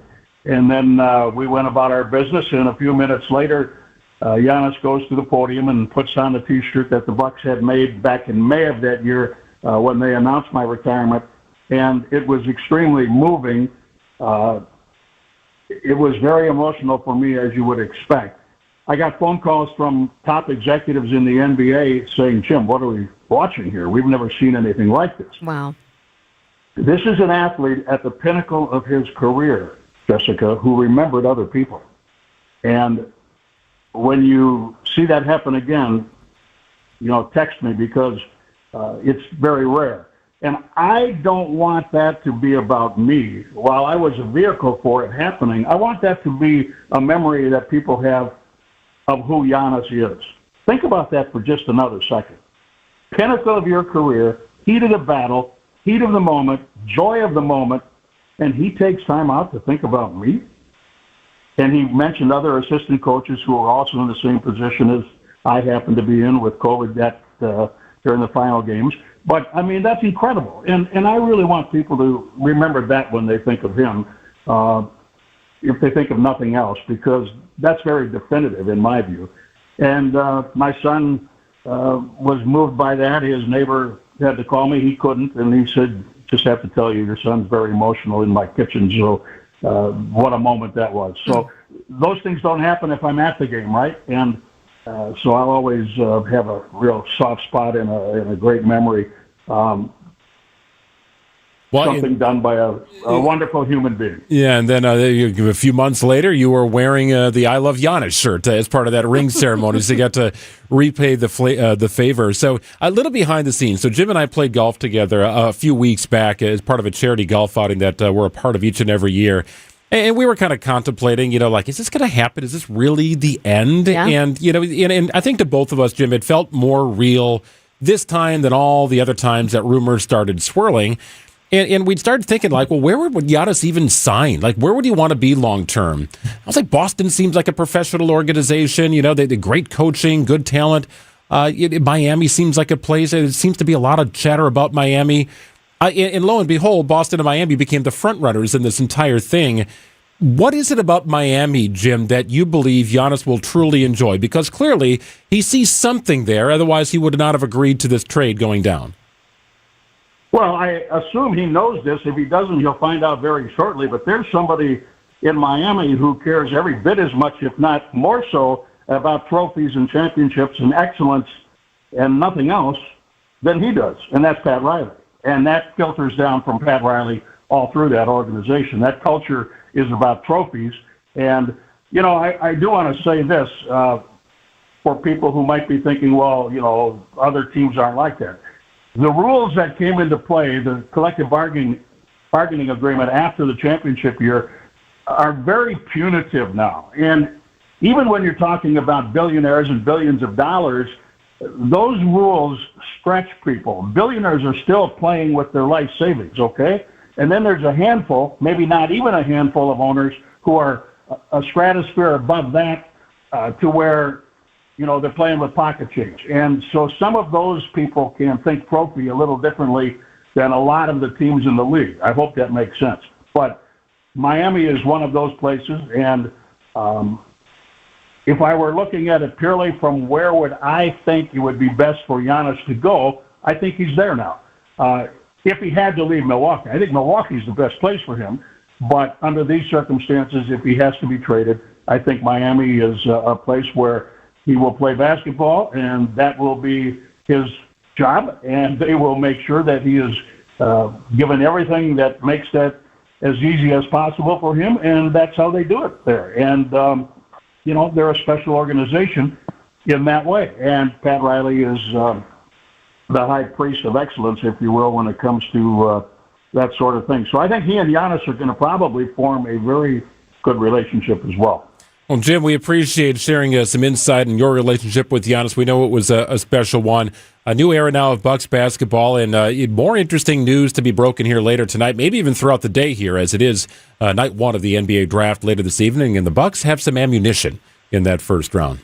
then we went about our business. And a few minutes later, Giannis goes to the podium and puts on the T-shirt that the Bucks had made back in May of that year when they announced my retirement. And it was extremely moving. It was very emotional for me, as you would expect. I got phone calls from top executives in the NBA saying, Jim, what are we watching here? We've never seen anything like this. Wow. This is an athlete at the pinnacle of his career, Jessica, who remembered other people. And when you see that happen again, text me because it's very rare. And I don't want that to be about me. While I was a vehicle for it happening, I want that to be a memory that people have of who Giannis is. Think about that for just another second. Pinnacle of your career, heat of the battle, heat of the moment, joy of the moment, and he takes time out to think about me? And he mentioned other assistant coaches who are also in the same position as I happen to be in with COVID during the final games. But, I mean, that's incredible. And I really want people to remember that when they think of him, if they think of nothing else, because that's very definitive in my view. And my son was moved by that. His neighbor had to call me. He couldn't. And he said, just have to tell you, your son's very emotional in my kitchen. So what a moment that was. So those things don't happen if I'm at the game, right? And so I'll always have a real soft spot and a great memory. Something done by a wonderful human being. Yeah, and then a few months later, you were wearing the I Love Giannis shirt as part of that ring ceremony, so you got to repay the favor. So a little behind the scenes. So Jim and I played golf together a few weeks back as part of a charity golf outing that we're a part of each and every year. And we were kind of contemplating, like, is this going to happen? Is this really the end? Yeah. And, and I think to both of us, Jim, it felt more real this time than all the other times that rumors started swirling. And we'd started thinking, like, well, where would Giannis even sign? Like, where would he want to be long term? I was like, Boston seems like a professional organization. They great coaching, good talent. Miami seems like a place. There seems to be a lot of chatter about Miami. And lo and behold, Boston and Miami became the front runners in this entire thing. What is it about Miami, Jim, that you believe Giannis will truly enjoy? Because clearly he sees something there. Otherwise, he would not have agreed to this trade going down. Well, I assume he knows this. If he doesn't, he'll find out very shortly. But there's somebody in Miami who cares every bit as much, if not more so, about trophies and championships and excellence and nothing else than he does, and that's Pat Riley. And that filters down from Pat Riley all through that organization. That culture is about trophies. And, I do want to say this for people who might be thinking, well, other teams aren't like that. The rules that came into play, the collective bargaining agreement after the championship year, are very punitive now. And even when you're talking about billionaires and billions of dollars, those rules stretch people. Billionaires are still playing with their life savings, okay? And then there's a handful, maybe not even a handful of owners who are a stratosphere above that to where they're playing with pocket change. And so some of those people can think trophy a little differently than a lot of the teams in the league. I hope that makes sense. But Miami is one of those places. And if I were looking at it purely from where would I think it would be best for Giannis to go, I think he's there now. If he had to leave Milwaukee, I think Milwaukee's the best place for him. But under these circumstances, if he has to be traded, I think Miami is a place where he will play basketball, and that will be his job, and they will make sure that he is given everything that makes that as easy as possible for him, and that's how they do it there. And, they're a special organization in that way. And Pat Riley is the high priest of excellence, if you will, when it comes to that sort of thing. So I think he and Giannis are going to probably form a very good relationship as well. Well, Jim, we appreciate sharing some insight in your relationship with Giannis. We know it was a special one. A new era now of Bucks basketball, and more interesting news to be broken here later tonight, maybe even throughout the day here, as it is night one of the NBA draft later this evening, and the Bucks have some ammunition in that first round.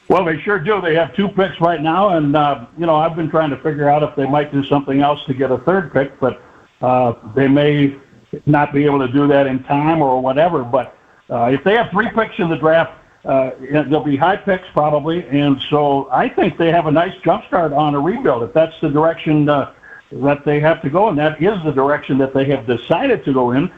Well, they sure do. They have 2 picks right now, and, I've been trying to figure out if they might do something else to get a third pick, but they may not be able to do that in time or whatever, but if they have 3 picks in the draft, they'll be high picks probably, and so I think they have a nice jump start on a rebuild. If that's the direction that they have to go, and that is the direction that they have decided to go in,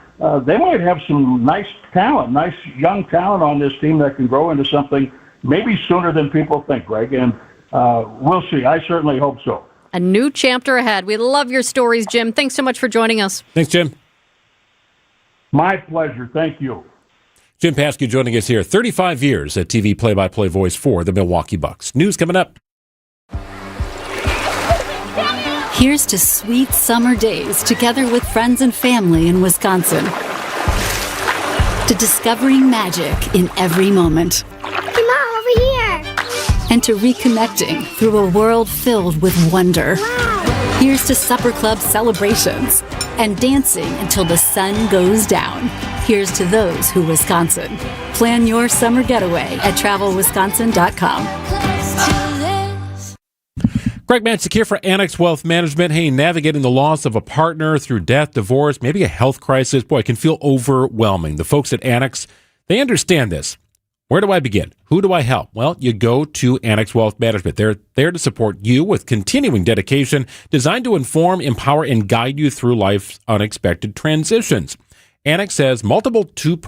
they might have some nice talent, nice young talent on this team that can grow into something maybe sooner than people think, Greg, and we'll see. I certainly hope so. A new chapter ahead. We love your stories, Jim. Thanks so much for joining us. Thanks, Jim. My pleasure. Thank you. Jim Pascu joining us here. 35 years at TV play-by-play voice for the Milwaukee Bucks. News coming up. Here's to sweet summer days together with friends and family in Wisconsin. To discovering magic in every moment. Come on, over here. And to reconnecting through a world filled with wonder. Wow. Here's to supper club celebrations and dancing until the sun goes down. Here's to those who Wisconsin. Plan your summer getaway at travelwisconsin.com. Greg Manchik here for Annex Wealth Management. Hey, navigating the loss of a partner through death, divorce, maybe a health crisis, boy, it can feel overwhelming. The folks at Annex, they understand this. Where do I begin? Who do I help? Well, you go to Annex Wealth Management. They're there to support you with continuing dedication designed to inform, empower, and guide you through life's unexpected transitions. Annex has multiple two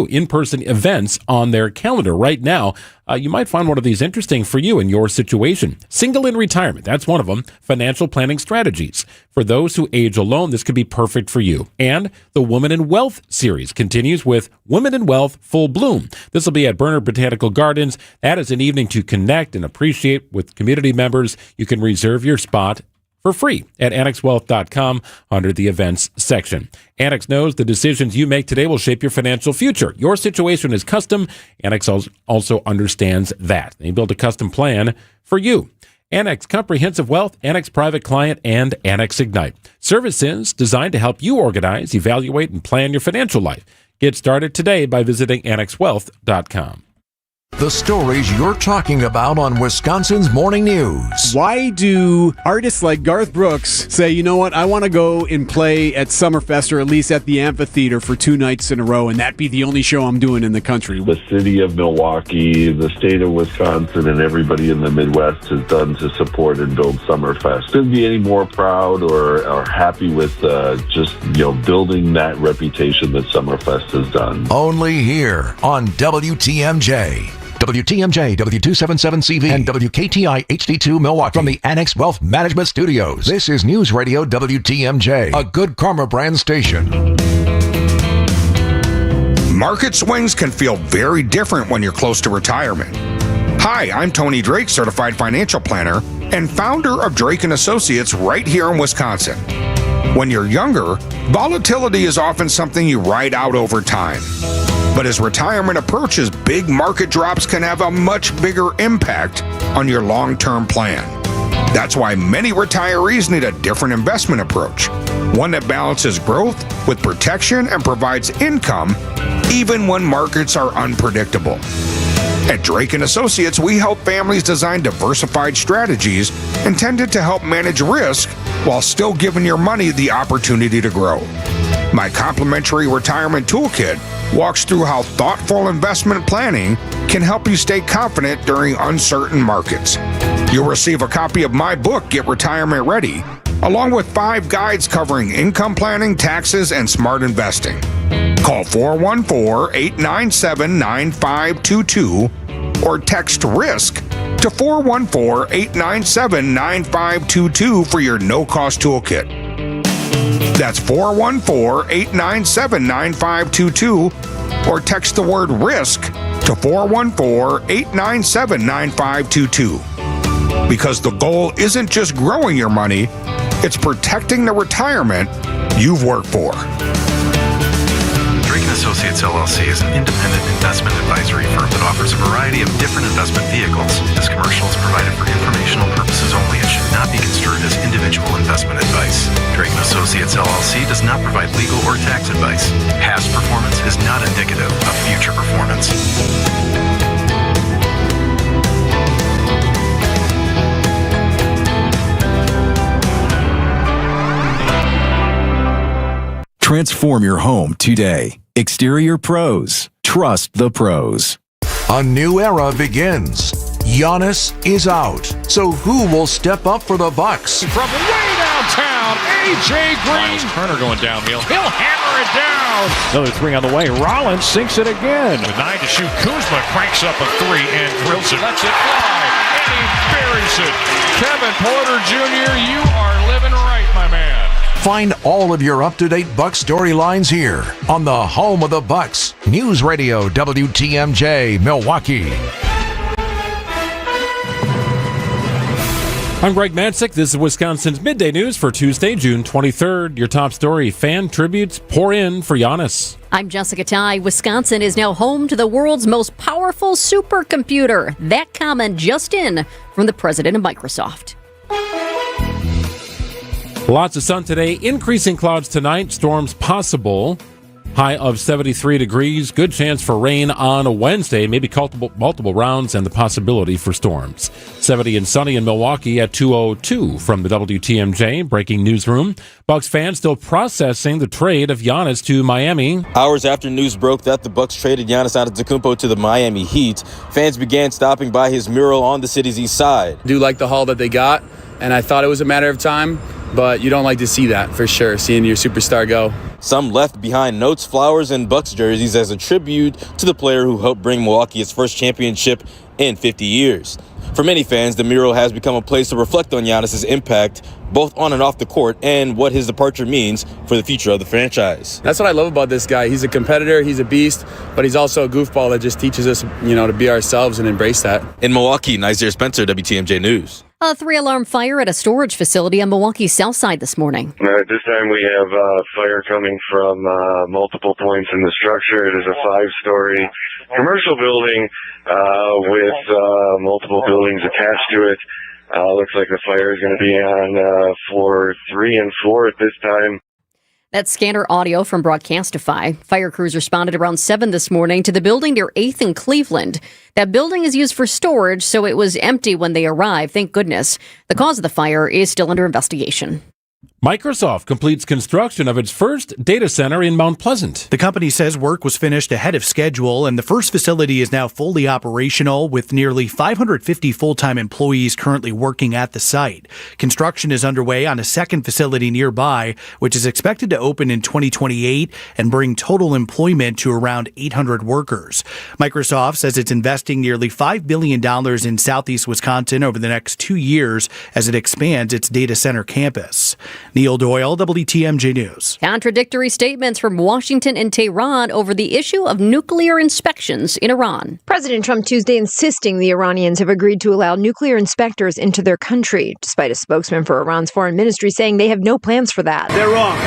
in-person events on their calendar right now. You might find one of these interesting for you in your situation. Single in retirement, that's one of them. Financial planning strategies. For those who age alone, this could be perfect for you. And the Women in Wealth series continues with Women in Wealth Full Bloom. This will be at Bernard Botanical Gardens. That is an evening to connect and appreciate with community members. You can reserve your spot for free at annexwealth.com under the events section. Annex knows the decisions you make today will shape your financial future. Your situation is custom. Annex also understands that. They built a custom plan for you. Annex Comprehensive Wealth, Annex Private Client, and Annex Ignite. Services designed to help you organize, evaluate, and plan your financial life. Get started today by visiting annexwealth.com. The stories you're talking about on Wisconsin's Morning News. Why do artists like Garth Brooks say, you know what, I want to go and play at Summerfest or at least at the amphitheater for 2 nights in a row, and that be the only show I'm doing in the country? The city of Milwaukee, the state of Wisconsin, and everybody in the Midwest has done to support and build Summerfest. Couldn't be any more proud or happy with just building that reputation that Summerfest has done. Only here on WTMJ. WTMJ, W277CV, and WKTI HD2 Milwaukee from the Annex Wealth Management Studios. This is News Radio WTMJ, a Good Karma brand station. Market swings can feel very different when you're close to retirement. Hi, I'm Tony Drake, Certified Financial Planner and founder of Drake & Associates right here in Wisconsin. When you're younger, volatility is often something you ride out over time. But as retirement approaches, big market drops can have a much bigger impact on your long-term plan. That's why many retirees need a different investment approach, one that balances growth with protection and provides income even when markets are unpredictable. At Drake & Associates, we help families design diversified strategies intended to help manage risk while still giving your money the opportunity to grow. My complimentary retirement toolkit walks through how thoughtful investment planning can help you stay confident during uncertain markets. You'll receive a copy of my book, Get Retirement Ready, along with 5 guides covering income planning, taxes, and smart investing. Call 414-897-9522 or text RISK to 414-897-9522 for your no-cost toolkit. That's 414-897-9522 or text the word RISK to 414-897-9522. Because the goal isn't just growing your money, it's protecting the retirement you've worked for. Drake & Associates LLC is an independent investment advisory firm that offers a variety of different investment vehicles. This commercial is provided for informational purposes only and should not be construed as individual investment advice. Drake & Associates LLC does not provide legal or tax advice. Past performance is not indicative of future performance. Transform your home today. Exterior Pros. Trust the pros. A new era begins. Giannis is out. So who will step up for the Bucks? From way downtown, A.J. Green. Turner going downhill. He'll hammer it down. Another 3 on the way. Rollins sinks it again. With 9 to shoot, Kuzma cranks up a 3 and drills it. Lets it fly. And he buries it. Kevin Porter Jr., you are living right, my man. Find all of your up-to-date Bucks storylines here on the home of the Bucks. News Radio WTMJ Milwaukee. I'm Greg Manchik. This is Wisconsin's Midday News for Tuesday, June 23rd. Your top story, fan tributes pour in for Giannis. I'm Jessica Ty. Wisconsin is now home to the world's most powerful supercomputer. That comment just in from the president of Microsoft. Lots of sun today, increasing clouds tonight, storms possible. High of 73 degrees. Good chance for rain on Wednesday, maybe multiple rounds, and the possibility for storms. 70 and sunny in Milwaukee at 2:02 from the WTMJ Breaking Newsroom. Bucks fans still processing the trade of Giannis to Miami. Hours after news broke that the Bucks traded Giannis Antetokounmpo to the Miami Heat, fans began stopping by his mural on the city's east side. I do like the haul that they got, and I thought it was a matter of time. But you don't like to see that, for sure, seeing your superstar go. Some left behind notes, flowers, and Bucks jerseys as a tribute to the player who helped bring Milwaukee its first championship in 50 years. For many fans, the mural has become a place to reflect on Giannis' impact, both on and off the court, and what his departure means for the future of the franchise. That's what I love about this guy. He's a competitor, he's a beast, but he's also a goofball that just teaches us, to be ourselves and embrace that. In Milwaukee, Nazir Spencer, WTMJ News. A 3-alarm fire at a storage facility on Milwaukee's south side this morning. At this time, we have fire coming from multiple points in the structure. It is a 5-story commercial building with multiple buildings attached to it. Looks like the fire is going to be on floor 3 and 4 at this time. That's scanner audio from Broadcastify. Fire crews responded around 7 this morning to the building near 8th and Cleveland. That building is used for storage, so it was empty when they arrived, thank goodness. The cause of the fire is still under investigation. Microsoft completes construction of its first data center in Mount Pleasant. The company says work was finished ahead of schedule, and the first facility is now fully operational with nearly 550 full-time employees currently working at the site. Construction is underway on a second facility nearby, which is expected to open in 2028 and bring total employment to around 800 workers. Microsoft says it's investing nearly $5 billion in Southeast Wisconsin over the next 2 years as it expands its data center campus. Neil Doyle, WTMJ News. Contradictory statements from Washington and Tehran over the issue of nuclear inspections in Iran. President Trump Tuesday insisting the Iranians have agreed to allow nuclear inspectors into their country, despite a spokesman for Iran's foreign ministry saying they have no plans for that. They're wrong.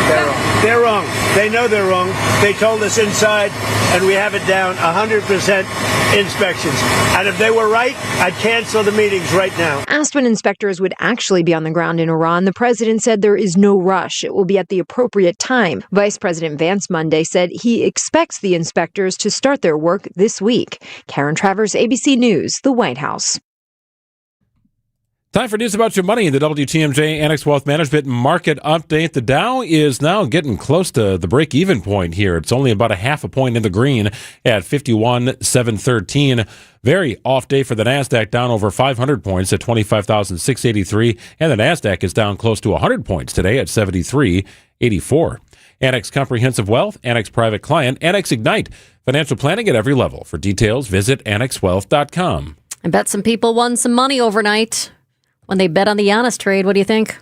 They're wrong. They're wrong. They know they're wrong. They told us inside, and we have it down 100% inspections. And if they were right, I'd cancel the meetings right now. Asked when inspectors would actually be on the ground in Iran, the president said there is no rush. It will be at the appropriate time. Vice President Vance Monday said he expects the inspectors to start their work this week. Karen Travers, ABC News, the White House. Time for news about your money in the WTMJ Annex Wealth Management Market Update. The Dow is now getting close to the break-even point here. It's only about a half a point in the green at 51,713. Very off day for the NASDAQ, down over 500 points at 25,683. And the NASDAQ is down close to 100 points today at 7384. Annex Comprehensive Wealth, Annex Private Client, Annex Ignite. Financial planning at every level. For details, visit annexwealth.com. I bet some people won some money overnight when they bet on the Giannis trade. What do you think?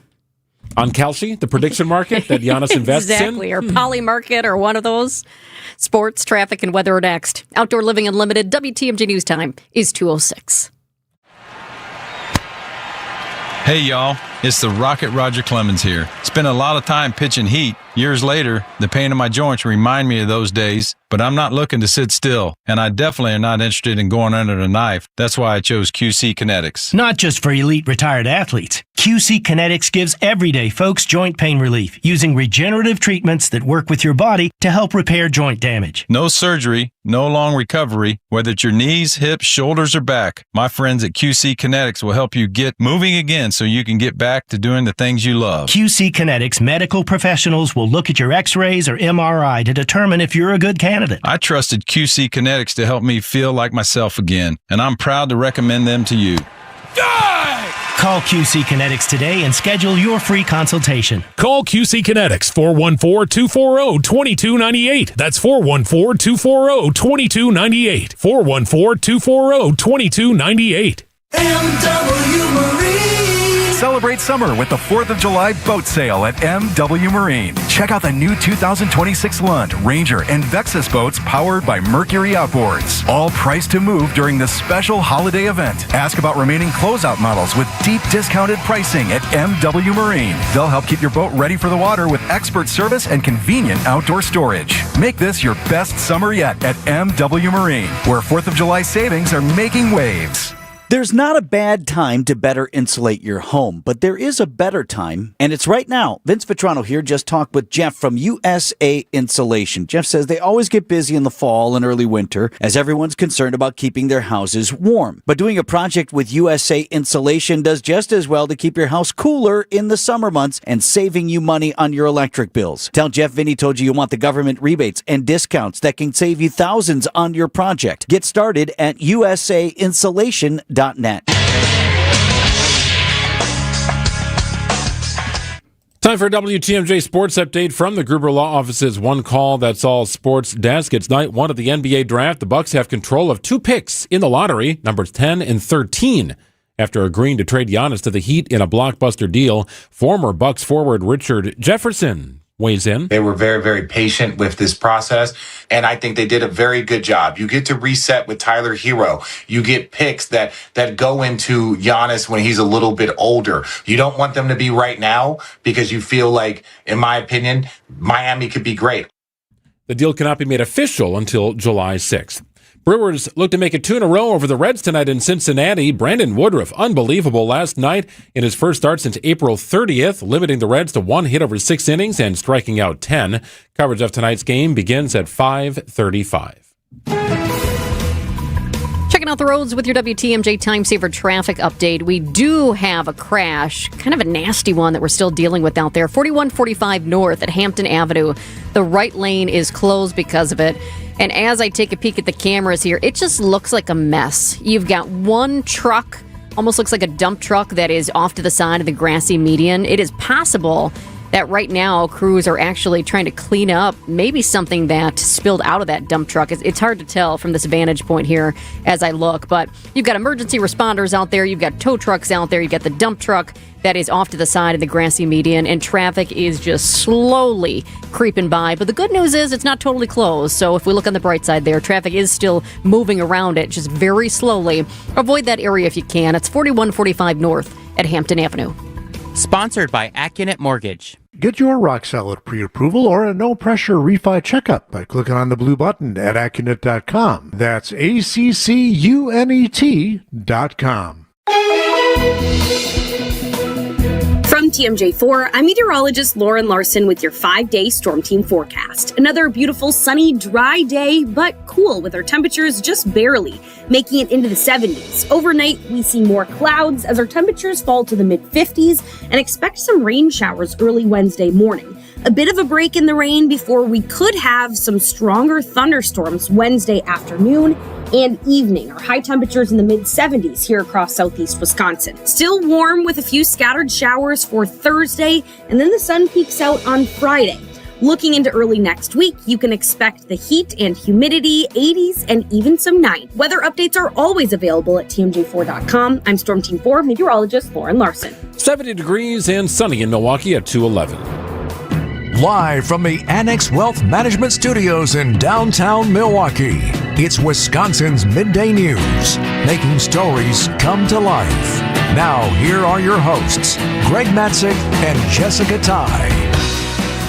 On Kalshi, the prediction market that Giannis invests exactly, or Poly Market, or one of those. Sports, traffic, and weather are next. Outdoor Living Unlimited, WTMJ News Time is 2:06. Hey, y'all. It's the Rocket Roger Clemens here. Spent a lot of time pitching heat. Years later, the pain in my joints remind me of those days, but I'm not looking to sit still, and I definitely am not interested in going under the knife. That's why I chose QC Kinetics. Not just for elite retired athletes. QC Kinetics gives everyday folks joint pain relief using regenerative treatments that work with your body to help repair joint damage. No surgery, no long recovery, whether it's your knees, hips, shoulders, or back. My friends at QC Kinetics will help you get moving again so you can get back to doing the things you love. QC Kinetics medical professionals will look at your x-rays or MRI to determine if you're a good candidate. I trusted QC Kinetics to help me feel like myself again, and I'm proud to recommend them to you. Call QC Kinetics today and schedule your free consultation. Call QC Kinetics, 414-240-2298. That's 414-240-2298. 414-240-2298. MW Marine. Celebrate summer with the 4th of July boat sale at MW Marine. Check out the new 2026 Lund, Ranger, and Vexus boats powered by Mercury Outboards. All priced to move during this special holiday event. Ask about remaining closeout models with deep discounted pricing at MW Marine. They'll help keep your boat ready for the water with expert service and convenient outdoor storage. Make this your best summer yet at MW Marine, where 4th of July savings are making waves. There's not a bad time to better insulate your home, but there is a better time, and it's right now. Vince Vitrano here just talked with Jeff from USA Insulation. Jeff says they always get busy in the fall and early winter as everyone's concerned about keeping their houses warm. But doing a project with USA Insulation does just as well to keep your house cooler in the summer months and saving you money on your electric bills. Tell Jeff Vinny told you want the government rebates and discounts that can save you thousands on your project. Get started at usainsulation.net. Time for a WTMJ Sports Update from the Gruber Law Office's One Call That's All Sports Desk. It's night one of the NBA Draft. The Bucks have control of 2 picks in the lottery, numbers 10 and 13. After agreeing to trade Giannis to the Heat in a blockbuster deal, former Bucks forward Richard Jefferson weighs in. They were very, very patient with this process, and I think they did a very good job. You get to reset with Tyler Hero. You get picks that go into Giannis when he's a little bit older. You don't want them to be right now because you feel like, in my opinion, Miami could be great. The deal cannot be made official until July 6th. Brewers look to make it 2 in a row over the Reds tonight in Cincinnati. Brandon Woodruff, unbelievable last night in his first start since April 30th, limiting the Reds to 1 hit over 6 innings and striking out 10. Coverage of tonight's game begins at 5:35. Checking out the roads with your WTMJ Time Saver traffic update. We do have a crash, kind of a nasty one that we're still dealing with out there. 4145 North at Hampton Avenue. The right lane is closed because of it. And as I take a peek at the cameras here, it just looks like a mess. You've got one truck, almost looks like a dump truck that is off to the side of the grassy median. It is possible that right now crews are actually trying to clean up maybe something that spilled out of that dump truck. It's hard to tell from this vantage point here as I look, but you've got emergency responders out there, you've got tow trucks out there, you've got the dump truck that is off to the side of the grassy median, and traffic is just slowly creeping by. But the good news is it's not totally closed, so if we look on the bright side there, traffic is still moving around it, just very slowly. Avoid that area if you can. It's 4145 North at Hampton Avenue. Sponsored by AccuNet Mortgage. Get your rock-solid pre-approval or a no-pressure refi checkup by clicking on the blue button at AccuNet.com. That's ACCUNET.com. From TMJ4, I'm meteorologist Lauren Larson with your 5-day Storm Team forecast. Another beautiful, sunny, dry day, but cool with our temperatures just barely making it into the 70s. Overnight, we see more clouds as our temperatures fall to the mid-50s and expect some rain showers early Wednesday morning. A bit of a break in the rain before we could have some stronger thunderstorms Wednesday afternoon and evening. Our high temperatures in the mid-70s here across southeast Wisconsin. Still warm with a few scattered showers for Thursday, and then the sun peaks out on Friday. Looking into early next week, you can expect the heat and humidity, 80s, and even some 90s. Weather updates are always available at TMJ4.com. I'm Storm Team 4 meteorologist Lauren Larson. 70 degrees and sunny in Milwaukee at 211. Live from the Annex Wealth Management Studios in downtown Milwaukee, it's Wisconsin's Midday News, making stories come to life. Now, here are your hosts, Greg Matzik and Jessica Ty.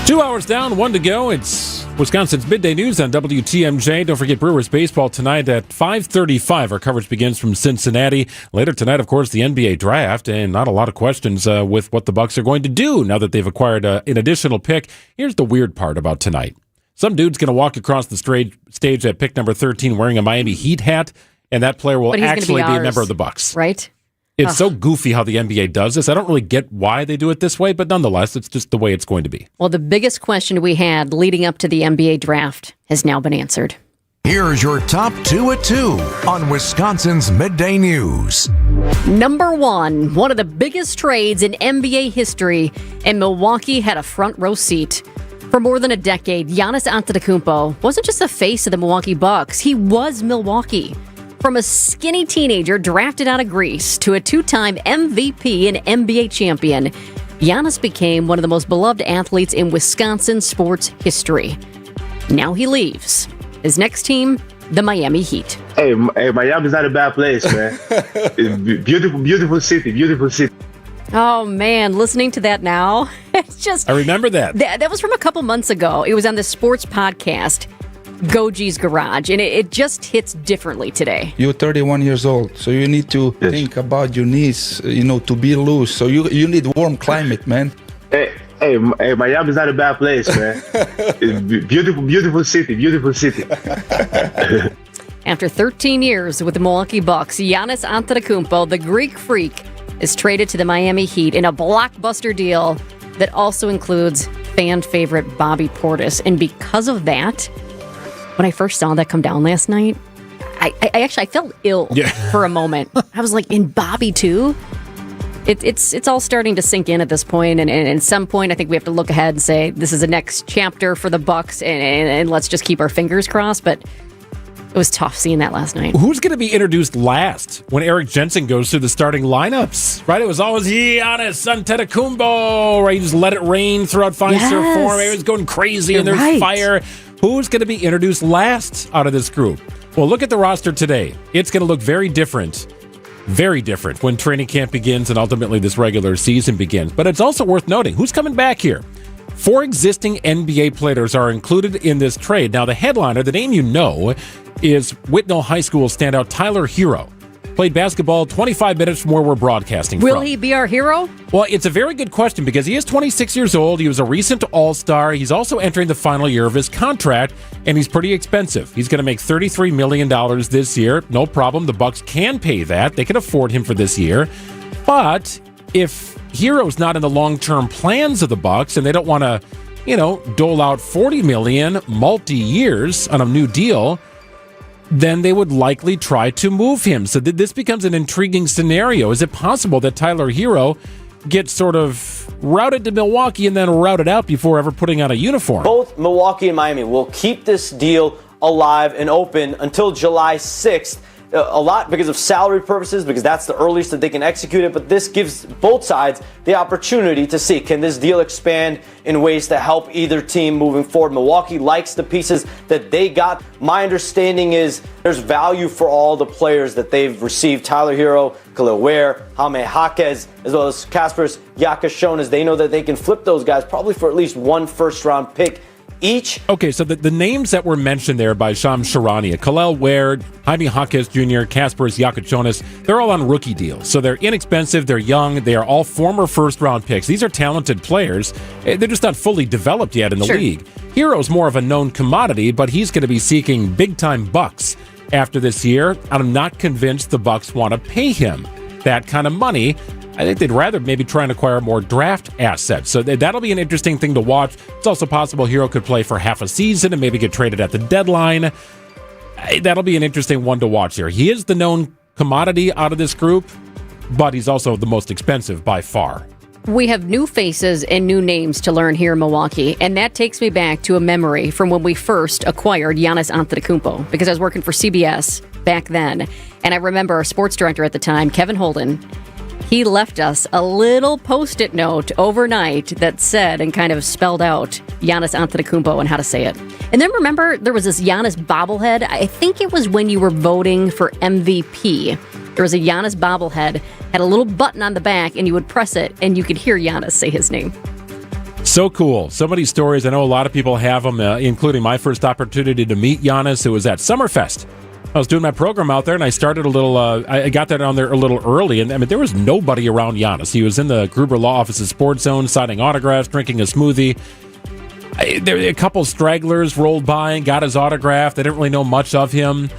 2 hours down, 1 to go. It's Wisconsin's Midday News on WTMJ. Don't forget Brewers baseball tonight at 5:35. Our coverage begins from Cincinnati. Later tonight, of course, the NBA draft, and not a lot of questions with what the Bucks are going to do now that they've acquired an additional pick. Here's the weird part about tonight. Some dude's going to walk across the stage at pick number 13 wearing a Miami Heat hat, and that player will actually be a member of the Bucks. Right? It's so goofy how the NBA does this. I don't really get why they do it this way, but nonetheless, it's just the way it's going to be. Well, the biggest question we had leading up to the NBA draft has now been answered. Here's your top 2 at 2 on Wisconsin's Midday News. Number 1, one of the biggest trades in NBA history, and Milwaukee had a front row seat. For more than a decade, Giannis Antetokounmpo wasn't just the face of the Milwaukee Bucks. He was Milwaukee. From a skinny teenager drafted out of Greece to a 2-time MVP and NBA champion, Giannis became one of the most beloved athletes in Wisconsin sports history. Now he leaves. His next team, the Miami Heat. Hey, Miami's not a bad place, man. It's beautiful city. Oh, man, listening to that now, it's just... I remember that. That was from a couple months ago. It was on the sports podcast. Goji's Garage, and it just hits differently today. You're 31 years old, so you need to think about your knees, to be loose. So you need warm climate, man. Hey, Miami's not a bad place, man. It's beautiful city. After 13 years with the Milwaukee Bucks, Giannis Antetokounmpo, the Greek Freak, is traded to the Miami Heat in a blockbuster deal that also includes fan favorite Bobby Portis. And because of that, when I first saw that come down last night, I felt ill for a moment. I was like, in Bobby too? It's all starting to sink in at this point, and at some point I think we have to look ahead and say this is the next chapter for the Bucks, and let's just keep our fingers crossed. But it was tough seeing that last night. Who's going to be introduced last when Eric Jensen goes through the starting lineups? Right, it was always Giannis Antetokounmpo. Right, you just let it rain throughout Fiserv Forum. Everyone's going crazy, and there's fire. Who's going to be introduced last out of this group? Well, look at the roster today. It's going to look very different when training camp begins and ultimately this regular season begins. But it's also worth noting who's coming back here. 4 existing NBA players are included in this trade. Now, the headliner, the name you know, is Whitnall High School standout Tyler Hero. Played basketball 25 minutes from where we're broadcasting Will from. he be our hero? Well, it's a very good question because he is 26 years old. He was a recent All-Star. He's also entering the final year of his contract, and he's pretty expensive. He's going to make $33 million this year. No problem. The Bucks can pay that. They can afford him for this year. But if Hero's not in the long-term plans of the Bucks and they don't want to, dole out $40 million multi-years on a new deal, then they would likely try to move him. So this becomes an intriguing scenario. Is it possible that Tyler Hero gets sort of routed to Milwaukee and then routed out before ever putting on a uniform? Both Milwaukee and Miami will keep this deal alive and open until July 6th. A lot because of salary purposes, because that's the earliest that they can execute it. But this gives both sides the opportunity to see, can this deal expand in ways to help either team moving forward? Milwaukee likes the pieces that they got. My understanding is there's value for all the players that they've received. Tyler Hero, Khalil Ware, Jaime Jaquez, as well as Kaspers Yakashonas. They know that they can flip those guys probably for at least one first-round pick each. Okay, so the names that were mentioned there by Shams Charania, Khalil Ware, Jaime Jaquez Jr., Kaspers Yakashonas, they're all on rookie deals. So they're inexpensive, they're young, they are all former first-round picks. These are talented players. They're just not fully developed yet in the league. Hero's more of a known commodity, but he's going to be seeking big-time bucks after this year. I'm not convinced the Bucks want to pay him that kind of money. I think they'd rather maybe try and acquire more draft assets. So that'll be an interesting thing to watch. It's also possible Hero could play for half a season and maybe get traded at the deadline. That'll be an interesting one to watch here. He is the known commodity out of this group, but he's also the most expensive by far. We have new faces and new names to learn here in Milwaukee, and that takes me back to a memory from when we first acquired Giannis Antetokounmpo, because I was working for CBS back then, and I remember our sports director at the time, Kevin Holden. He left us a little Post-it note overnight that said and kind of spelled out Giannis Antetokounmpo and how to say it. And then remember, there was this Giannis bobblehead. I think it was when you were voting for MVP. There was a Giannis bobblehead, had a little button on the back, and you would press it, and you could hear Giannis say his name. So cool. So many stories. I know a lot of people have them, including my first opportunity to meet Giannis. It was at Summerfest. I was doing my program out there, and I started a little, I got that on there a little early, and there was nobody around Giannis. He was in the Gruber Law Office's sports zone, signing autographs, drinking a smoothie. A couple stragglers rolled by and got his autograph. They didn't really know much of him.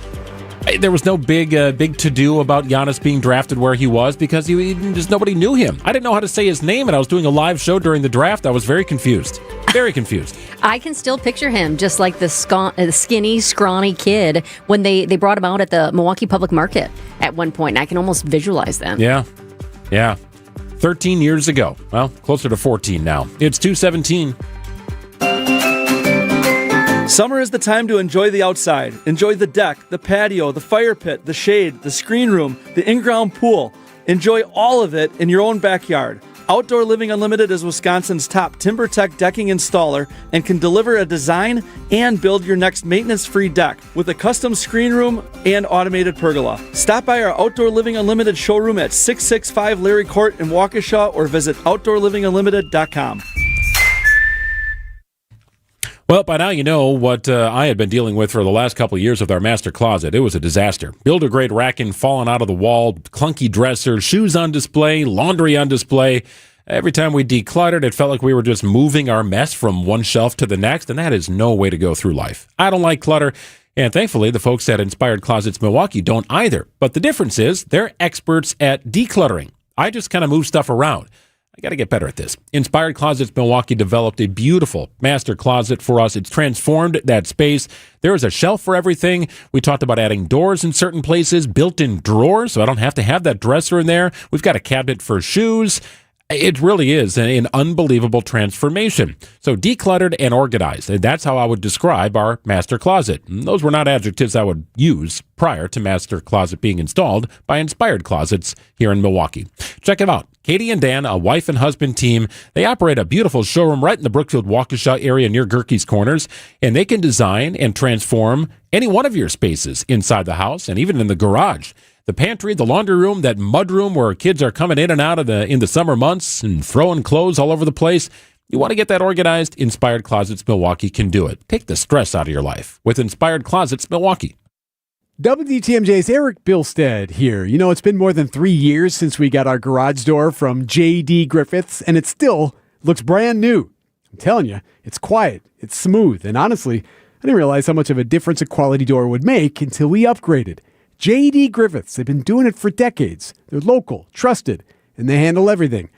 There was no big to-do about Giannis being drafted where he was because just nobody knew him. I didn't know how to say his name, and I was doing a live show during the draft. I was very confused. Very confused. I can still picture him just like the skinny, scrawny kid when they brought him out at the Milwaukee Public Market at one point, and I can almost visualize that. Yeah. 13 years ago. Well, closer to 14 now. It's 2:17. Summer is the time to enjoy the outside. Enjoy the deck, the patio, the fire pit, the shade, the screen room, the in-ground pool. Enjoy all of it in your own backyard. Outdoor Living Unlimited is Wisconsin's top TimberTech decking installer and can deliver a design and build your next maintenance-free deck with a custom screen room and automated pergola. Stop by our Outdoor Living Unlimited showroom at 665 Larry Court in Waukesha or visit OutdoorLivingUnlimited.com. Well, by now you know what I had been dealing with for the last couple of years with our master closet. It was a disaster. Builder-grade racking falling out of the wall, clunky dresser, shoes on display, laundry on display. Every time we decluttered, it felt like we were just moving our mess from one shelf to the next, and that is no way to go through life. I don't like clutter, and thankfully the folks at Inspired Closets Milwaukee don't either. But the difference is they're experts at decluttering. I just kind of move stuff around. I got to get better at this. Inspired Closets Milwaukee developed a beautiful master closet for us. It's transformed that space. There is a shelf for everything. We talked about adding doors in certain places, built-in drawers, so I don't have to have that dresser in there. We've got a cabinet for shoes. It really is an unbelievable transformation. So decluttered and organized. And that's how I would describe our master closet. Those were not adjectives I would use prior to master closet being installed by Inspired Closets here in Milwaukee. Check it out. Katie and Dan, a wife and husband team, they operate a beautiful showroom right in the Brookfield Waukesha area near Gerke's Corners, and they can design and transform any one of your spaces inside the house and even in the garage. The pantry, the laundry room, that mud room where kids are coming in and out of in the summer months and throwing clothes all over the place. You want to get that organized? Inspired Closets Milwaukee can do it. Take the stress out of your life with Inspired Closets Milwaukee. WTMJ's Eric Bilstead here. You know, it's been more than 3 years since we got our garage door from J.D. Griffiths, and it still looks brand new. I'm telling you, it's quiet, it's smooth, and honestly, I didn't realize how much of a difference a quality door would make until we upgraded. J.D. Griffiths, they've been doing it for decades. They're local, trusted, and they handle everything.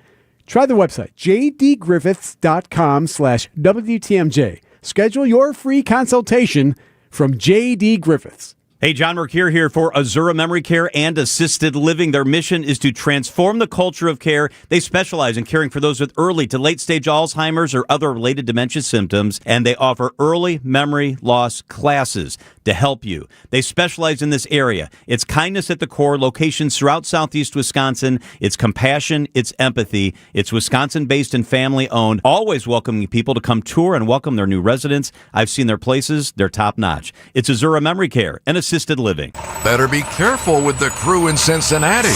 Try the website, jdgriffiths.com/WTMJ. Schedule your free consultation from J.D. Griffiths. Hey, John Mercure here for Azura Memory Care and Assisted Living. Their mission is to transform the culture of care. They specialize in caring for those with early to late-stage Alzheimer's or other related dementia symptoms, and they offer early memory loss classes to help you. They specialize in this area. It's kindness at the core, locations throughout southeast Wisconsin. It's compassion, it's empathy. It's Wisconsin-based and family-owned, always welcoming people to come tour and welcome their new residents. I've seen their places. They're top-notch. It's Azura Memory Care and Assisted Living. Better be careful with the crew in Cincinnati.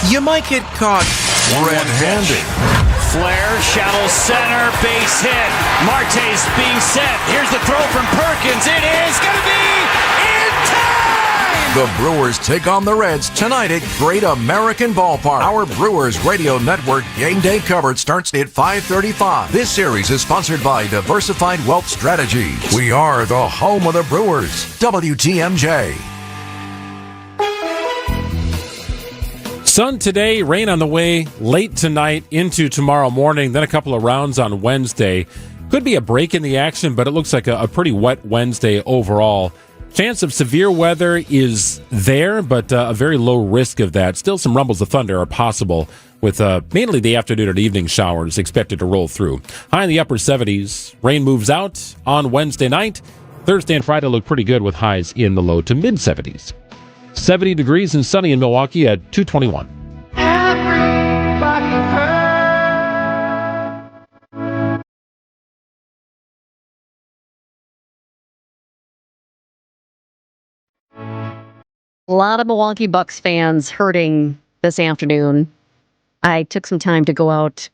You might get caught red-handed. Flair, shallow center, base hit. Marte's being set. Here's the throw from Perkins. It is going to be in time! The Brewers take on the Reds tonight at Great American Ballpark. Our Brewers Radio Network game day coverage starts at 5:35. This series is sponsored by Diversified Wealth Strategies. We are the home of the Brewers. WTMJ. Sun today, rain on the way late tonight into tomorrow morning, then a couple of rounds on Wednesday. Could be a break in the action, but it looks like a pretty wet Wednesday overall. Chance of severe weather is there, but a very low risk of that. Still some rumbles of thunder are possible with mainly the afternoon and evening showers expected to roll through. High in the upper 70s. Rain moves out on Wednesday night. Thursday and Friday look pretty good with highs in the low to mid 70s. 70 degrees and sunny in Milwaukee at 221. A lot of Milwaukee Bucks fans hurting this afternoon. I took some time to go out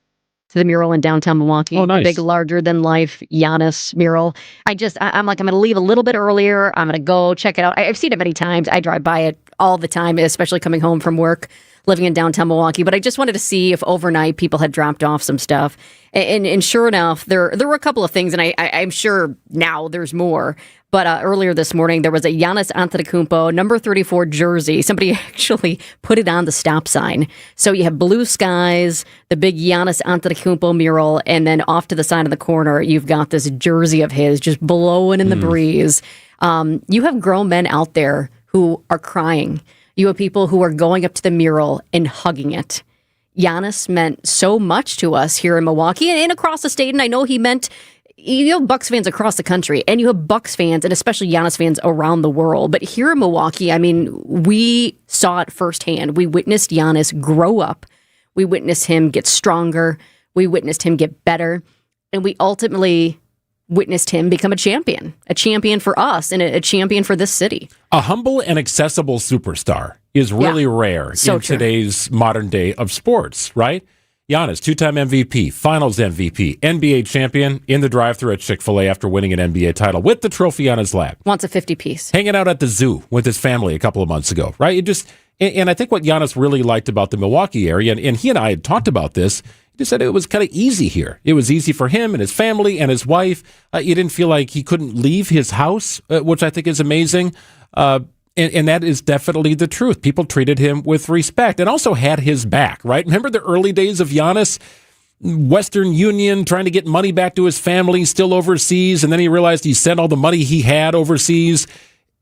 to the mural in downtown Milwaukee. Oh, nice. Big, larger-than-life Giannis mural. I'm like, I'm going to leave a little bit earlier. I'm going to go check it out. I've seen it many times. I drive by it all the time, especially coming home from work, living in downtown Milwaukee. But I just wanted to see if overnight people had dropped off some stuff. And sure enough, there were a couple of things, and I'm sure now there's more. But earlier this morning, there was a Giannis Antetokounmpo number 34 jersey. Somebody actually put it on the stop sign. So you have blue skies, the big Giannis Antetokounmpo mural, and then off to the side of the corner, you've got this jersey of his just blowing in the breeze. You have grown men out there who are crying. You have people who are going up to the mural and hugging it. Giannis meant so much to us here in Milwaukee and across the state, and I know he meant... You have Bucks fans across the country, and you have Bucks fans, and especially Giannis fans around the world. But here in Milwaukee, I mean, we saw it firsthand. We witnessed Giannis grow up. We witnessed him get stronger. We witnessed him get better. And we ultimately witnessed him become a champion for us and a champion for this city. A humble and accessible superstar is really rare in today's modern day of sports, right? Giannis, two-time MVP, Finals MVP, NBA champion, in the drive-thru at Chick-fil-A after winning an NBA title with the trophy on his lap. Wants a 50-piece. Hanging out at the zoo with his family a couple of months ago, right? And I think what Giannis really liked about the Milwaukee area, and he and I had talked about this, he just said it was kind of easy here. It was easy for him and his family and his wife. You didn't feel like he couldn't leave his house, which I think is amazing. And that is definitely the truth. People treated him with respect and also had his back, right? Remember the early days of Giannis? Western Union trying to get money back to his family still overseas, and then he realized he sent all the money he had overseas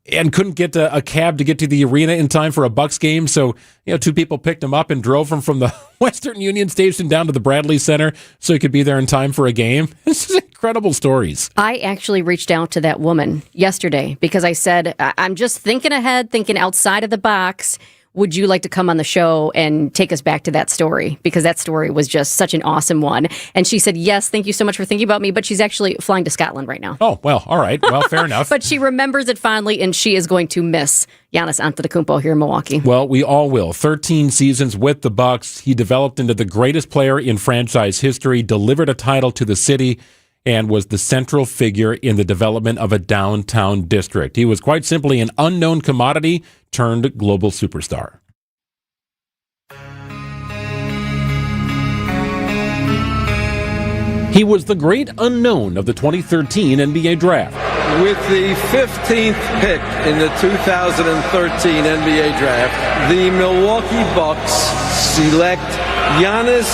and couldn't get a cab to get to the arena in time for a Bucks game. So, two people picked him up and drove him from the Western Union station down to the Bradley Center so he could be there in time for a game. This is incredible stories. I actually reached out to that woman yesterday because I said, I'm just thinking ahead, thinking outside of the box. Would you like to come on the show and take us back to that story? Because that story was just such an awesome one. And she said, yes, thank you so much for thinking about me. But she's actually flying to Scotland right now. Oh, well, all right. Well, fair enough. But she remembers it fondly, and she is going to miss Giannis Antetokounmpo here in Milwaukee. Well, we all will. 13 seasons with the Bucks. He developed into the greatest player in franchise history, delivered a title to the city, and was the central figure in the development of a downtown district. He was quite simply an unknown commodity turned global superstar. He was the great unknown of the 2013 NBA draft. With the 15th pick in the 2013 NBA draft, the Milwaukee Bucks select Giannis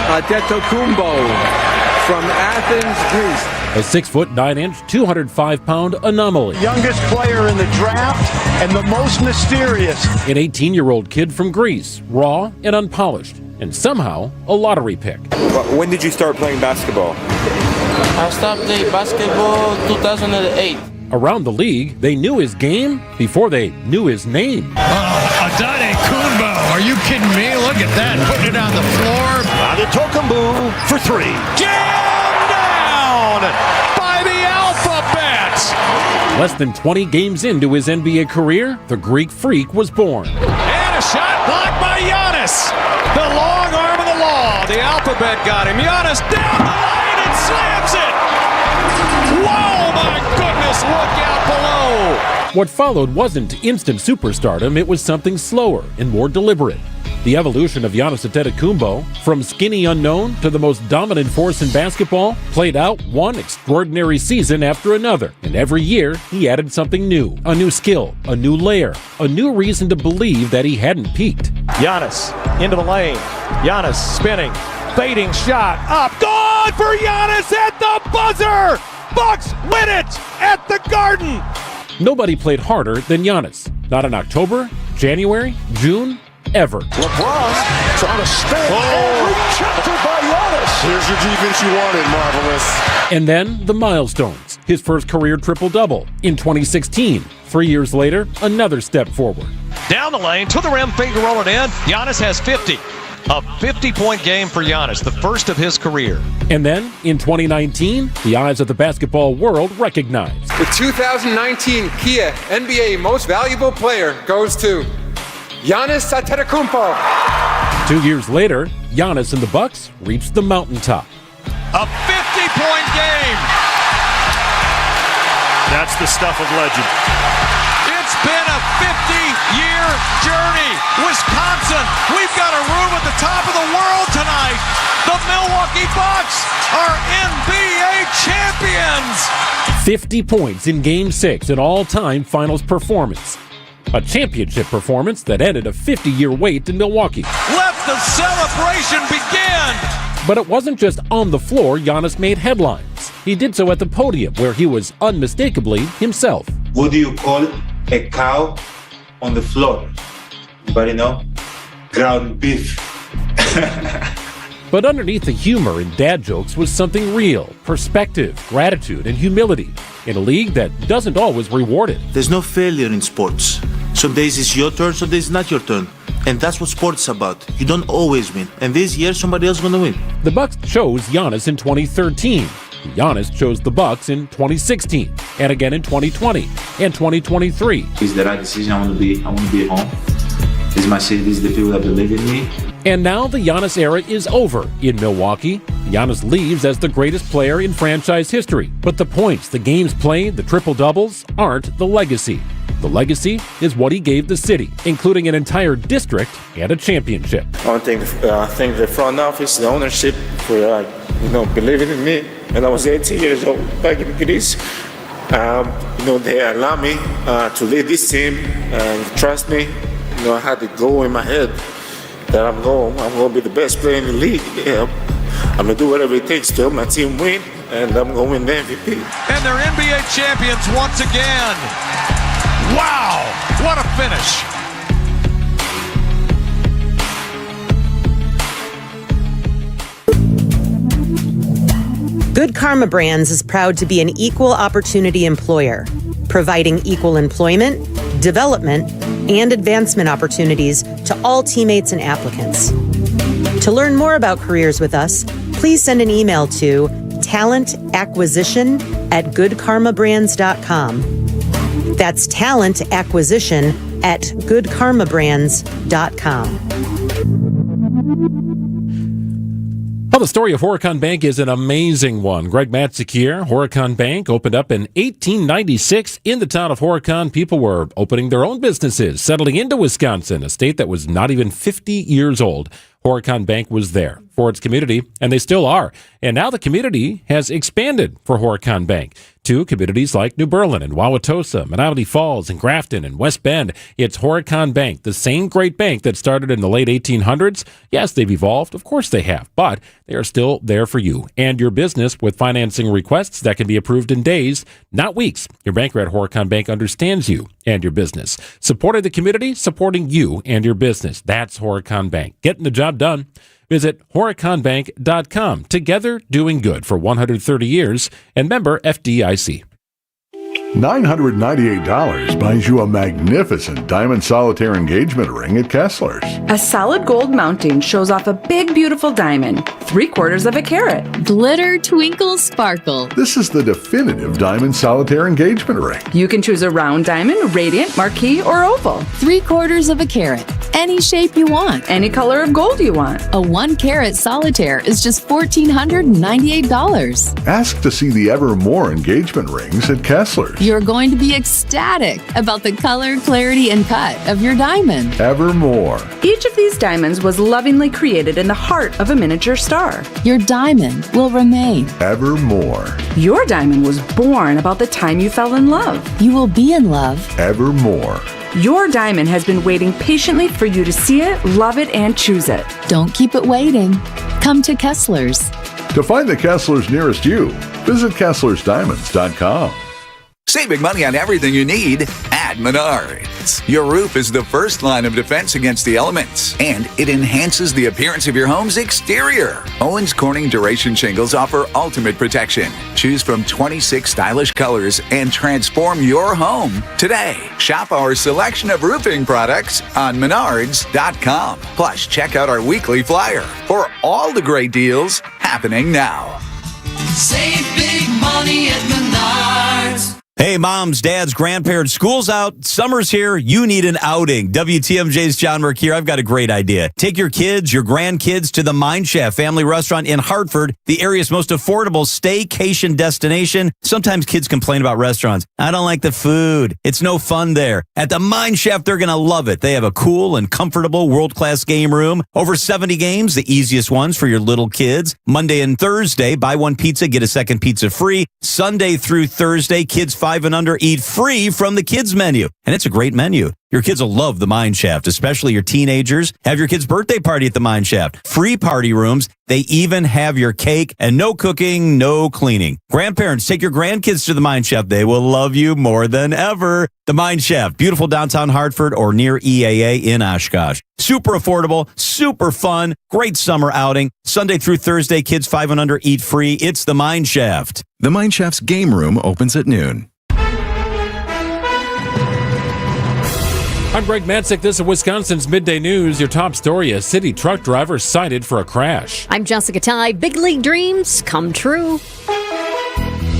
Antetokounmpo from Athens, Greece. A 6'9", 205-pound anomaly. Youngest player in the draft and the most mysterious. An 18-year-old kid from Greece, raw and unpolished, and somehow a lottery pick. When did you start playing basketball? I started playing basketball 2008. Around the league, they knew his game before they knew his name. Antetokounmpo, are you kidding me? Look at that, putting it on the floor. Antetokounmpo for three. Jammed down by the alphabet. Less than 20 games into his NBA career, the Greek Freak was born. And a shot blocked by Giannis. The long arm of the law. The alphabet got him. Giannis down the lane and slams it. Whoa, my goodness, look out below. What followed wasn't instant superstardom, it was something slower and more deliberate. The evolution of Giannis Antetokounmpo, from skinny unknown to the most dominant force in basketball, played out one extraordinary season after another. And every year, he added something new, a new skill, a new layer, a new reason to believe that he hadn't peaked. Giannis into the lane. Giannis spinning, fading shot, up, good for Giannis at the buzzer! Bucks win it at the Garden! Nobody played harder than Giannis. Not in October, January, June, ever. LeBron trying to stand and rejected by Giannis. Here's your defense you wanted, Marvelous. And then the milestones. His first career triple-double in 2016. 3 years later, another step forward. Down the lane, to the rim, finger rolling in. Giannis has 50. A 50-point game for Giannis, the first of his career. And then, in 2019, the eyes of the basketball world recognized. The 2019 Kia NBA Most Valuable Player goes to Giannis Antetokounmpo. 2 years later, Giannis and the Bucks reached the mountaintop. A 50-point game. That's the stuff of legend. It's been a 50-year journey. Wisconsin, we've got a room at the top of the world tonight. The Milwaukee Bucks are NBA champions. 50 points in Game 6, an all-time finals performance. A championship performance that ended a 50-year wait in Milwaukee. Let the celebration begin. But it wasn't just on the floor Giannis made headlines. He did so at the podium, where he was unmistakably himself. What do you call a cow on the floor? Anybody know? Ground beef. But underneath the humor and dad jokes was something real, perspective, gratitude, and humility in a league that doesn't always reward it. There's no failure in sports. Some days it's your turn, some days it's not your turn. And that's what sports is about. You don't always win. And this year, somebody else is going to win. The Bucks chose Giannis in 2013. Giannis chose the Bucks in 2016, and again in 2020 and 2023. It's the right decision. I want to be home. This is my city. This is the people that believe in me. And now the Giannis era is over in Milwaukee. Giannis leaves as the greatest player in franchise history. But the points, the games played, the triple-doubles aren't the legacy. The legacy is what he gave the city, including an entire district and a championship. I want to thank the front office, the ownership for believing in me. And I was 18 years old back in Greece. They allowed me to lead this team and trust me. I had the goal in my head that I'm going to be the best player in the league. Yeah. I'm going to do whatever it takes to help my team win, and I'm going to win the MVP. And they're NBA champions once again. Wow, what a finish. Good Karma Brands is proud to be an equal opportunity employer, providing equal employment, development, and advancement opportunities to all teammates and applicants. To learn more about careers with us, please send an email to talentacquisition@goodkarmabrands.com. That's talentacquisition@goodkarmabrands.com. Well, the story of Horicon Bank is an amazing one. Greg Matzik here. Horicon Bank opened up in 1896 in the town of Horicon. People were opening their own businesses, settling into Wisconsin, a state that was not even 50 years old. Horicon Bank was there for its community, and they still are. And now the community has expanded for Horicon Bank to communities like New Berlin and Wauwatosa, Menominee Falls and Grafton and West Bend. It's Horicon Bank, the same great bank that started in the late 1800s. Yes, they've evolved. Of course they have. But they are still there for you and your business with financing requests that can be approved in days, not weeks. Your banker at Horicon Bank understands you and your business. Supporting the community, supporting you and your business. That's Horicon Bank. Getting the job done. Visit horiconbank.com. Together doing good for 130 years, and member FDIC. $998 buys you a magnificent diamond solitaire engagement ring at Kessler's. A solid gold mounting shows off a big, beautiful diamond, 3/4 of a carat. Glitter, twinkle, sparkle. This is the definitive diamond solitaire engagement ring. You can choose a round diamond, radiant, marquise, or oval. 3/4 of a carat. Any shape you want. Any color of gold you want. A 1-carat solitaire is just $1,498. Ask to see the Evermore engagement rings at Kessler's. You're going to be ecstatic about the color, clarity, and cut of your diamond. Evermore. Each of these diamonds was lovingly created in the heart of a miniature star. Your diamond will remain. Evermore. Your diamond was born about the time you fell in love. You will be in love. Evermore. Your diamond has been waiting patiently for you to see it, love it, and choose it. Don't keep it waiting. Come to Kessler's. To find the Kessler's nearest you, visit KesslersDiamonds.com. Saving money on everything you need at Menards. Your roof is the first line of defense against the elements, and it enhances the appearance of your home's exterior. Owens Corning Duration Shingles offer ultimate protection. Choose from 26 stylish colors and transform your home today. Shop our selection of roofing products on Menards.com. Plus, check out our weekly flyer for all the great deals happening now. Save big money at Menards. Hey, moms, dads, grandparents, school's out, summer's here, you need an outing. WTMJ's John Merck here. I've got a great idea. Take your kids, your grandkids to the Mine Shaft family restaurant in Hartford, the area's most affordable staycation destination. Sometimes kids complain about restaurants. I don't like the food. It's no fun there. At the Mine Shaft, they're going to love it. They have a cool and comfortable world-class game room. Over 70 games, the easiest ones for your little kids. Monday and Thursday, buy one pizza, get a second pizza free. Sunday through Thursday, kids 5 and under eat free from the kids menu. And it's a great menu. Your kids will love the Mine Shaft, especially your teenagers. Have your kids' birthday party at the Mine Shaft. Free party rooms. They even have your cake and no cooking, no cleaning. Grandparents, take your grandkids to the Mine Shaft. They will love you more than ever. The Mine Shaft, beautiful downtown Hartford or near EAA in Oshkosh. Super affordable, super fun, great summer outing. Sunday through Thursday, kids 5 and under eat free. It's the Mine Shaft. The Mine Shaft's game room opens at noon. I'm Greg Matzik. This is Wisconsin's Midday News. Your top story, a city truck driver cited for a crash. I'm Jessica Ty. Big league dreams come true.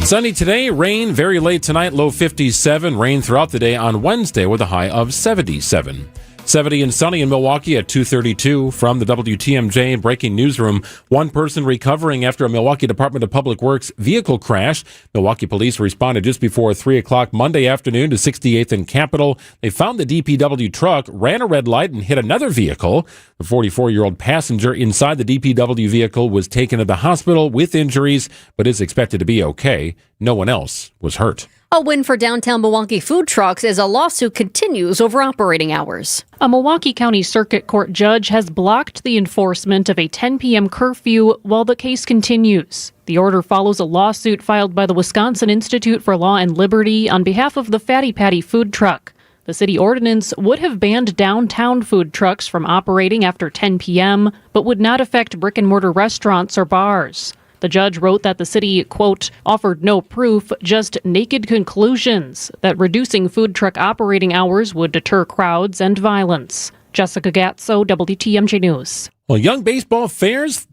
Sunny today, rain very late tonight, low 57. Rain throughout the day on Wednesday with a high of 77. 70 and sunny in Milwaukee at 2:32. From the WTMJ breaking newsroom, one person recovering after a Milwaukee Department of Public Works vehicle crash. Milwaukee police responded just before 3 o'clock Monday afternoon to 68th and Capitol. They found the DPW truck, ran a red light, and hit another vehicle. The 44-year-old passenger inside the DPW vehicle was taken to the hospital with injuries, but is expected to be okay. No one else was hurt. A win for downtown Milwaukee food trucks as a lawsuit continues over operating hours. A Milwaukee County Circuit Court judge has blocked the enforcement of a 10 p.m. curfew while the case continues. The order follows a lawsuit filed by the Wisconsin Institute for Law and Liberty on behalf of the Fatty Patty food truck. The city ordinance would have banned downtown food trucks from operating after 10 p.m., but would not affect brick-and-mortar restaurants or bars. The judge wrote that the city, quote, offered no proof, just naked conclusions that reducing food truck operating hours would deter crowds and violence. Jessica Gatso, WTMJ News. Well, young baseball players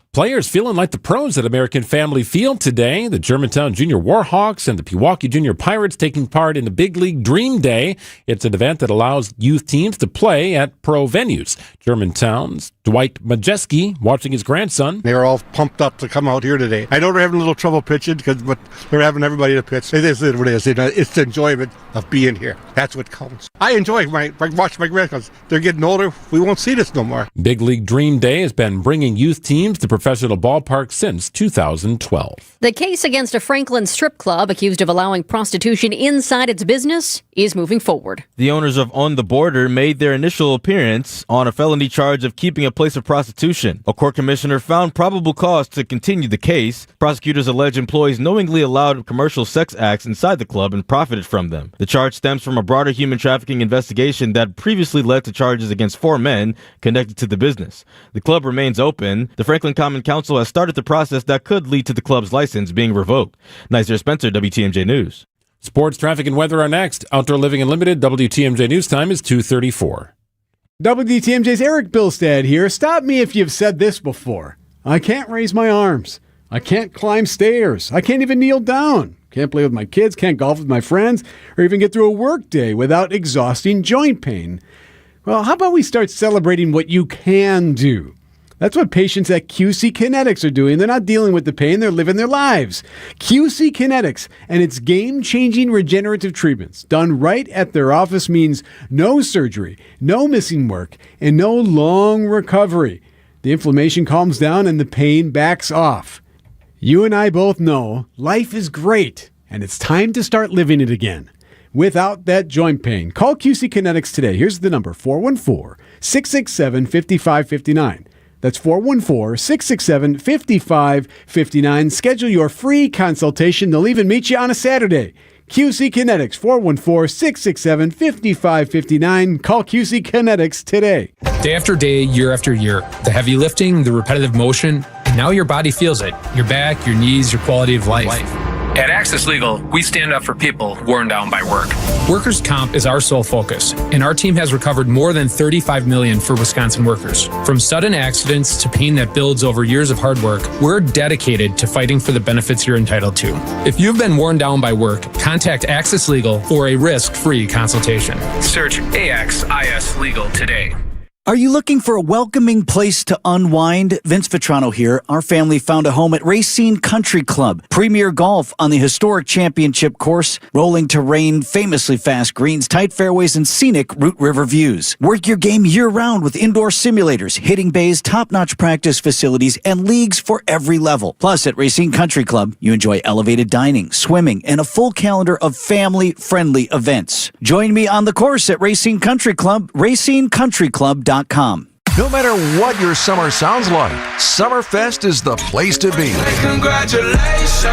feeling like the pros at American Family Field today. The Germantown Junior Warhawks and the Pewaukee Junior Pirates taking part in the Big League Dream Day. It's an event that allows youth teams to play at pro venues. Germantown's Dwight Majeski watching his grandson. They were all pumped up to come out here today. I know they're having a little trouble pitching, but they're having everybody to pitch. It is what it is. It's the enjoyment of being here. That's what counts. I enjoy watch my grandsons. They're getting older. We won't see this no more. Big League Dream Day has been bringing youth teams to professional ballparks since 2012. The case against a Franklin strip club accused of allowing prostitution inside its business is moving forward. The owners of On the Border made their initial appearance on a felony charge of keeping a place of prostitution. A court commissioner found probable cause to continue the case. Prosecutors allege employees knowingly allowed commercial sex acts inside the club and profited from them. The charge stems from a broader human trafficking investigation that previously led to charges against 4 men connected to the business. The club remains open. The Franklin Common Council has started the process that could lead to the club's license being revoked. Nizer Spencer, WTMJ News. Sports, traffic, and weather are next. Outdoor Living Unlimited, WTMJ News time is 2:34. WTMJ's Eric Bilstead here. Stop me if you've said this before. I can't raise my arms. I can't climb stairs. I can't even kneel down. Can't play with my kids, can't golf with my friends, or even get through a work day without exhausting joint pain. Well, how about we start celebrating what you can do? That's what patients at QC Kinetics are doing. They're not dealing with the pain, they're living their lives. QC Kinetics and its game-changing regenerative treatments done right at their office means no surgery, no missing work, and no long recovery. The inflammation calms down and the pain backs off. You and I both know life is great, and it's time to start living it again without that joint pain. Call QC Kinetics today. Here's the number, 414-667-5559. That's 414-667-5559. Schedule your free consultation. They'll even meet you on a Saturday. QC Kinetics, 414-667-5559. Call QC Kinetics today. Day after day, year after year, the heavy lifting, the repetitive motion, and now your body feels it. Your back, your knees, your quality of life. At Access Legal, we stand up for people worn down by work. Workers' comp is our sole focus, and our team has recovered more than $35 million for Wisconsin workers. From sudden accidents to pain that builds over years of hard work, we're dedicated to fighting for the benefits you're entitled to. If you've been worn down by work, contact Access Legal for a risk-free consultation. Search AXIS Legal today. Are you looking for a welcoming place to unwind? Vince Vitrano here. Our family found a home at Racine Country Club. Premier golf on the historic championship course, rolling terrain, famously fast greens, tight fairways, and scenic Root River views. Work your game year-round with indoor simulators, hitting bays, top-notch practice facilities, and leagues for every level. Plus, at Racine Country Club, you enjoy elevated dining, swimming, and a full calendar of family-friendly events. Join me on the course at Racine Country Club, racinecountryclub.com. No matter what your summer sounds like, Summerfest is the place to be. Congratulations!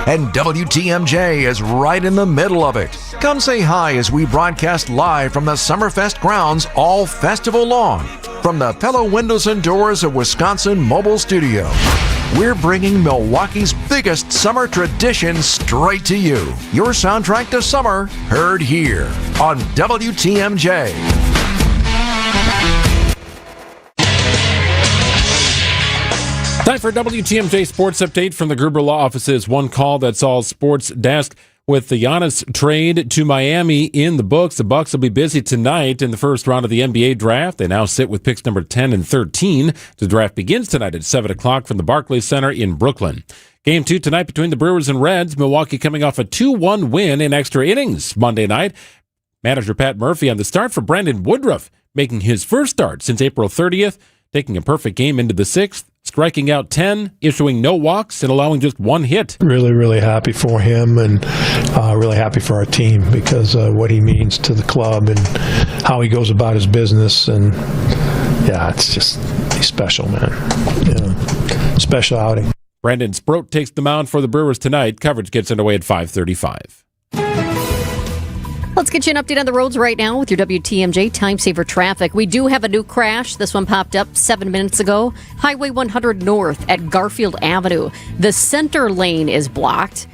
And WTMJ is right in the middle of it. Come say hi as we broadcast live from the Summerfest grounds all festival long. From the Pella Windows and Doors of Wisconsin Mobile Studio, we're bringing Milwaukee's biggest summer tradition straight to you. Your soundtrack to summer, heard here on WTMJ. Time for a WTMJ Sports Update from the Gerber Law Office's One Call That's All Sports Desk. With the Giannis trade to Miami in the books, the Bucks will be busy tonight in the first round of the NBA draft. They now sit with picks number 10 and 13. The draft begins tonight at 7 o'clock from the Barclays Center in Brooklyn. Game 2 tonight between the Brewers and Reds. Milwaukee coming off a 2-1 win in extra innings Monday night. Manager Pat Murphy on the start for Brandon Woodruff, making his first start since April 30th, taking a perfect game into the 6th, striking out 10, issuing no walks, and allowing just one hit. Really, really happy for him and really happy for our team because what he means to the club and how he goes about his business. And, yeah, it's just he's special, man. Special outing. Brandon Sproat takes the mound for the Brewers tonight. Coverage gets underway at 5:35. Let's get you an update on the roads right now with your WTMJ Time Saver Traffic. We do have a new crash. This one popped up 7 minutes ago. Highway 100 North at Garfield Avenue. The center lane is blocked,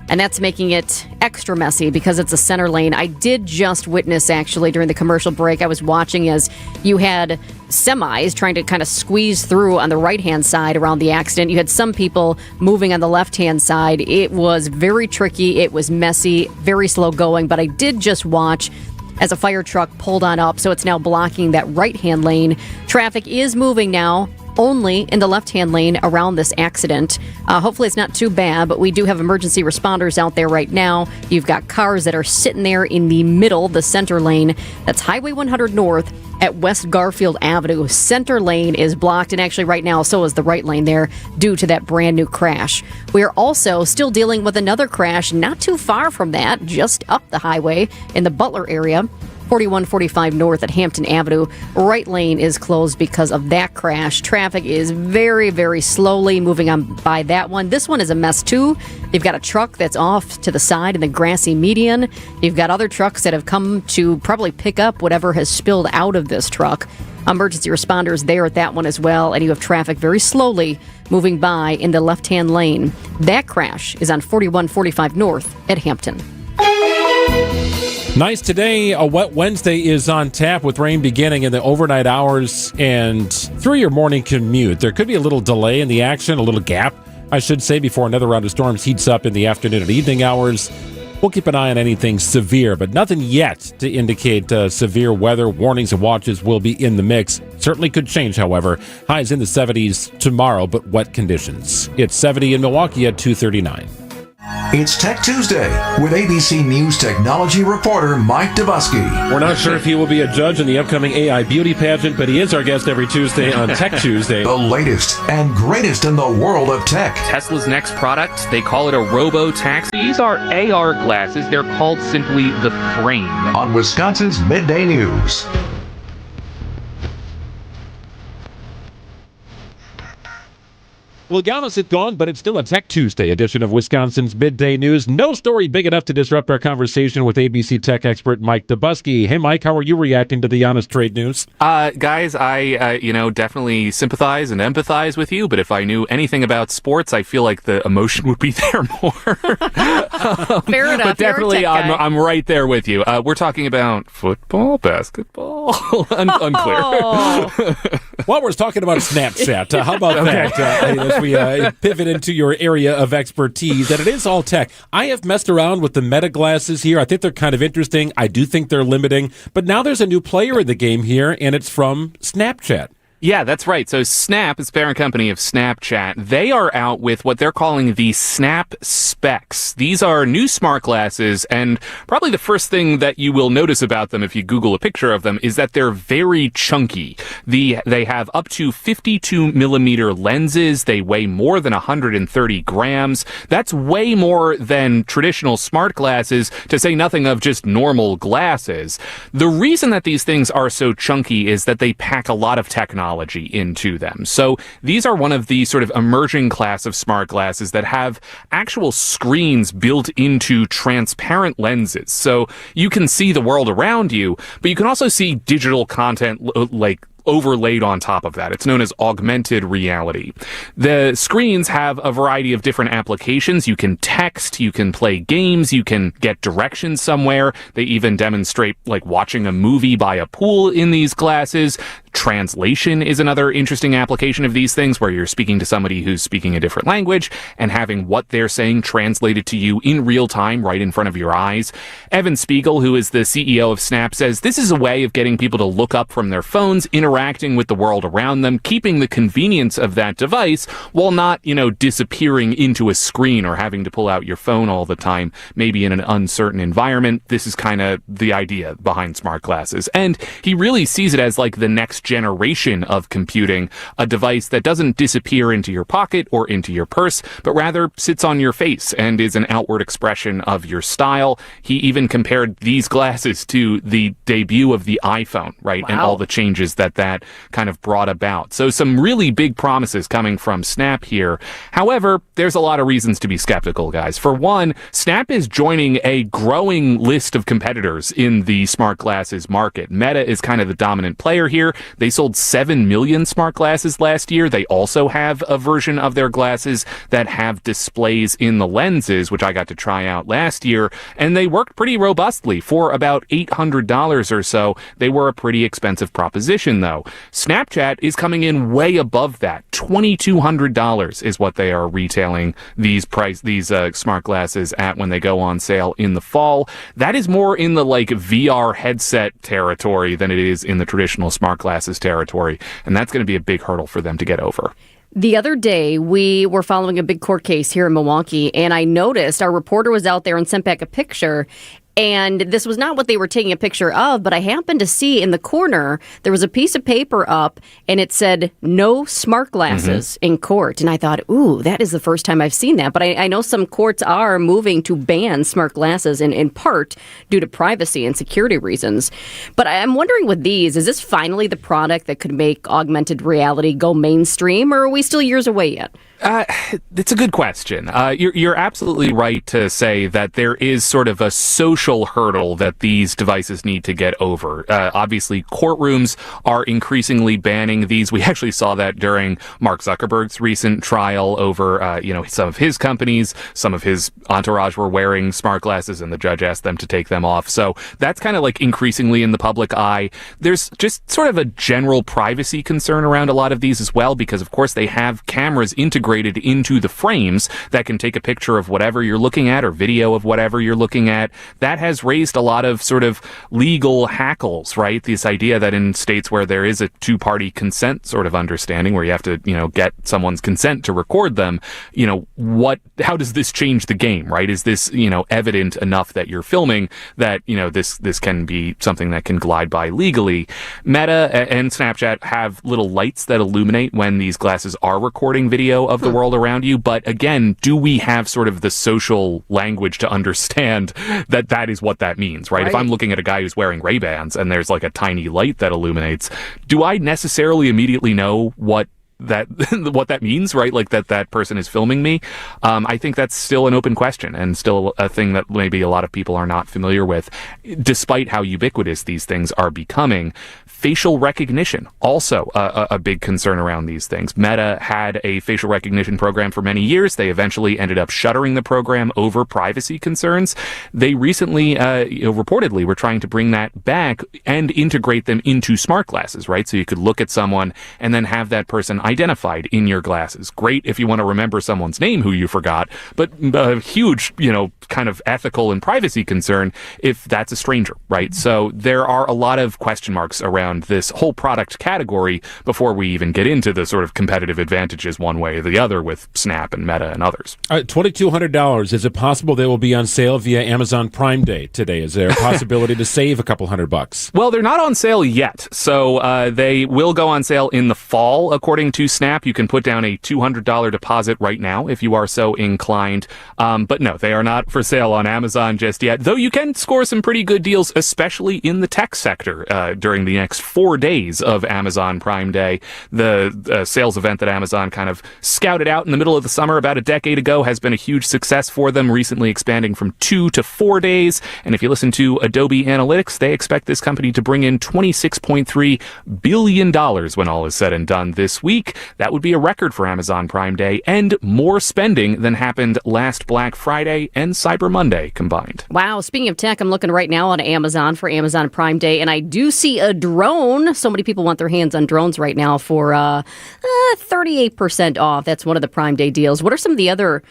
and that's making it extra messy because it's a center lane. I did just witness, actually, during the commercial break, I was watching as you had semis trying to kind of squeeze through on the right-hand side around the accident. You had some people moving on the left-hand side. It was very tricky. It was messy, very slow going, but I did just watch as a fire truck pulled on up, so it's now blocking that right-hand lane. Traffic is moving now only in the left-hand lane around this accident. Hopefully it's not too bad, but we do have emergency responders out there right now. You've got cars that are sitting there in the middle, the center lane. That's Highway 100 North at West Garfield Avenue. Center lane is blocked, and actually right now so is the right lane there due to that brand new crash. We are also still dealing with another crash not too far from that, just up the highway in the Butler area. 4145 North at Hampton Avenue. Right lane is closed because of that crash. Traffic is very, very slowly moving on by that one. This one is a mess too. You've got a truck that's off to the side in the grassy median. You've got other trucks that have come to probably pick up whatever has spilled out of this truck. Emergency responders there at that one as well, and you have traffic very slowly moving by in the left-hand lane. That crash is on 4145 North at Hampton. Nice today. A wet Wednesday is on tap with rain beginning in the overnight hours and through your morning commute. There could be a little delay in the action, a little gap, I should say, before another round of storms heats up in the afternoon and evening hours. We'll keep an eye on anything severe, but nothing yet to indicate severe weather. Warnings and watches will be in the mix. Certainly could change, however. Highs in the 70s tomorrow, but wet conditions. It's 70 in Milwaukee at 2:39. It's Tech Tuesday with ABC News technology reporter Mike Dubusky. We're not sure if he will be a judge in the upcoming AI beauty pageant, but he is our guest every Tuesday on Tech Tuesday. The latest and greatest in the world of tech. Tesla's next product, they call it a robo-taxi. These are AR glasses. They're called simply the Frame. On Wisconsin's Midday News. Well, Giannis is gone, but it's still a Tech Tuesday edition of Wisconsin's Midday News. No story big enough to disrupt our conversation with ABC tech expert Mike Dubusky. Hey, Mike, how are you reacting to the Giannis trade news? Guys, I definitely sympathize and empathize with you, but if I knew anything about sports, I feel like the emotion would be there more. Fair enough. But definitely, I'm right there with you. We're talking about football, basketball, unclear. Oh. Well, we're talking about Snapchat. How about that? As we pivot into your area of expertise, and it is all tech. I have messed around with the Meta glasses here. I think they're kind of interesting. I do think they're limiting, but now there's a new player in the game here, and it's from Snapchat. Yeah, that's right. So Snap is the parent company of Snapchat. They are out with what they're calling the Snap Specs. These are new smart glasses, and probably the first thing that you will notice about them if you Google a picture of them is that they're very chunky. They have up to 52 millimeter lenses. They weigh more than 130 grams. That's way more than traditional smart glasses, to say nothing of just normal glasses. The reason that these things are so chunky is that they pack a lot of technology into them. So these are one of the sort of emerging class of smart glasses that have actual screens built into transparent lenses. So you can see the world around you, but you can also see digital content like overlaid on top of that. It's known as augmented reality. The screens have a variety of different applications. You can text, you can play games, you can get directions somewhere. They even demonstrate like watching a movie by a pool in these glasses. Translation is another interesting application of these things, where you're speaking to somebody who's speaking a different language and having what they're saying translated to you in real time right in front of your eyes. Evan Spiegel, who is the CEO of Snap, says this is a way of getting people to look up from their phones, interacting with the world around them, keeping the convenience of that device while not, disappearing into a screen or having to pull out your phone all the time, maybe in an uncertain environment. This is kind of the idea behind smart glasses. And he really sees it as like the next generation of computing, a device that doesn't disappear into your pocket or into your purse, but rather sits on your face and is an outward expression of your style. He even compared these glasses to the debut of the iPhone, right? Wow. And all the changes that kind of brought about. So some really big promises coming from Snap here. However, there's a lot of reasons to be skeptical, guys. For one, Snap is joining a growing list of competitors in the smart glasses market. Meta is kind of the dominant player here. They sold 7 million smart glasses last year. They also have a version of their glasses that have displays in the lenses, which I got to try out last year, and they worked pretty robustly. For about $800 or so, they were a pretty expensive proposition, though. Snapchat is coming in way above that. $2,200 is what they are retailing these smart glasses at when they go on sale in the fall. That is more in the VR headset territory than it is in the traditional smart glasses territory, and that's going to be a big hurdle for them to get over. The other day, we were following a big court case here in Milwaukee, and I noticed our reporter was out there and sent back a picture. And this was not what they were taking a picture of, but I happened to see in the corner, there was a piece of paper up, and it said, no smart glasses in court. And I thought, ooh, that is the first time I've seen that. But I know some courts are moving to ban smart glasses in part due to privacy and security reasons. But I'm wondering with these, is this finally the product that could make augmented reality go mainstream, or are we still years away yet? It's a good question. You're absolutely right to say that there is sort of a social hurdle that these devices need to get over. Obviously, courtrooms are increasingly banning these. We actually saw that during Mark Zuckerberg's recent trial over, some of his companies. Some of his entourage were wearing smart glasses, and the judge asked them to take them off. So that's kind of increasingly in the public eye. There's just sort of a general privacy concern around a lot of these as well, because of course they have cameras integrated into the frames that can take a picture of whatever you're looking at or video of whatever you're looking at. That has raised a lot of sort of legal hackles, right? This idea that in states where there is a two-party consent sort of understanding, where you have to, get someone's consent to record them, how does this change the game, right? Is this, evident enough that you're filming that, this can be something that can glide by legally? Meta and Snapchat have little lights that illuminate when these glasses are recording video of the world around you. But again, do we have sort of the social language to understand that is what that means, right? If I'm looking at a guy who's wearing Ray-Bans and there's a tiny light that illuminates, do I necessarily immediately know what that means, right? That person is filming me. I think that's still an open question and still a thing that maybe a lot of people are not familiar with, despite how ubiquitous these things are becoming. Facial recognition, also a big concern around these things. Meta had a facial recognition program for many years. They eventually ended up shuttering the program over privacy concerns. They recently, reportedly, were trying to bring that back and integrate them into smart glasses, right? So you could look at someone and then have that person identified in your glasses. Great if you want to remember someone's name who you forgot, but a huge, kind of ethical and privacy concern if that's a stranger, right? So there are a lot of question marks around this whole product category before we even get into the sort of competitive advantages one way or the other with Snap and Meta and others. $2,200. Is it possible they will be on sale via Amazon Prime Day today? Is there a possibility to save a couple $100? Well, they're not on sale yet. So they will go on sale in the fall, according to Snap. You can put down a $200 deposit right now if you are so inclined. But no, they are not for sale on Amazon just yet, though you can score some pretty good deals, especially in the tech sector during the next 4 days of Amazon Prime Day. The sales event that Amazon kind of scouted out in the middle of the summer about a decade ago has been a huge success for them, recently expanding from 2 to 4 days. And if you listen to Adobe Analytics, they expect this company to bring in $26.3 billion when all is said and done this week. week. That would be a record for Amazon Prime Day and more spending than happened last Black Friday and Cyber Monday combined. Wow. Speaking of tech, I'm looking right now on Amazon for Amazon Prime Day, and I do see a drone. So many people want their hands on drones right now for 38% off. That's one of the Prime Day deals. What are some of the other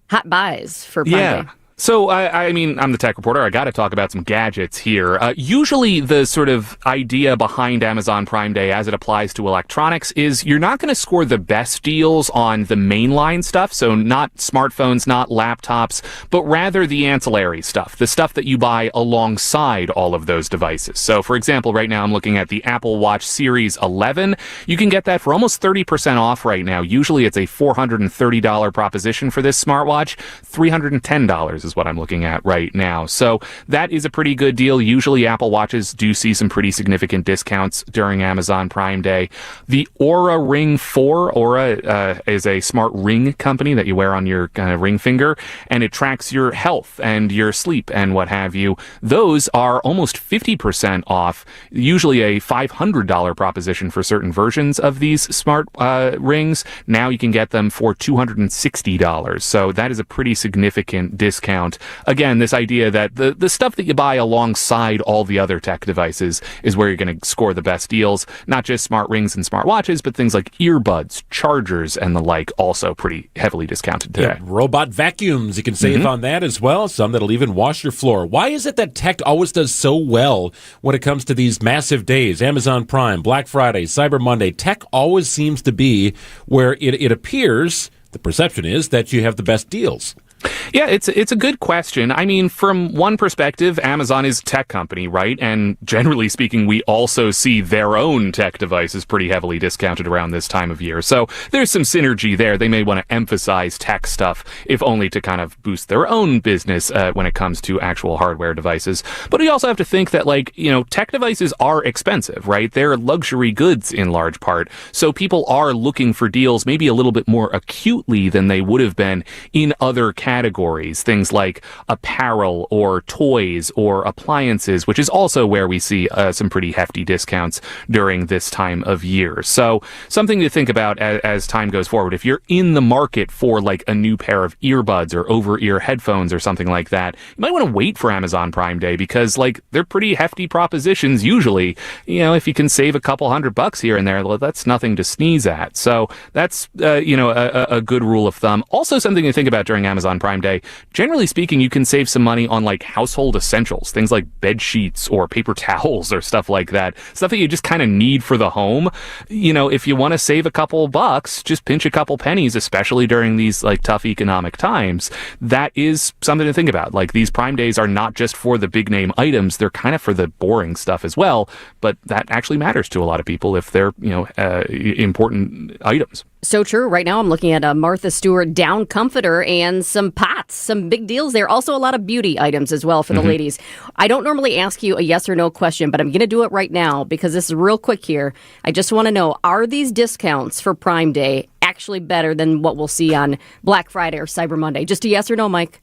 hot buys for Prime Day? So, I mean, I'm the tech reporter. I got to talk about some gadgets here. Usually the sort of idea behind Amazon Prime Day as it applies to electronics is you're not going to score the best deals on the mainline stuff, so not smartphones, not laptops, but rather the ancillary stuff, the stuff that you buy alongside all of those devices. So, for example, right now I'm looking at the Apple Watch Series 11. You can get that for almost 30% off right now. Usually it's a $430 proposition for this smartwatch. $310 is what I'm looking at right now. So that is a pretty good deal. Usually Apple Watches do see some pretty significant discounts during Amazon Prime Day. The Oura Ring 4, Oura is a smart ring company that you wear on your ring finger, and it tracks your health and your sleep and what have you. Those are almost 50% off, usually a $500 proposition for certain versions of these smart rings. Now you can get them for $260. So that is a pretty significant discount. Again, this idea that the stuff that you buy alongside all the other tech devices is where you're going to score the best deals. Not just smart rings and smart watches, but things like earbuds, chargers, and the like, also pretty heavily discounted today. Yeah, robot vacuums, you can save on that as well. Some that'll even wash your floor. Why is it that tech always does so well when it comes to these massive days? Amazon Prime, Black Friday, Cyber Monday. Tech always seems to be where it appears, the perception is, that you have the best deals. Yeah, it's a good question. I mean, from one perspective, Amazon is a tech company, right? And generally speaking, we also see their own tech devices pretty heavily discounted around this time of year. So there's some synergy there. They may want to emphasize tech stuff, if only to kind of boost their own business when it comes to actual hardware devices. But we also have to think that, tech devices are expensive, right? They're luxury goods in large part. So people are looking for deals maybe a little bit more acutely than they would have been in other categories, things like apparel or toys or appliances, which is also where we see some pretty hefty discounts during this time of year. So something to think about as time goes forward. If you're in the market for like a new pair of earbuds or over-ear headphones or something like that, you might want to wait for Amazon Prime Day because they're pretty hefty propositions usually. If you can save a couple $100 here and there, well, that's nothing to sneeze at. So that's a good rule of thumb. Also something to think about during Amazon Prime Day. Generally speaking, you can save some money on household essentials, things like bed sheets or paper towels or stuff like that. Stuff that you just kind of need for the home. If you want to save a couple bucks, just pinch a couple pennies, especially during these tough economic times. That is something to think about. These Prime Days are not just for the big name items, they're kind of for the boring stuff as well, but that actually matters to a lot of people if they're, important items. So true. Right now I'm looking at a Martha Stewart down comforter and some pots, some big deals there. Also a lot of beauty items as well for the ladies. I don't normally ask you a yes or no question, but I'm going to do it right now because this is real quick here. I just want to know, are these discounts for Prime Day actually better than what we'll see on Black Friday or Cyber Monday? Just a yes or no, Mike?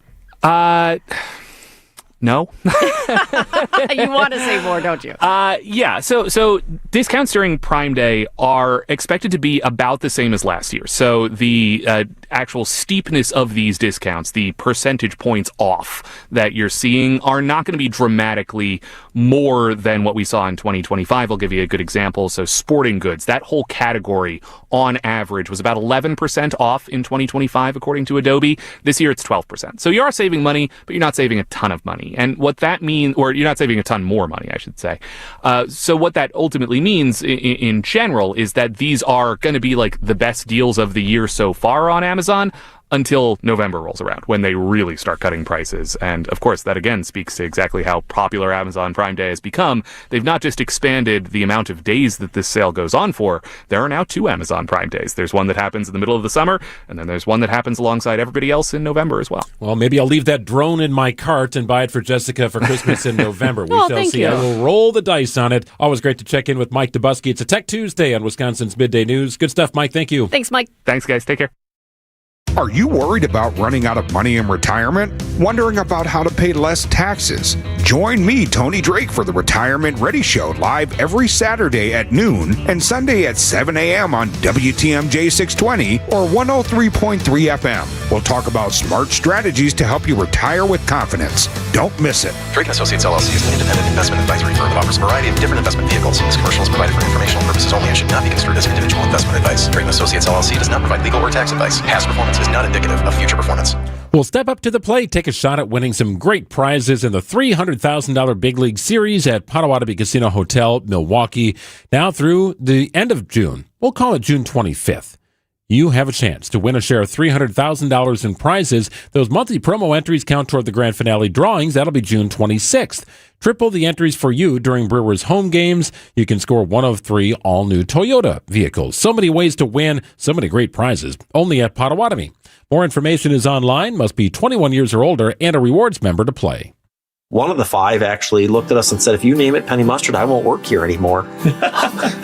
No. You want to say more, don't you? Yeah. So discounts during Prime Day are expected to be about the same as last year. So the actual steepness of these discounts, the percentage points off that you're seeing, are not going to be dramatically more than what we saw in 2025. I'll give you a good example. So sporting goods, that whole category on average was about 11% off in 2025, according to Adobe. This year it's 12%. So you are saving money, but you're not saving a ton of money. And what that means, or you're not saving a ton more money, I should say. So what that ultimately means in general is that these are going to be the best deals of the year so far on Amazon until November rolls around, when they really start cutting prices. And of course, that again speaks to exactly how popular Amazon Prime Day has become. They've not just expanded the amount of days that this sale goes on for. There are now 2 Amazon Prime Days. There's one that happens in the middle of the summer, and then there's one that happens alongside everybody else in November as well. Well, maybe I'll leave that drone in my cart and buy it for Jessica for Christmas in November. We shall see. I will roll the dice on it. Always great to check in with Mike Dubusky. It's a Tech Tuesday on Wisconsin's Midday News. Good stuff, Mike. Thank you. Thanks, Mike. Thanks, guys. Take care. Are you worried about running out of money in retirement? Wondering about how to pay less taxes? Join me, Tony Drake, for the Retirement Ready Show, live every Saturday at noon and Sunday at 7 a.m. on WTMJ 620 or 103.3 FM. We'll talk about smart strategies to help you retire with confidence. Don't miss it. Drake & Associates LLC is an independent investment advisory firm that offers a variety of different investment vehicles. This commercial is provided for informational purposes only and should not be construed as individual investment advice. Drake & Associates LLC does not provide legal or tax advice. Past performance is not indicative of future performance. We'll step up to the plate, take a shot at winning some great prizes in the $300,000 Big League Series at Potawatomi Casino Hotel, Milwaukee, now through the end of June. We'll call it June 25th. You have a chance to win a share of $300,000 in prizes. Those monthly promo entries count toward the grand finale drawings. That'll be June 26th. Triple the entries for you during Brewers home games. You can score one of 3 all-new Toyota vehicles. So many ways to win, so many great prizes, only at Potawatomi. More information is online, must be 21 years or older, and a rewards member to play. One of the 5 actually looked at us and said, if you name it Penny Mustard, I won't work here anymore.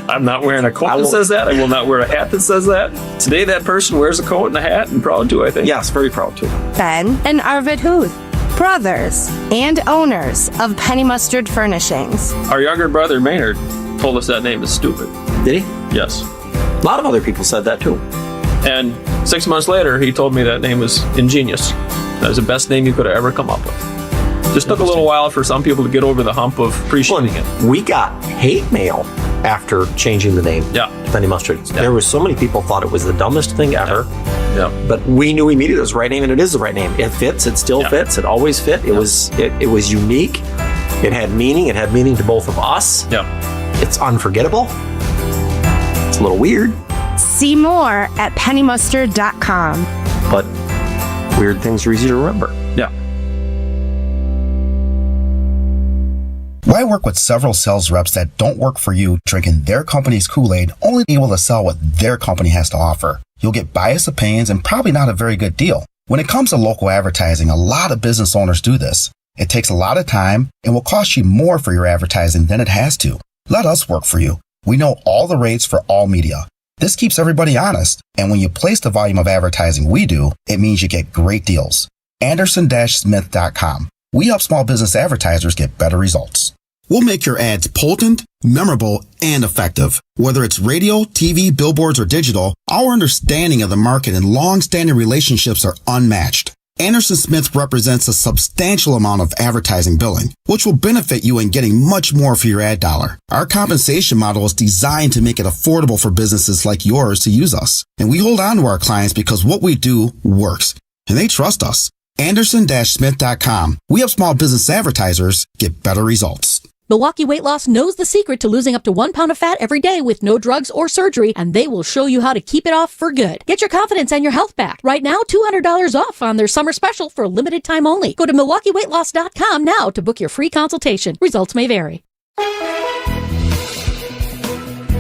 I'm not wearing a coat that says that. I will not wear a hat that says that. Today, that person wears a coat and a hat, and proud too, I think. Yes, very proud too. Ben and Arvid Huth, brothers and owners of Penny Mustard Furnishings. Our younger brother, Maynard, told us that name is stupid. Did he? Yes. A lot of other people said that too. And 6 months later, he told me that name was ingenious. That was the best name you could have ever come up with. Just took a little while for some people to get over the hump of appreciating it. We got hate mail after changing the name to Penny Mustard. Yeah. There was so many people thought it was the dumbest thing ever. Yeah. But we knew immediately it was the right name, and it is the right name. It fits. It still fits. It always fit. It was unique. It had meaning. It had meaning to both of us. Yeah. It's unforgettable. It's a little weird. See more at pennymustard.com. But weird things are easy to remember. Yeah. Why work with several sales reps that don't work for you, drinking their company's Kool-Aid, only able to sell what their company has to offer? You'll get biased opinions and probably not a very good deal. When it comes to local advertising, a lot of business owners do this. It takes a lot of time and will cost you more for your advertising than it has to. Let us work for you. We know all the rates for all media. This keeps everybody honest, and when you place the volume of advertising we do, it means you get great deals. Anderson-Smith.com. We help small business advertisers get better results. We'll make your ads potent, memorable, and effective. Whether it's radio, TV, billboards, or digital, our understanding of the market and long-standing relationships are unmatched. Anderson Smith represents a substantial amount of advertising billing, which will benefit you in getting much more for your ad dollar. Our compensation model is designed to make it affordable for businesses like yours to use us. And we hold on to our clients because what we do works, and they trust us. Anderson-Smith.com. We help small business advertisers get better results. Milwaukee Weight Loss knows the secret to losing up to 1 pound of fat every day with no drugs or surgery, and they will show you how to keep it off for good. Get your confidence and your health back. Right now, $200 off on their summer special for a limited time only. Go to MilwaukeeWeightLoss.com now to book your free consultation. Results may vary.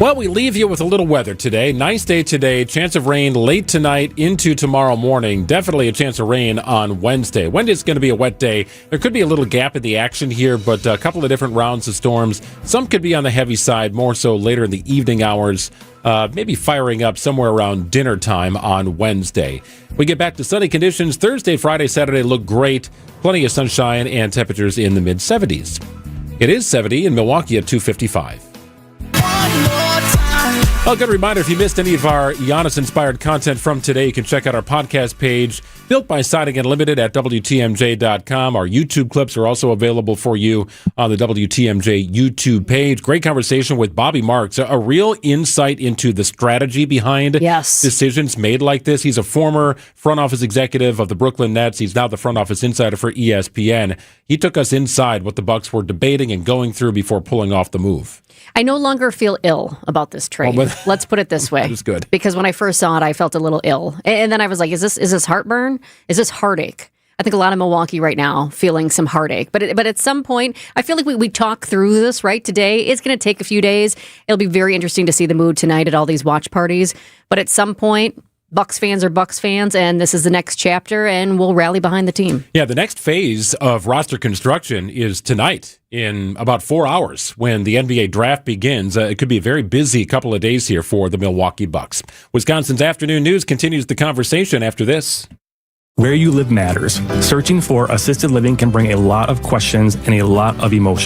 Well, we leave you with a little weather today. Nice day today. Chance of rain late tonight into tomorrow morning. Definitely a chance of rain on Wednesday. Wednesday's going to be a wet day. There could be a little gap in the action here, but a couple of different rounds of storms. Some could be on the heavy side, more so later in the evening hours. Maybe firing up somewhere around dinner time on Wednesday. We get back to sunny conditions. Thursday, Friday, Saturday look great. Plenty of sunshine and temperatures in the mid-70s. It is 70 in Milwaukee at 2:55. Well, good reminder, if you missed any of our Giannis-inspired content from today, you can check out our podcast page, built by Siding Unlimited at WTMJ.com. Our YouTube clips are also available for you on the WTMJ YouTube page. Great conversation with Bobby Marks, a real insight into the strategy behind decisions made like this. He's a former front office executive of the Brooklyn Nets. He's now the front office insider for ESPN. He took us inside what the Bucks were debating and going through before pulling off the move. I no longer feel ill about this trade. Let's put it this way. That is good. Because when I first saw it, I felt a little ill. And then I was like, is this heartburn? Is this heartache? I think a lot of Milwaukee right now feeling some heartache. But at some point, I feel like we talk through this, right? Today, it's going to take a few days. It'll be very interesting to see the mood tonight at all these watch parties. But at some point, Bucks fans are Bucks fans, and this is the next chapter, and we'll rally behind the team. Yeah, the next phase of roster construction is tonight in about 4 hours when the NBA draft begins. It could be a very busy couple of days here for the Milwaukee Bucks. Wisconsin's Afternoon News continues the conversation after this. Where you live matters. Searching for assisted living can bring a lot of questions and a lot of emotion.